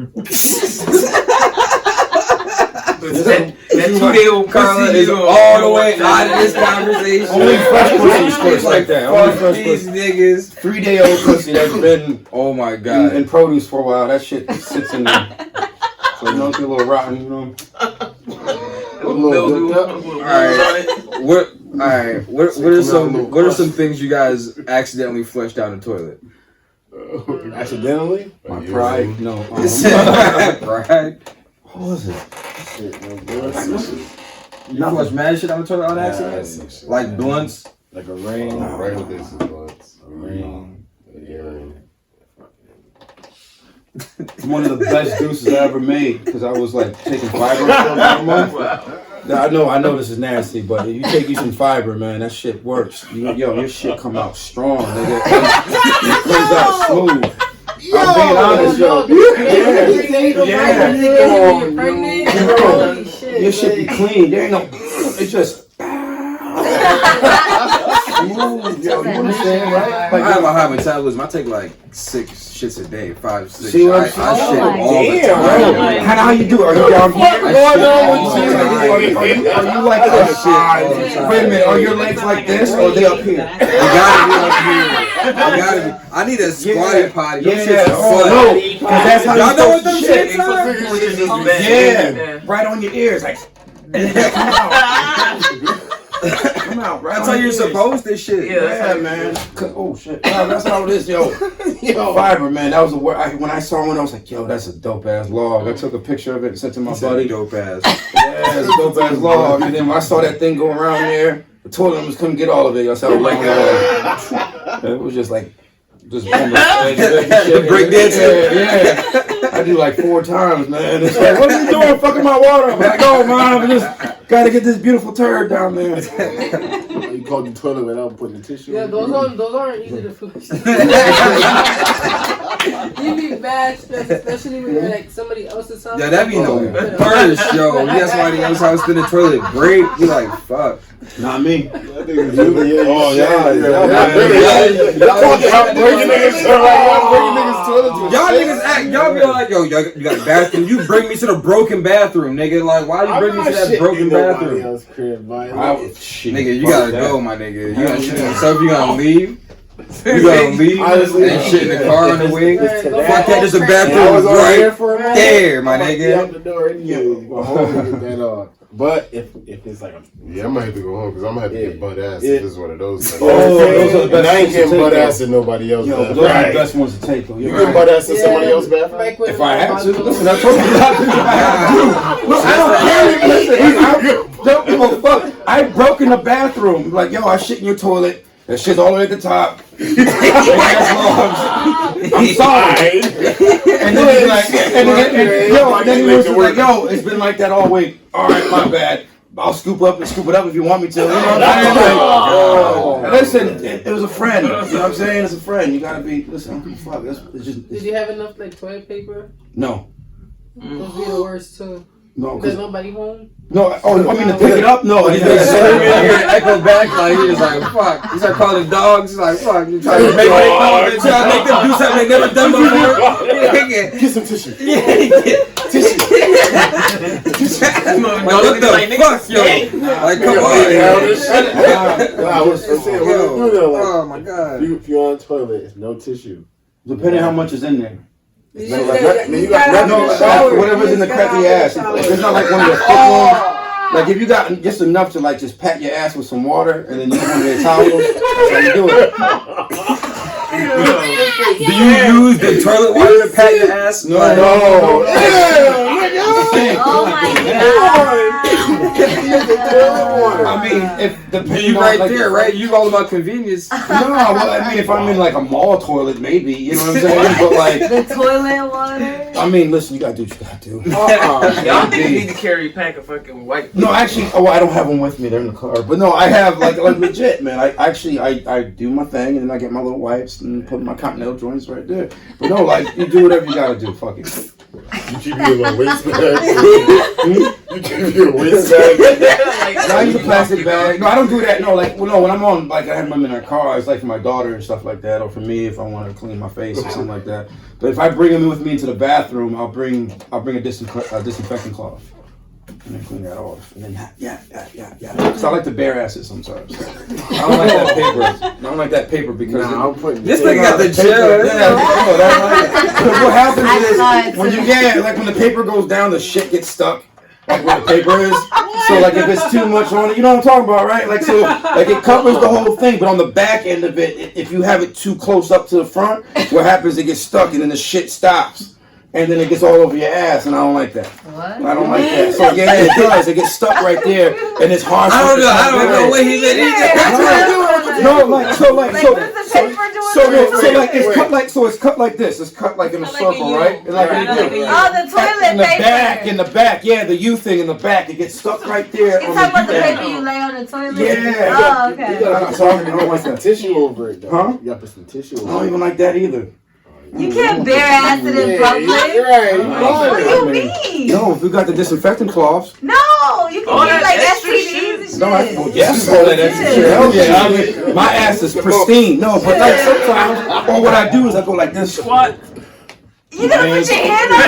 [SPEAKER 9] That 2-day-old
[SPEAKER 3] Carla
[SPEAKER 9] pussy
[SPEAKER 3] is all the way out of this conversation.
[SPEAKER 4] Only fresh pussy squirts like that. Only
[SPEAKER 3] Fuck
[SPEAKER 4] fresh
[SPEAKER 3] these
[SPEAKER 4] pussy.
[SPEAKER 3] niggas.
[SPEAKER 4] 3-day-old pussy that's been
[SPEAKER 3] Oh my god.
[SPEAKER 4] in produce for a while. That shit sits in there. So you don't get a little rotten, A little dipped up.
[SPEAKER 3] What are some things you guys accidentally flushed down the toilet?
[SPEAKER 7] Accidentally?
[SPEAKER 4] My pride. No.
[SPEAKER 3] Pride.
[SPEAKER 4] What was it?
[SPEAKER 7] Shit, no
[SPEAKER 3] You flush mad shit down the toilet on accident? Like blunts?
[SPEAKER 7] Like a ring.
[SPEAKER 6] Right with this is once.
[SPEAKER 7] A ring.
[SPEAKER 4] One of the best deuces I ever made because I was like taking fiber for about a month. I know this is nasty, but if you take you some fiber, man, that shit works. Your shit come out strong, nigga. It comes out smooth. I'm being honest, yo. Your shit be clean. There ain't no. It's just. Smooth, yo. You understand, right?
[SPEAKER 3] I have a high metabolism. I take like 6 shits a day, 5, 6.
[SPEAKER 4] See what I'm
[SPEAKER 3] I
[SPEAKER 4] saying?
[SPEAKER 3] shit all the
[SPEAKER 4] Damn,
[SPEAKER 3] time.
[SPEAKER 4] how you do? Are you down here?
[SPEAKER 3] I shit all the
[SPEAKER 4] Are you like wait a minute, are your legs like this or are they up here?
[SPEAKER 3] They gotta be up here. They gotta be. I need a squatty potty. Them shits are fun.
[SPEAKER 4] No, because that's how
[SPEAKER 3] Y'all know what them
[SPEAKER 4] shit.
[SPEAKER 3] shits are?
[SPEAKER 4] Yeah, right on your ears, like. Come out, right?
[SPEAKER 3] That's how you're supposed to shit.
[SPEAKER 4] Yeah, man. Oh shit. No, that's how it is, yo. Fiber, man. That was the word. When I saw one, I was like, yo, that's a dope ass log. I took a picture of it and sent to my buddy.
[SPEAKER 3] Dope ass.
[SPEAKER 4] Yeah, it's a dope ass log. And then when I saw that thing go around there, the toilet almost couldn't get all of it. I said, like, it was just like, just
[SPEAKER 3] break dancing.
[SPEAKER 4] Yeah. I do like 4 times, man. It's like, what are you doing? Fucking my water. I'm like, oh, man, I just gotta get this beautiful turd down there.
[SPEAKER 7] You called the toilet without putting the tissue.
[SPEAKER 5] Yeah, those aren't easy to flush. You be bad stressed, especially when you're like somebody else's house.
[SPEAKER 3] Yeah, that be no first, yo. You got somebody else's house in the toilet break. You like, fuck.
[SPEAKER 4] Not me.
[SPEAKER 6] Oh, yeah.
[SPEAKER 3] Y'all niggas act, y'all be like, yo, you got a bathroom. You bring me to the broken bathroom, nigga. Like, why you bring me to that broken bathroom?
[SPEAKER 7] Shit,
[SPEAKER 3] Nigga, you gotta go, my nigga. You gonna shit on yourself, you gonna leave? You gotta leave that shit in the car on the way. Fuck that, there's a bathroom right there, my nigga.
[SPEAKER 7] Out the door anyway. Go home and get that But if it's like a...
[SPEAKER 6] Yeah, I might have to go home because I'm going to have to get butt ass if it's one of those things.
[SPEAKER 4] Those are the best.
[SPEAKER 6] And I ain't getting butt ass in nobody else's bathroom.
[SPEAKER 4] Those are the best ones to take, though.
[SPEAKER 6] You getting butt ass in somebody else's bathroom?
[SPEAKER 4] If I had to. Listen, I told you not to. If I had to. Look, I don't care. Listen, don't give a fuck. I broke in the bathroom. Like, yo, I shit in your toilet. That shit's all the way at the top. I'm sorry. And then he's like, then he was like, yo, it's been like that all week. All right, my bad. I'll scoop it up if you want me to. You know what I'm saying? Listen, it was a friend. You know what I'm saying? It's a friend. You gotta be. Listen, fuck. It's just.
[SPEAKER 5] Did you have enough like toilet paper?
[SPEAKER 4] No.
[SPEAKER 5] Those be the worst too.
[SPEAKER 4] No.
[SPEAKER 5] There's nobody home.
[SPEAKER 4] No, I mean to pick it up? No.
[SPEAKER 3] He's like, echo back, like, he's like, fuck. He started calling dogs, he's like, fuck. You trying to make them do something they never done before?
[SPEAKER 6] Get some tissue.
[SPEAKER 3] Tissue. What the fuck, yo? Like, come on. Oh my god.
[SPEAKER 7] If you're on the toilet, it's no tissue.
[SPEAKER 4] Depending on how much is in there.
[SPEAKER 5] You got
[SPEAKER 4] whatever's in the crappy ass. It's not like one of the thick ones. Like if you got just enough to like just pat your ass with some water and then use one of their towels, that's how you do it.
[SPEAKER 3] Do you use the toilet water to pat your ass?
[SPEAKER 4] No.
[SPEAKER 8] Oh my god.
[SPEAKER 4] I mean, if
[SPEAKER 3] you right there, right? You all about convenience.
[SPEAKER 4] No, well, I mean, if I'm in like a mall toilet, maybe, you know what I'm saying? But like
[SPEAKER 8] the toilet water.
[SPEAKER 4] I mean, listen, you gotta do what you gotta do.
[SPEAKER 9] Y'all niggas need to carry a pack of fucking white.
[SPEAKER 4] No, actually, I don't have them with me. They're in the car. But no, I have like legit, man. I do my thing and then I get my little wipes and put my continental joints right there. But no, like you do whatever you gotta do. Fuck it.
[SPEAKER 6] You keep your little waist bag. You keep your waist bag.
[SPEAKER 4] No, I use a plastic bag. No, I don't do that. No, like when I'm on, like I have them in our car. It's like for my daughter and stuff like that, or for me if I want to clean my face or something like that. But if I bring them with me into the bathroom, I'll bring a disinfecting cloth and then clean that off. And then yeah. Because I like to bare ass it sometimes. I don't like that paper. I don't like that paper because
[SPEAKER 3] this nigga got the gel.
[SPEAKER 4] What happens is when the paper goes down, the shit gets stuck. Like where the paper is. So like if it's too much on it, you know what I'm talking about, right? Like so like it covers the whole thing, but on the back end of it, if you have it too close up to the front, what happens it gets stuck and then the shit stops. And then it gets all over your ass, and I don't like that.
[SPEAKER 8] What?
[SPEAKER 4] I don't like that. So yeah, it does. It gets stuck right there, and it's hard.
[SPEAKER 3] I don't know what he meant.
[SPEAKER 4] It's cut like this. It's cut like in a circle, right?
[SPEAKER 8] The toilet paper.
[SPEAKER 4] In the back, yeah, the U thing in the back. It gets stuck right there.
[SPEAKER 8] You talking about the paper you lay on the toilet?
[SPEAKER 4] Yeah.
[SPEAKER 8] Oh, okay.
[SPEAKER 7] You gotta put some tissue over it, though.
[SPEAKER 4] Huh?
[SPEAKER 7] You gotta put some tissue over it.
[SPEAKER 4] I don't even like that either.
[SPEAKER 8] You can't bare ass it in public. What do you mean?
[SPEAKER 4] No, if you got the disinfectant cloths.
[SPEAKER 8] No, you can get like STDs and shit.
[SPEAKER 4] No, yes, all that extra shit. Hell yeah, I mean, my ass is pristine. No, but like sometimes, or what I do is I go like this.
[SPEAKER 9] Squat.
[SPEAKER 8] You gotta put your hand on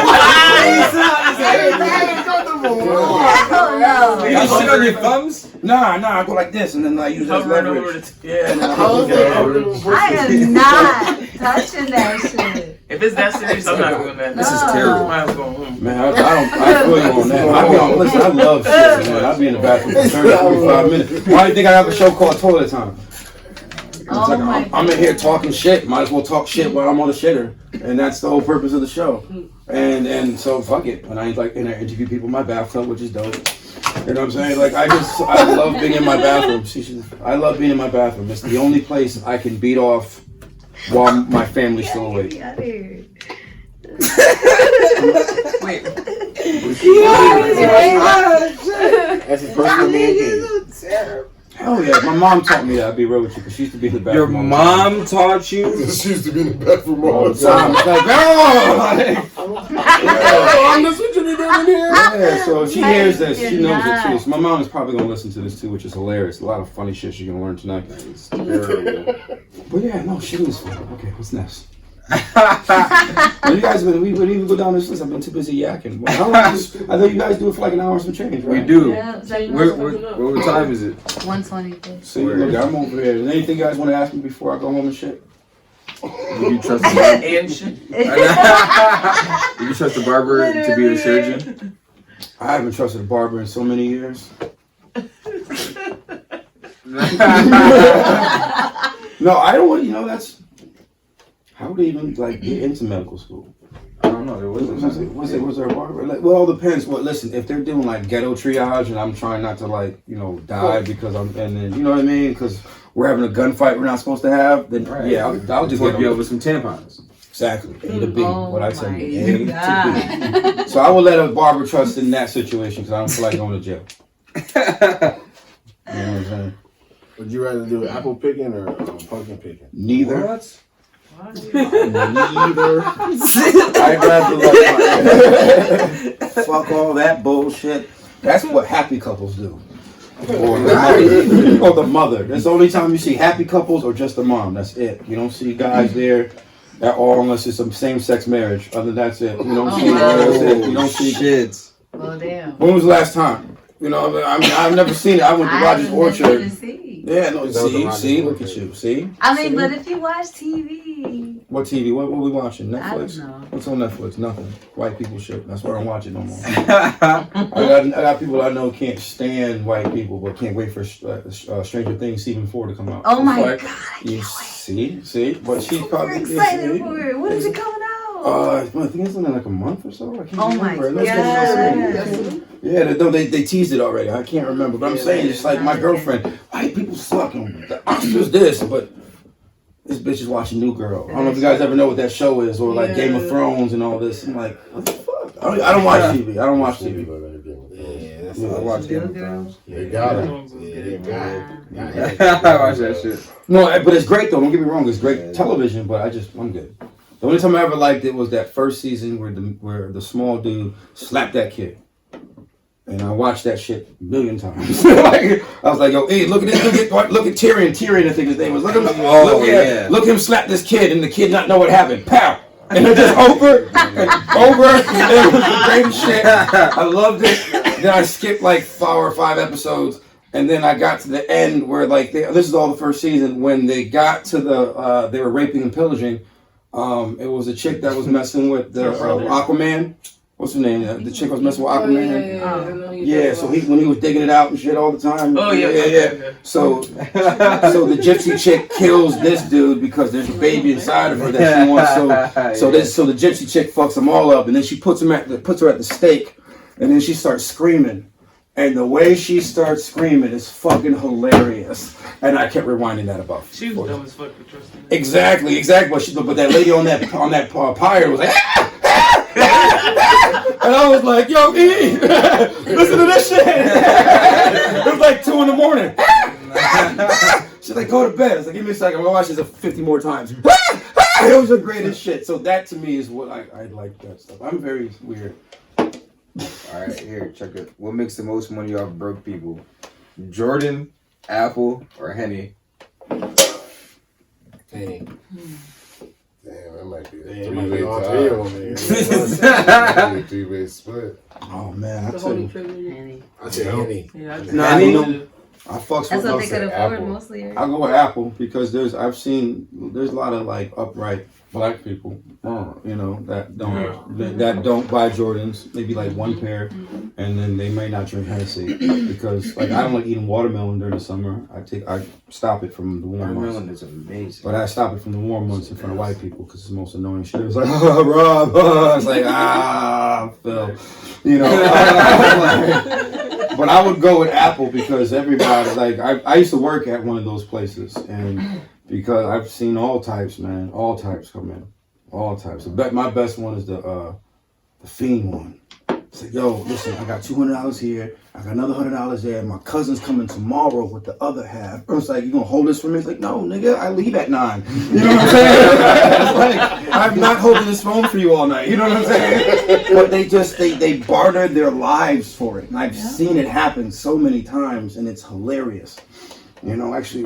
[SPEAKER 3] You can shit on your thumbs?
[SPEAKER 4] Nah, I go like this and then I use that leverage.
[SPEAKER 9] Yeah.
[SPEAKER 8] I am not touching that shit.
[SPEAKER 9] If it's that serious, I'm not doing that.
[SPEAKER 3] This is terrible.
[SPEAKER 9] Might as well go home.
[SPEAKER 4] Man, I feel you on that. Listen, I love shit, man. I'll be in the bathroom for 30, 45 minutes. Why do you think I have a show called Toilet Time?
[SPEAKER 8] Oh my
[SPEAKER 4] I'm in here talking shit. Might as well talk shit while I'm on the shitter. And that's the whole purpose of the show. And so fuck it. And I interview people in my bathtub, which is dope. You know what I'm saying? Like I love being in my bathroom. I love being in my bathroom. It's the only place I can beat off while my family's still awake.
[SPEAKER 3] Wait.
[SPEAKER 7] That's his personal man.
[SPEAKER 4] Hell yeah, my mom taught me that. I'd be real with you because she used to be in the bathroom.
[SPEAKER 3] Your mom taught you?
[SPEAKER 6] She used to be in the bathroom all the time.
[SPEAKER 4] That's what you be doing in here. Yeah, so if she hears this, she knows it too. So my mom is probably gonna listen to this too, which is hilarious. A lot of funny shit she's gonna learn tonight. But yeah, no, shit was fun. Okay, what's next? Well, you guys, we wouldn't even go down this list. I've been too busy yakking. Well, how long is this? I know you guys do it for like an hour and some change, right?
[SPEAKER 3] We do.
[SPEAKER 8] Yeah, it's like
[SPEAKER 3] What time is it?
[SPEAKER 8] 1:20.
[SPEAKER 4] See, look, I'm over there. Is there anything you guys want to ask me before I go home and shit?
[SPEAKER 3] Do you trust the barber?
[SPEAKER 9] And shit.
[SPEAKER 3] Do you trust the barber to be the surgeon?
[SPEAKER 4] I haven't trusted a barber in so many years. No, I don't want. You know, that's how would they even like get into medical school?
[SPEAKER 3] I don't know. There wasn't.
[SPEAKER 4] Was there a barber? Like, well, it all depends. Well, listen, if they're doing like ghetto triage, and I'm trying not to like die because I'm, and then you know what I mean, because we're having a gunfight we're not supposed to have, then yeah, I'll just
[SPEAKER 3] get you over some tampons.
[SPEAKER 4] Exactly. A to B. What I tell you. A to B. So I would let a barber trust in that situation because I don't feel like going to jail. You know what I'm saying?
[SPEAKER 7] Would you rather do apple picking or pumpkin picking?
[SPEAKER 4] Neither.
[SPEAKER 7] What?
[SPEAKER 4] Neither. I'd rather let fuck all that bullshit. That's what happy couples do. Or the mother. That's the only time you see happy couples or just the mom. That's it. You don't see guys there at all unless it's a same-sex marriage. Other than that's it. You don't see. That's it. You don't see
[SPEAKER 3] shit.
[SPEAKER 8] Oh damn.
[SPEAKER 4] When was the last time? You know, I mean, I've never seen it. I went to Rogers Orchard. Yeah, no, see, look at you, see?
[SPEAKER 8] I mean, but if you watch TV.
[SPEAKER 4] What TV? What we watching? Netflix?
[SPEAKER 8] I don't know.
[SPEAKER 4] What's on Netflix? Nothing. White people shit. That's why I don't watch it no more. I got people I know can't stand white people, but can't wait for Stranger Things Season 4 to come out.
[SPEAKER 8] Oh my God, I can't wait.
[SPEAKER 4] See? But she's probably
[SPEAKER 8] excited for it. When is it coming out?
[SPEAKER 4] I think it's in like a month or so. I can't remember.
[SPEAKER 8] My God.
[SPEAKER 4] Yeah, they teased it already. I can't remember, but I'm saying it's like my girlfriend. White people suck, and the Oscars this, but this bitch is watching New Girl. I don't know if you guys ever know what that show is, or like Game of Thrones and all this. I'm like, what the fuck? I don't watch TV. I don't watch TV.
[SPEAKER 7] I watch Game of Thrones. They got it.
[SPEAKER 3] I watch that shit.
[SPEAKER 4] No, but it's great though. Don't get me wrong. It's great television, but I'm good. The only time I ever liked it was that first season where the small dude slapped that kid. And I watched that shit a million times. I was like, yo, hey, look at this. Look at Tyrion. Tyrion, I think his name was. Look at him slap this kid and the kid not know what happened. Pow. And it's just over. It was the greatest shit. I loved it. Then I skipped like 4 or 5 episodes. And then I got to the end where like, this is all the first season, when they got to they were raping and pillaging. It was a chick that was messing with the Aquaman. What's her name? The chick was messing with Aquaman. Yeah, so when he was digging it out and shit all the time.
[SPEAKER 9] Oh yeah.
[SPEAKER 4] So the gypsy chick kills this dude because there's a baby inside of her that she wants. So the gypsy chick fucks them all up, and then she puts her at the stake, and then she starts screaming. And the way she starts screaming is fucking hilarious. And I kept rewinding that about.
[SPEAKER 9] She was dumb as fuck for trusting me.
[SPEAKER 4] Exactly. But that lady on that pyre was like, and I was like, yo, E, listen to this shit. It was like 2 a.m. She's like, go to bed. I was like, give me a second. I'm gonna watch this 50 more times. It was the greatest shit. So that to me is what I like that stuff. I'm very weird.
[SPEAKER 3] Alright, here, check it. What makes the most money off broke people? Jordan, Apple, or Henny?
[SPEAKER 7] Hey.
[SPEAKER 6] Damn, that might be a three-way split.
[SPEAKER 4] Oh man,
[SPEAKER 7] I say Henny.
[SPEAKER 4] I fucks
[SPEAKER 8] That's
[SPEAKER 4] with
[SPEAKER 8] what they could afford mostly.
[SPEAKER 4] I'll go with Apple because there's a lot of like upright black people, that don't buy Jordans. Maybe like one pair, and then they may not drink Hennessy because like I don't like eating watermelon during the summer. I stop it from the warm months.
[SPEAKER 3] Watermelon is amazing.
[SPEAKER 4] But I stop it from the warm months in front of white people because it's the most annoying shit. It's like, Rob, it's like, Phil, But I would go with Apple because everybody, like, I used to work at one of those places, and because I've seen all types, man, all types come in, all types. My best one is the Fiend one. It's like, yo, listen, I got $200 here, I got another $100 there, my cousin's coming tomorrow with the other half. I was like, you gonna hold this for me? It's like, no, nigga, I leave at 9. You know what I'm saying? It's like, I'm not holding this phone for you all night. You know what I'm saying? But they bartered their lives for it. And I've seen it happen so many times, and it's hilarious. You know, actually,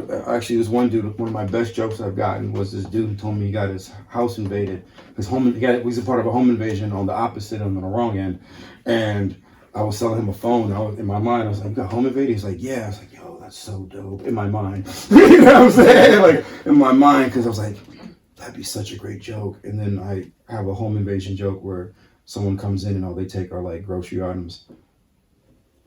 [SPEAKER 4] this one dude, one of my best jokes I've gotten was this dude who told me he got his house invaded. He was a part of a home invasion on the opposite end, on the wrong end. And I was selling him a phone. In my mind, I was like, "You got home invaded?" He's like, "Yeah." I was like, "Yo, that's so dope." In my mind. You know what I'm saying? Like, in my mind, because I was like, that'd be such a great joke. And then I have a home invasion joke where someone comes in and all they take are like grocery items.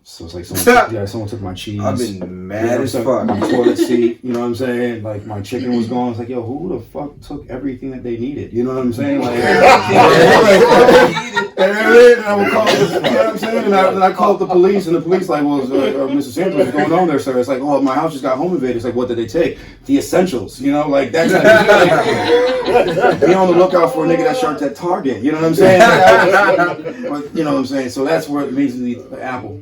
[SPEAKER 4] So it's like someone took my cheese.
[SPEAKER 3] I've been mad as fuck.
[SPEAKER 4] My toilet seat, you know what I'm saying? Like my chicken was gone. It's like, yo, who the fuck took everything that they needed? You know what I'm saying? Like, and I would call, you know what I'm saying? And I called the police, and the police like, well, Mr. Santos, what's going on there, sir? It's like, oh, my house just got home invaded. It's like, what did they take? The essentials, you know, like that's how be on the lookout for a nigga that sharked at Target. You know what I'm saying? But, you know what I'm saying? So that's where it means the apple.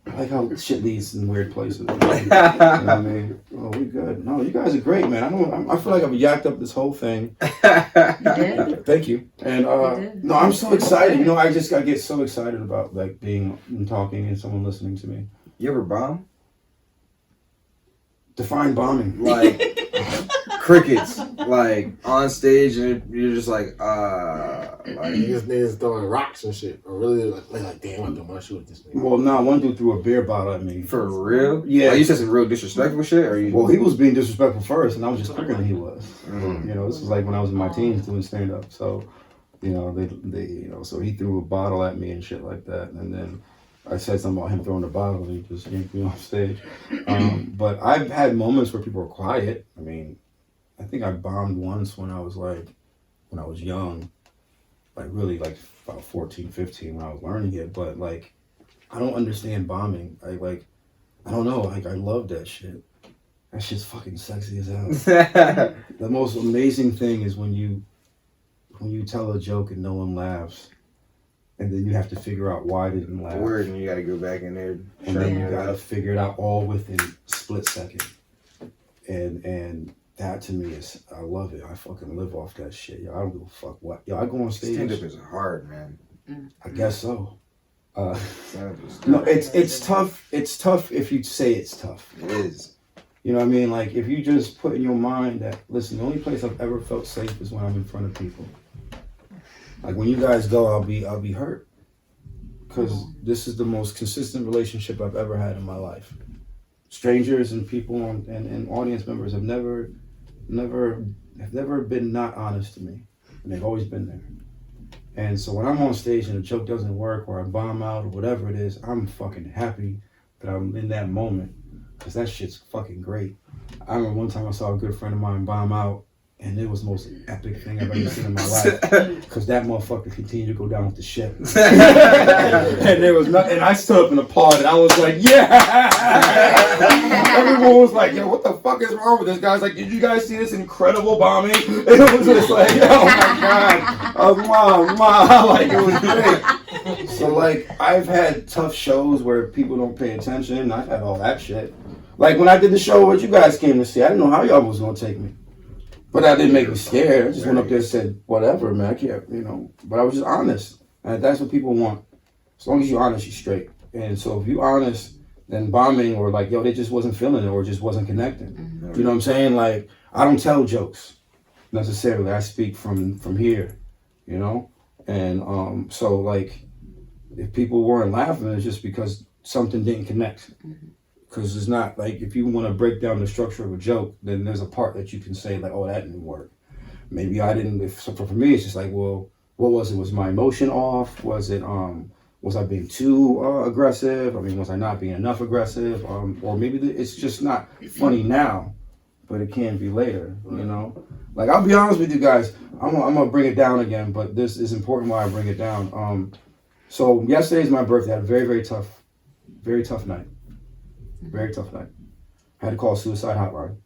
[SPEAKER 4] I like how shit leads in weird places. You know what I mean? Oh, we good. No, you guys are great, man. I feel like I've yacked up this whole thing.
[SPEAKER 8] You did.
[SPEAKER 4] Thank you. And no, I'm so excited. You know, I get so excited about like being and talking and someone listening to me.
[SPEAKER 3] You ever bomb?
[SPEAKER 4] Define bombing.
[SPEAKER 3] Like crickets, like on stage, and you're just like
[SPEAKER 7] niggas throwing rocks and shit, or really like damn, I don't want to shoot this nigga.
[SPEAKER 4] Well, no, one dude threw a beer bottle at me.
[SPEAKER 3] For real?
[SPEAKER 4] Yeah.
[SPEAKER 3] Like, you said some real disrespectful shit, or you?
[SPEAKER 4] Well, he was being disrespectful first, and I was just quicker than he was. You know, this was like when I was in my teens doing stand up. So, you know, so he threw a bottle at me and shit like that, and then I said something about him throwing the bottle, and he just yanked me off stage. But I've had moments where people were quiet. I mean, I think I bombed once when I was young, like really like about 14, 15 when I was learning it. But like, I don't understand bombing. I don't know. Like, I love that shit. That shit's fucking sexy as hell. The most amazing thing is when you tell a joke and no one laughs, and then you have to figure out why they didn't laugh.
[SPEAKER 3] Word, and you gotta go back in there.
[SPEAKER 4] And then you gotta figure it out all within a split second. And that to me is, I love it. I fucking live off that shit. Yo, I don't give a fuck what. Yo, I go on stage.
[SPEAKER 3] Stand up is hard, man.
[SPEAKER 4] I guess so. No, it's tough. It's tough if you say it's tough.
[SPEAKER 3] It is.
[SPEAKER 4] You know what I mean? Like, if you just put in your mind that, listen, the only place I've ever felt safe is when I'm in front of people. Like, when you guys go, I'll be hurt. Because this is the most consistent relationship I've ever had in my life. Strangers and people and audience members have never been not honest to me. And they've always been there. And so when I'm on stage and a joke doesn't work or I bomb out or whatever it is, I'm fucking happy that I'm in that moment. Because that shit's fucking great. I remember one time I saw a good friend of mine bomb out, and it was the most epic thing I've ever seen in my life. Because that motherfucker continued to go down with the shit. And there was nothing. And I stood up and applauded. I was like, yeah! Everyone was like, yo, what the fuck is wrong with this guy? I was like, did you guys see this incredible bombing? And it was just like, oh my God. I was like, it was great. So like, I've had tough shows where people don't pay attention. I've had all that shit. Like when I did the show what you guys came to see, I didn't know how y'all was gonna take me. But that didn't make me scared. I just went up there and said, whatever, man, I can't, you know. But I was just honest. And that's what people want. As long as you're honest, you're straight. And so if you're honest, then bombing or like, yo, they just wasn't feeling it or just wasn't connecting. Mm-hmm. You know what I'm saying? Like, I don't tell jokes necessarily. I speak from here, you know? And so like, if people weren't laughing, it's just because something didn't connect. Because it's not like, if you want to break down the structure of a joke, then there's a part that you can say like, oh, that didn't work. Maybe I didn't. So for me, it's just like, well, what was it? Was my emotion off? Was it was I being too aggressive? I mean, was I not being enough aggressive? Or maybe it's just not funny now, but it can be later. You know, like I'll be honest with you guys. I'm gonna bring it down again, but this is important why I bring it down. So yesterday's my birthday. I had a very tough night. Very tough night. I had to call a suicide hotline.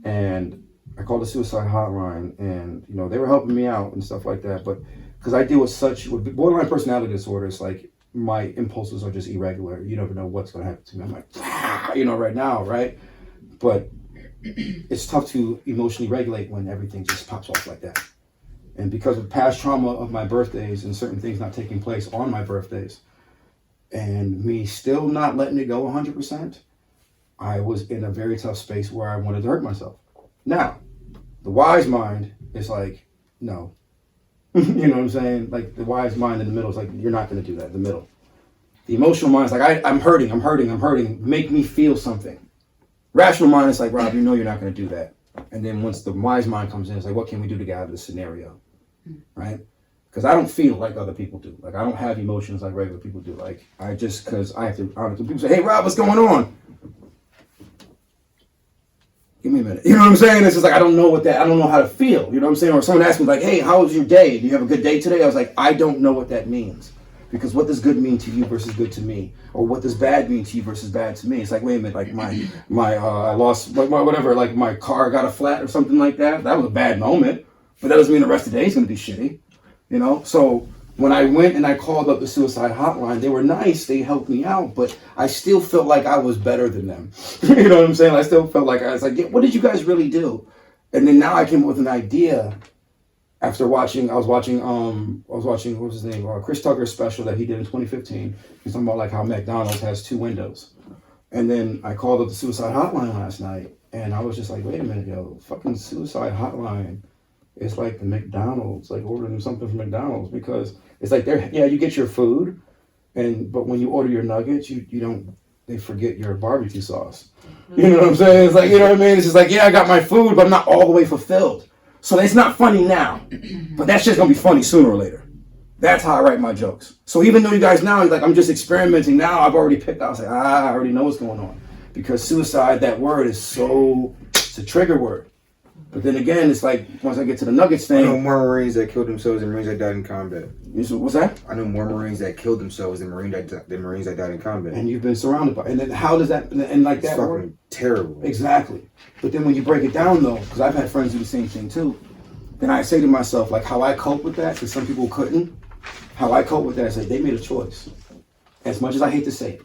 [SPEAKER 4] And I called the suicide hotline and, you know, they were helping me out and stuff like that. But because I deal with borderline personality disorders, like my impulses are just irregular. You never know what's going to happen to me. I'm like, you know, right now, right? But it's tough to emotionally regulate when everything just pops off like that. And because of past trauma of my birthdays and certain things not taking place on my birthdays, and me still not letting it go 100%, I was in a very tough space where I wanted to hurt myself. Now, the wise mind is like, no. You know what I'm saying? Like the wise mind in the middle is like, you're not going to do that, the middle. The emotional mind is like, I'm hurting. Make me feel something. Rational mind is like, Rob, you know you're not going to do that. And then once the wise mind comes in, it's like, what can we do to get out of this scenario? Right? Because I don't feel like other people do. Like I don't have emotions like regular people do. Like because I have to, people say, hey Rob, what's going on? Give me a minute. You know what I'm saying? It's just like, I don't know how to feel. You know what I'm saying? Or someone asked me like, hey, how was your day? Do you have a good day today? I was like, I don't know what that means. Because what does good mean to you versus good to me? Or what does bad mean to you versus bad to me? It's like, wait a minute, like I lost, whatever, like my car got a flat or something like that. That was a bad moment. But that doesn't mean the rest of the day is going to be shitty. You know? So when I went and I called up the suicide hotline, they were nice. They helped me out. But I still felt like I was better than them. You know what I'm saying? I still felt like I was like, yeah, what did you guys really do? And then now I came up with an idea. After I was watching, what was his name? Chris Tucker's special that he did in 2015. He's talking about like how McDonald's has 2 windows. And then I called up the suicide hotline last night and I was just like, wait a minute, yo, fucking suicide hotline is like the McDonald's, like ordering something from McDonald's because it's like you get your food but when you order your nuggets, they forget your barbecue sauce. You know what I'm saying? It's like, you know what I mean? It's just like, yeah, I got my food, but I'm not all the way fulfilled. So it's not funny now, but that's just gonna be funny sooner or later. That's how I write my jokes. So even though you guys now, like I'm just experimenting now, I've already picked out, I was like, I already know what's going on. Because suicide, that word it's a trigger word. But then again, it's like, once I get to the Nuggets thing.
[SPEAKER 3] I know more Marines that killed themselves than Marines that died in combat.
[SPEAKER 4] What's that?
[SPEAKER 3] I know more Marines that killed themselves than Marines that died in combat.
[SPEAKER 4] And you've been surrounded by, and then how does that, and like
[SPEAKER 3] it's
[SPEAKER 4] that
[SPEAKER 3] fucking
[SPEAKER 4] word?
[SPEAKER 3] Terrible.
[SPEAKER 4] Exactly. But then when you break it down though, because I've had friends do the same thing too, then I say to myself, like how I cope with that, because some people couldn't, how I cope with that is like they made a choice. As much as I hate to say it.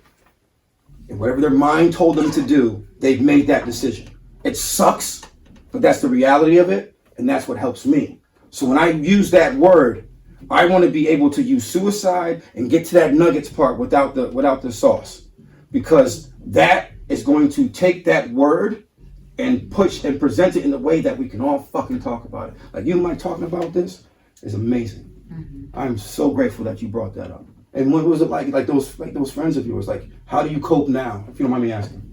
[SPEAKER 4] And whatever their mind told them to do, they've made that decision. It sucks, but that's the reality of it, and that's what helps me. So when I use that word, I want to be able to use suicide and get to that nuggets part without the sauce. Because that is going to take that word and push and present it in a way that we can all fucking talk about it. Like you and Mike talking about this is amazing. I'm so grateful that you brought that up. And what was it like those friends of yours? Like, how do you cope now? If you don't mind me asking.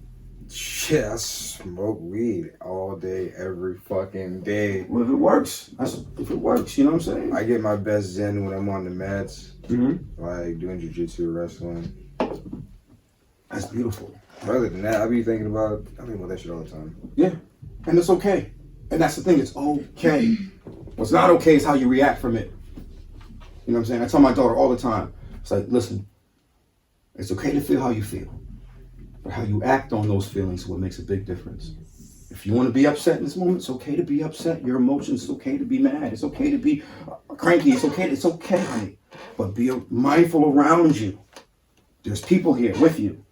[SPEAKER 3] Shit, I smoke weed all day, every fucking day.
[SPEAKER 4] Well, if it works, if it works, you know what I'm saying?
[SPEAKER 3] I get my best zen when I'm on the mats, like doing jiu-jitsu or wrestling.
[SPEAKER 4] That's beautiful.
[SPEAKER 3] Other than that, I think about that shit all the time.
[SPEAKER 4] Yeah, and it's okay. And that's the thing, it's okay. What's not okay is how you react from it. You know what I'm saying? I tell my daughter all the time, it's like, listen, it's okay to feel how you feel. But how you act on those feelings is what makes a big difference. If you want to be upset in this moment, it's okay to be upset. Your emotions, it's okay to be mad. It's okay to be cranky. It's okay, honey. But be mindful around you. There's people here with you.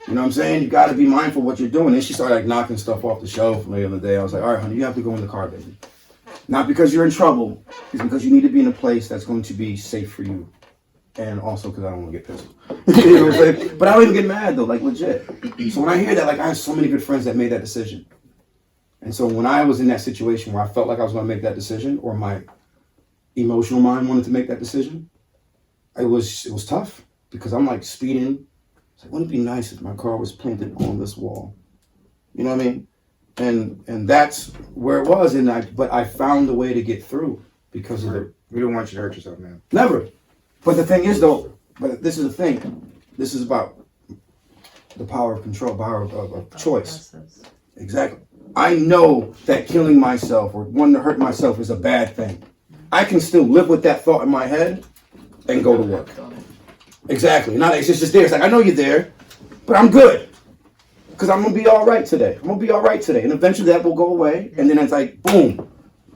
[SPEAKER 4] You know what I'm saying? You got to be mindful of what you're doing. Then she started like knocking stuff off the shelf the other day. I was like, all right, honey, you have to go in the car, baby. Not because you're in trouble. It's because you need to be in a place that's going to be safe for you. And also because I don't want to get pissed. You know what I'm saying? But I don't even get mad though, like legit. So when I hear that, like I have so many good friends that made that decision. And so when I was in that situation where I felt like I was going to make that decision, or my emotional mind wanted to make that decision, it was tough because I'm like speeding. It's like, wouldn't it be nice if my car was planted on this wall? You know what I mean? And that's where it was. But I found a way to get through because of it.
[SPEAKER 3] We don't want you to hurt yourself, man.
[SPEAKER 4] Never. But the thing is, though, this is the thing. This is about the power of control, power of choice. Exactly. I know that killing myself or wanting to hurt myself is a bad thing. I can still live with that thought in my head and go to work. Exactly. Not it's just there. It's like, I know you're there, but I'm good. Because I'm going to be all right today. And eventually that will go away. And then it's like, boom,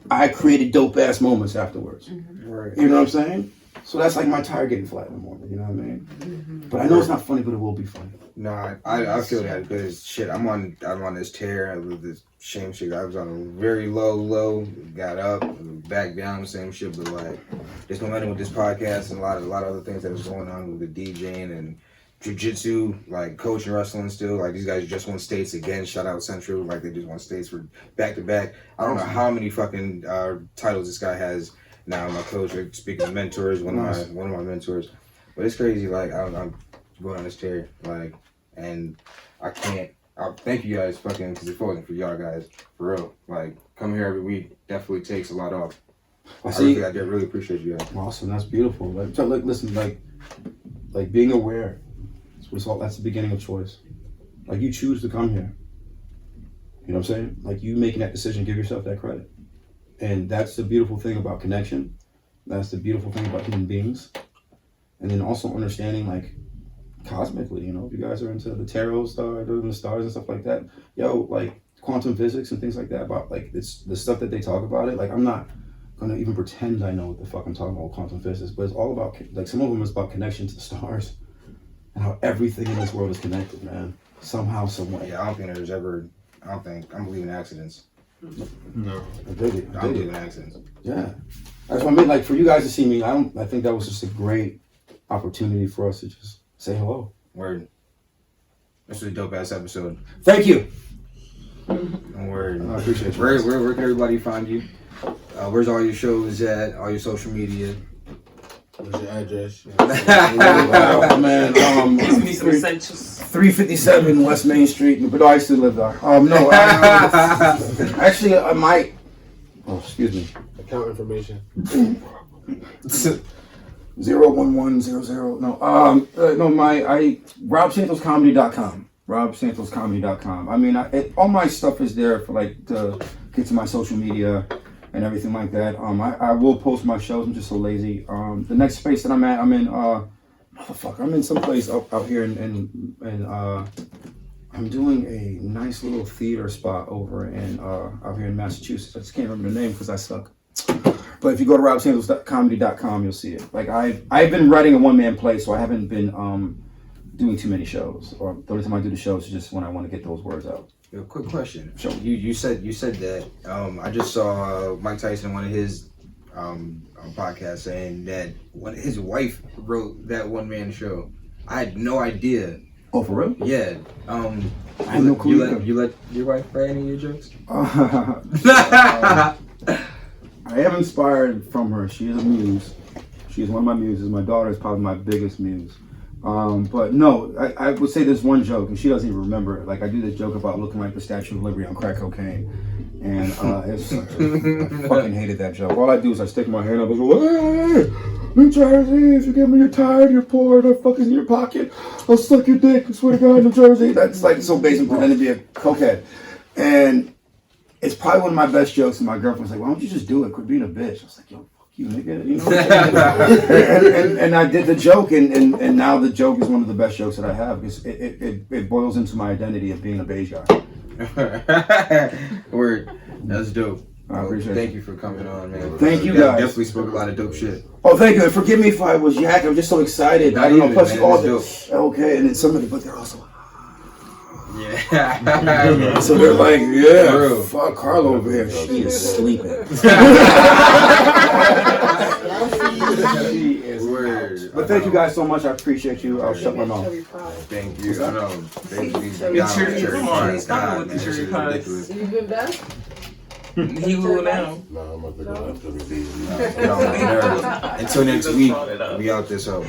[SPEAKER 4] I created dope-ass moments afterwards. Right. You know what I'm saying? So that's like my tire getting flat in the morning, you know what I mean? But I know it's not funny, but it will be funny.
[SPEAKER 3] No, I feel that because shit, I'm on this tear. I live this same shit. I was on a very low, got up, back down, same shit. But like, there's momentum with this podcast and a lot of other things that was going on with the DJing and jiu-jitsu, like coaching wrestling still. Like these guys just won states again. Shout out Central. Like they just won states for back to back. I don't know how many fucking titles this guy has now. My coach, like, speaking of mentors, one of my mentors. But it's crazy. Like I'm going on this chair, like, and I thank you guys fucking, because if it wasn't for y'all guys, for real, like coming here every week definitely takes a lot off. I really appreciate you guys.
[SPEAKER 4] Awesome, that's beautiful. Like listen, like being aware. That's the beginning of choice. Like you choose to come here. You know what I'm saying? Like you making that decision, give yourself that credit. And that's the beautiful thing about connection. That's the beautiful thing about human beings. And then also understanding, like, cosmically, you know, if you guys are into the tarot the stars and stuff like that, like quantum physics and things like that, about like it's the stuff that they talk about it. Like I'm not gonna even pretend I know what the fuck I'm talking about with quantum physics, but it's all about, like, some of them is about connection to the stars and how everything in this world is connected, man. Somehow, some way.
[SPEAKER 3] Yeah, I don't believe in accidents.
[SPEAKER 4] No. I don't
[SPEAKER 3] believe in accidents.
[SPEAKER 4] Yeah. That's what I mean. Like, for you guys to see me, I think that was just a great opportunity for us to just say hello.
[SPEAKER 3] Word. This was a dope ass episode.
[SPEAKER 4] Thank you.
[SPEAKER 3] Word.
[SPEAKER 4] I appreciate you.
[SPEAKER 3] Where can everybody find you? Where's all your shows at? All your social media?
[SPEAKER 7] What's your address?
[SPEAKER 4] Man,
[SPEAKER 9] Need some essentials.
[SPEAKER 4] 357 West Main Street. But I used to live there. No, actually, I might. Oh, excuse me.
[SPEAKER 7] Account information.
[SPEAKER 4] 01100. No, RobSantosComedy.com. RobSantosComedy.com. I mean, all my stuff is there for, like, to get to my social media and everything like that. I will post my shows. I'm just so lazy. The next space that I'm at, I'm in I'm in someplace out here and I'm doing a nice little theater spot over in out here in Massachusetts. I just can't remember the name because I suck. But if you go to RobSantosComedy.com, you'll see it. Like I've been writing a one-man play, so I haven't been doing too many shows. Or the only time I do the shows is just when I want to get those words out.
[SPEAKER 3] Yo, quick question.
[SPEAKER 4] Sure.
[SPEAKER 3] You said that. I just saw Mike Tyson on one of his podcasts saying that when his wife wrote that one-man show. I had no idea.
[SPEAKER 4] Oh, for real?
[SPEAKER 3] Yeah.
[SPEAKER 4] I had no clue.
[SPEAKER 3] You let your wife write any of your jokes?
[SPEAKER 4] I am inspired from her. She is a muse. She is one of my muses. My daughter is probably my biggest muse. But no, I would say there's one joke, and she doesn't even remember it. Like, I do this joke about looking like the Statue of Liberty on crack cocaine. And I fucking hated that joke. All I do is I stick my hand up and go, hey, New Jersey, if you give me your tire, you're poor, and I fuck is in your pocket, I'll suck your dick, I swear to God, New Jersey. That's like so basic, pretending to be a cokehead. And it's probably one of my best jokes, and my girlfriend's like, why don't you just do it? Quit being a bitch. I was like, yo, fuck you, nigga. You know? and I did the joke, and now the joke is one of the best jokes that I have, because it boils into my identity of being a beige guy.
[SPEAKER 3] Word. That's dope.
[SPEAKER 4] I appreciate it.
[SPEAKER 3] Thank you for coming on, man.
[SPEAKER 4] Thank you, guys.
[SPEAKER 3] Definitely spoke a lot of dope shit.
[SPEAKER 4] Oh, thank you. And forgive me if I was yakking. I'm just so excited.
[SPEAKER 3] Not
[SPEAKER 4] I don't know.
[SPEAKER 3] even,
[SPEAKER 4] Plus,
[SPEAKER 3] man,
[SPEAKER 4] all
[SPEAKER 3] it's
[SPEAKER 4] okay, and then somebody, but they're also.
[SPEAKER 3] Yeah.
[SPEAKER 4] So they're like, yeah,
[SPEAKER 3] Bro.
[SPEAKER 4] fuck Carlo over here. She is sleeping.
[SPEAKER 3] Word.
[SPEAKER 4] But thank you guys so much. I appreciate you. I'll shut my mouth.
[SPEAKER 3] Thank you. I know. Thank you.
[SPEAKER 9] Come on, stop with the cherry pies.
[SPEAKER 5] You been back?
[SPEAKER 9] He will now.
[SPEAKER 6] No, I'm about to go after the
[SPEAKER 3] Until next week, we out this hoe.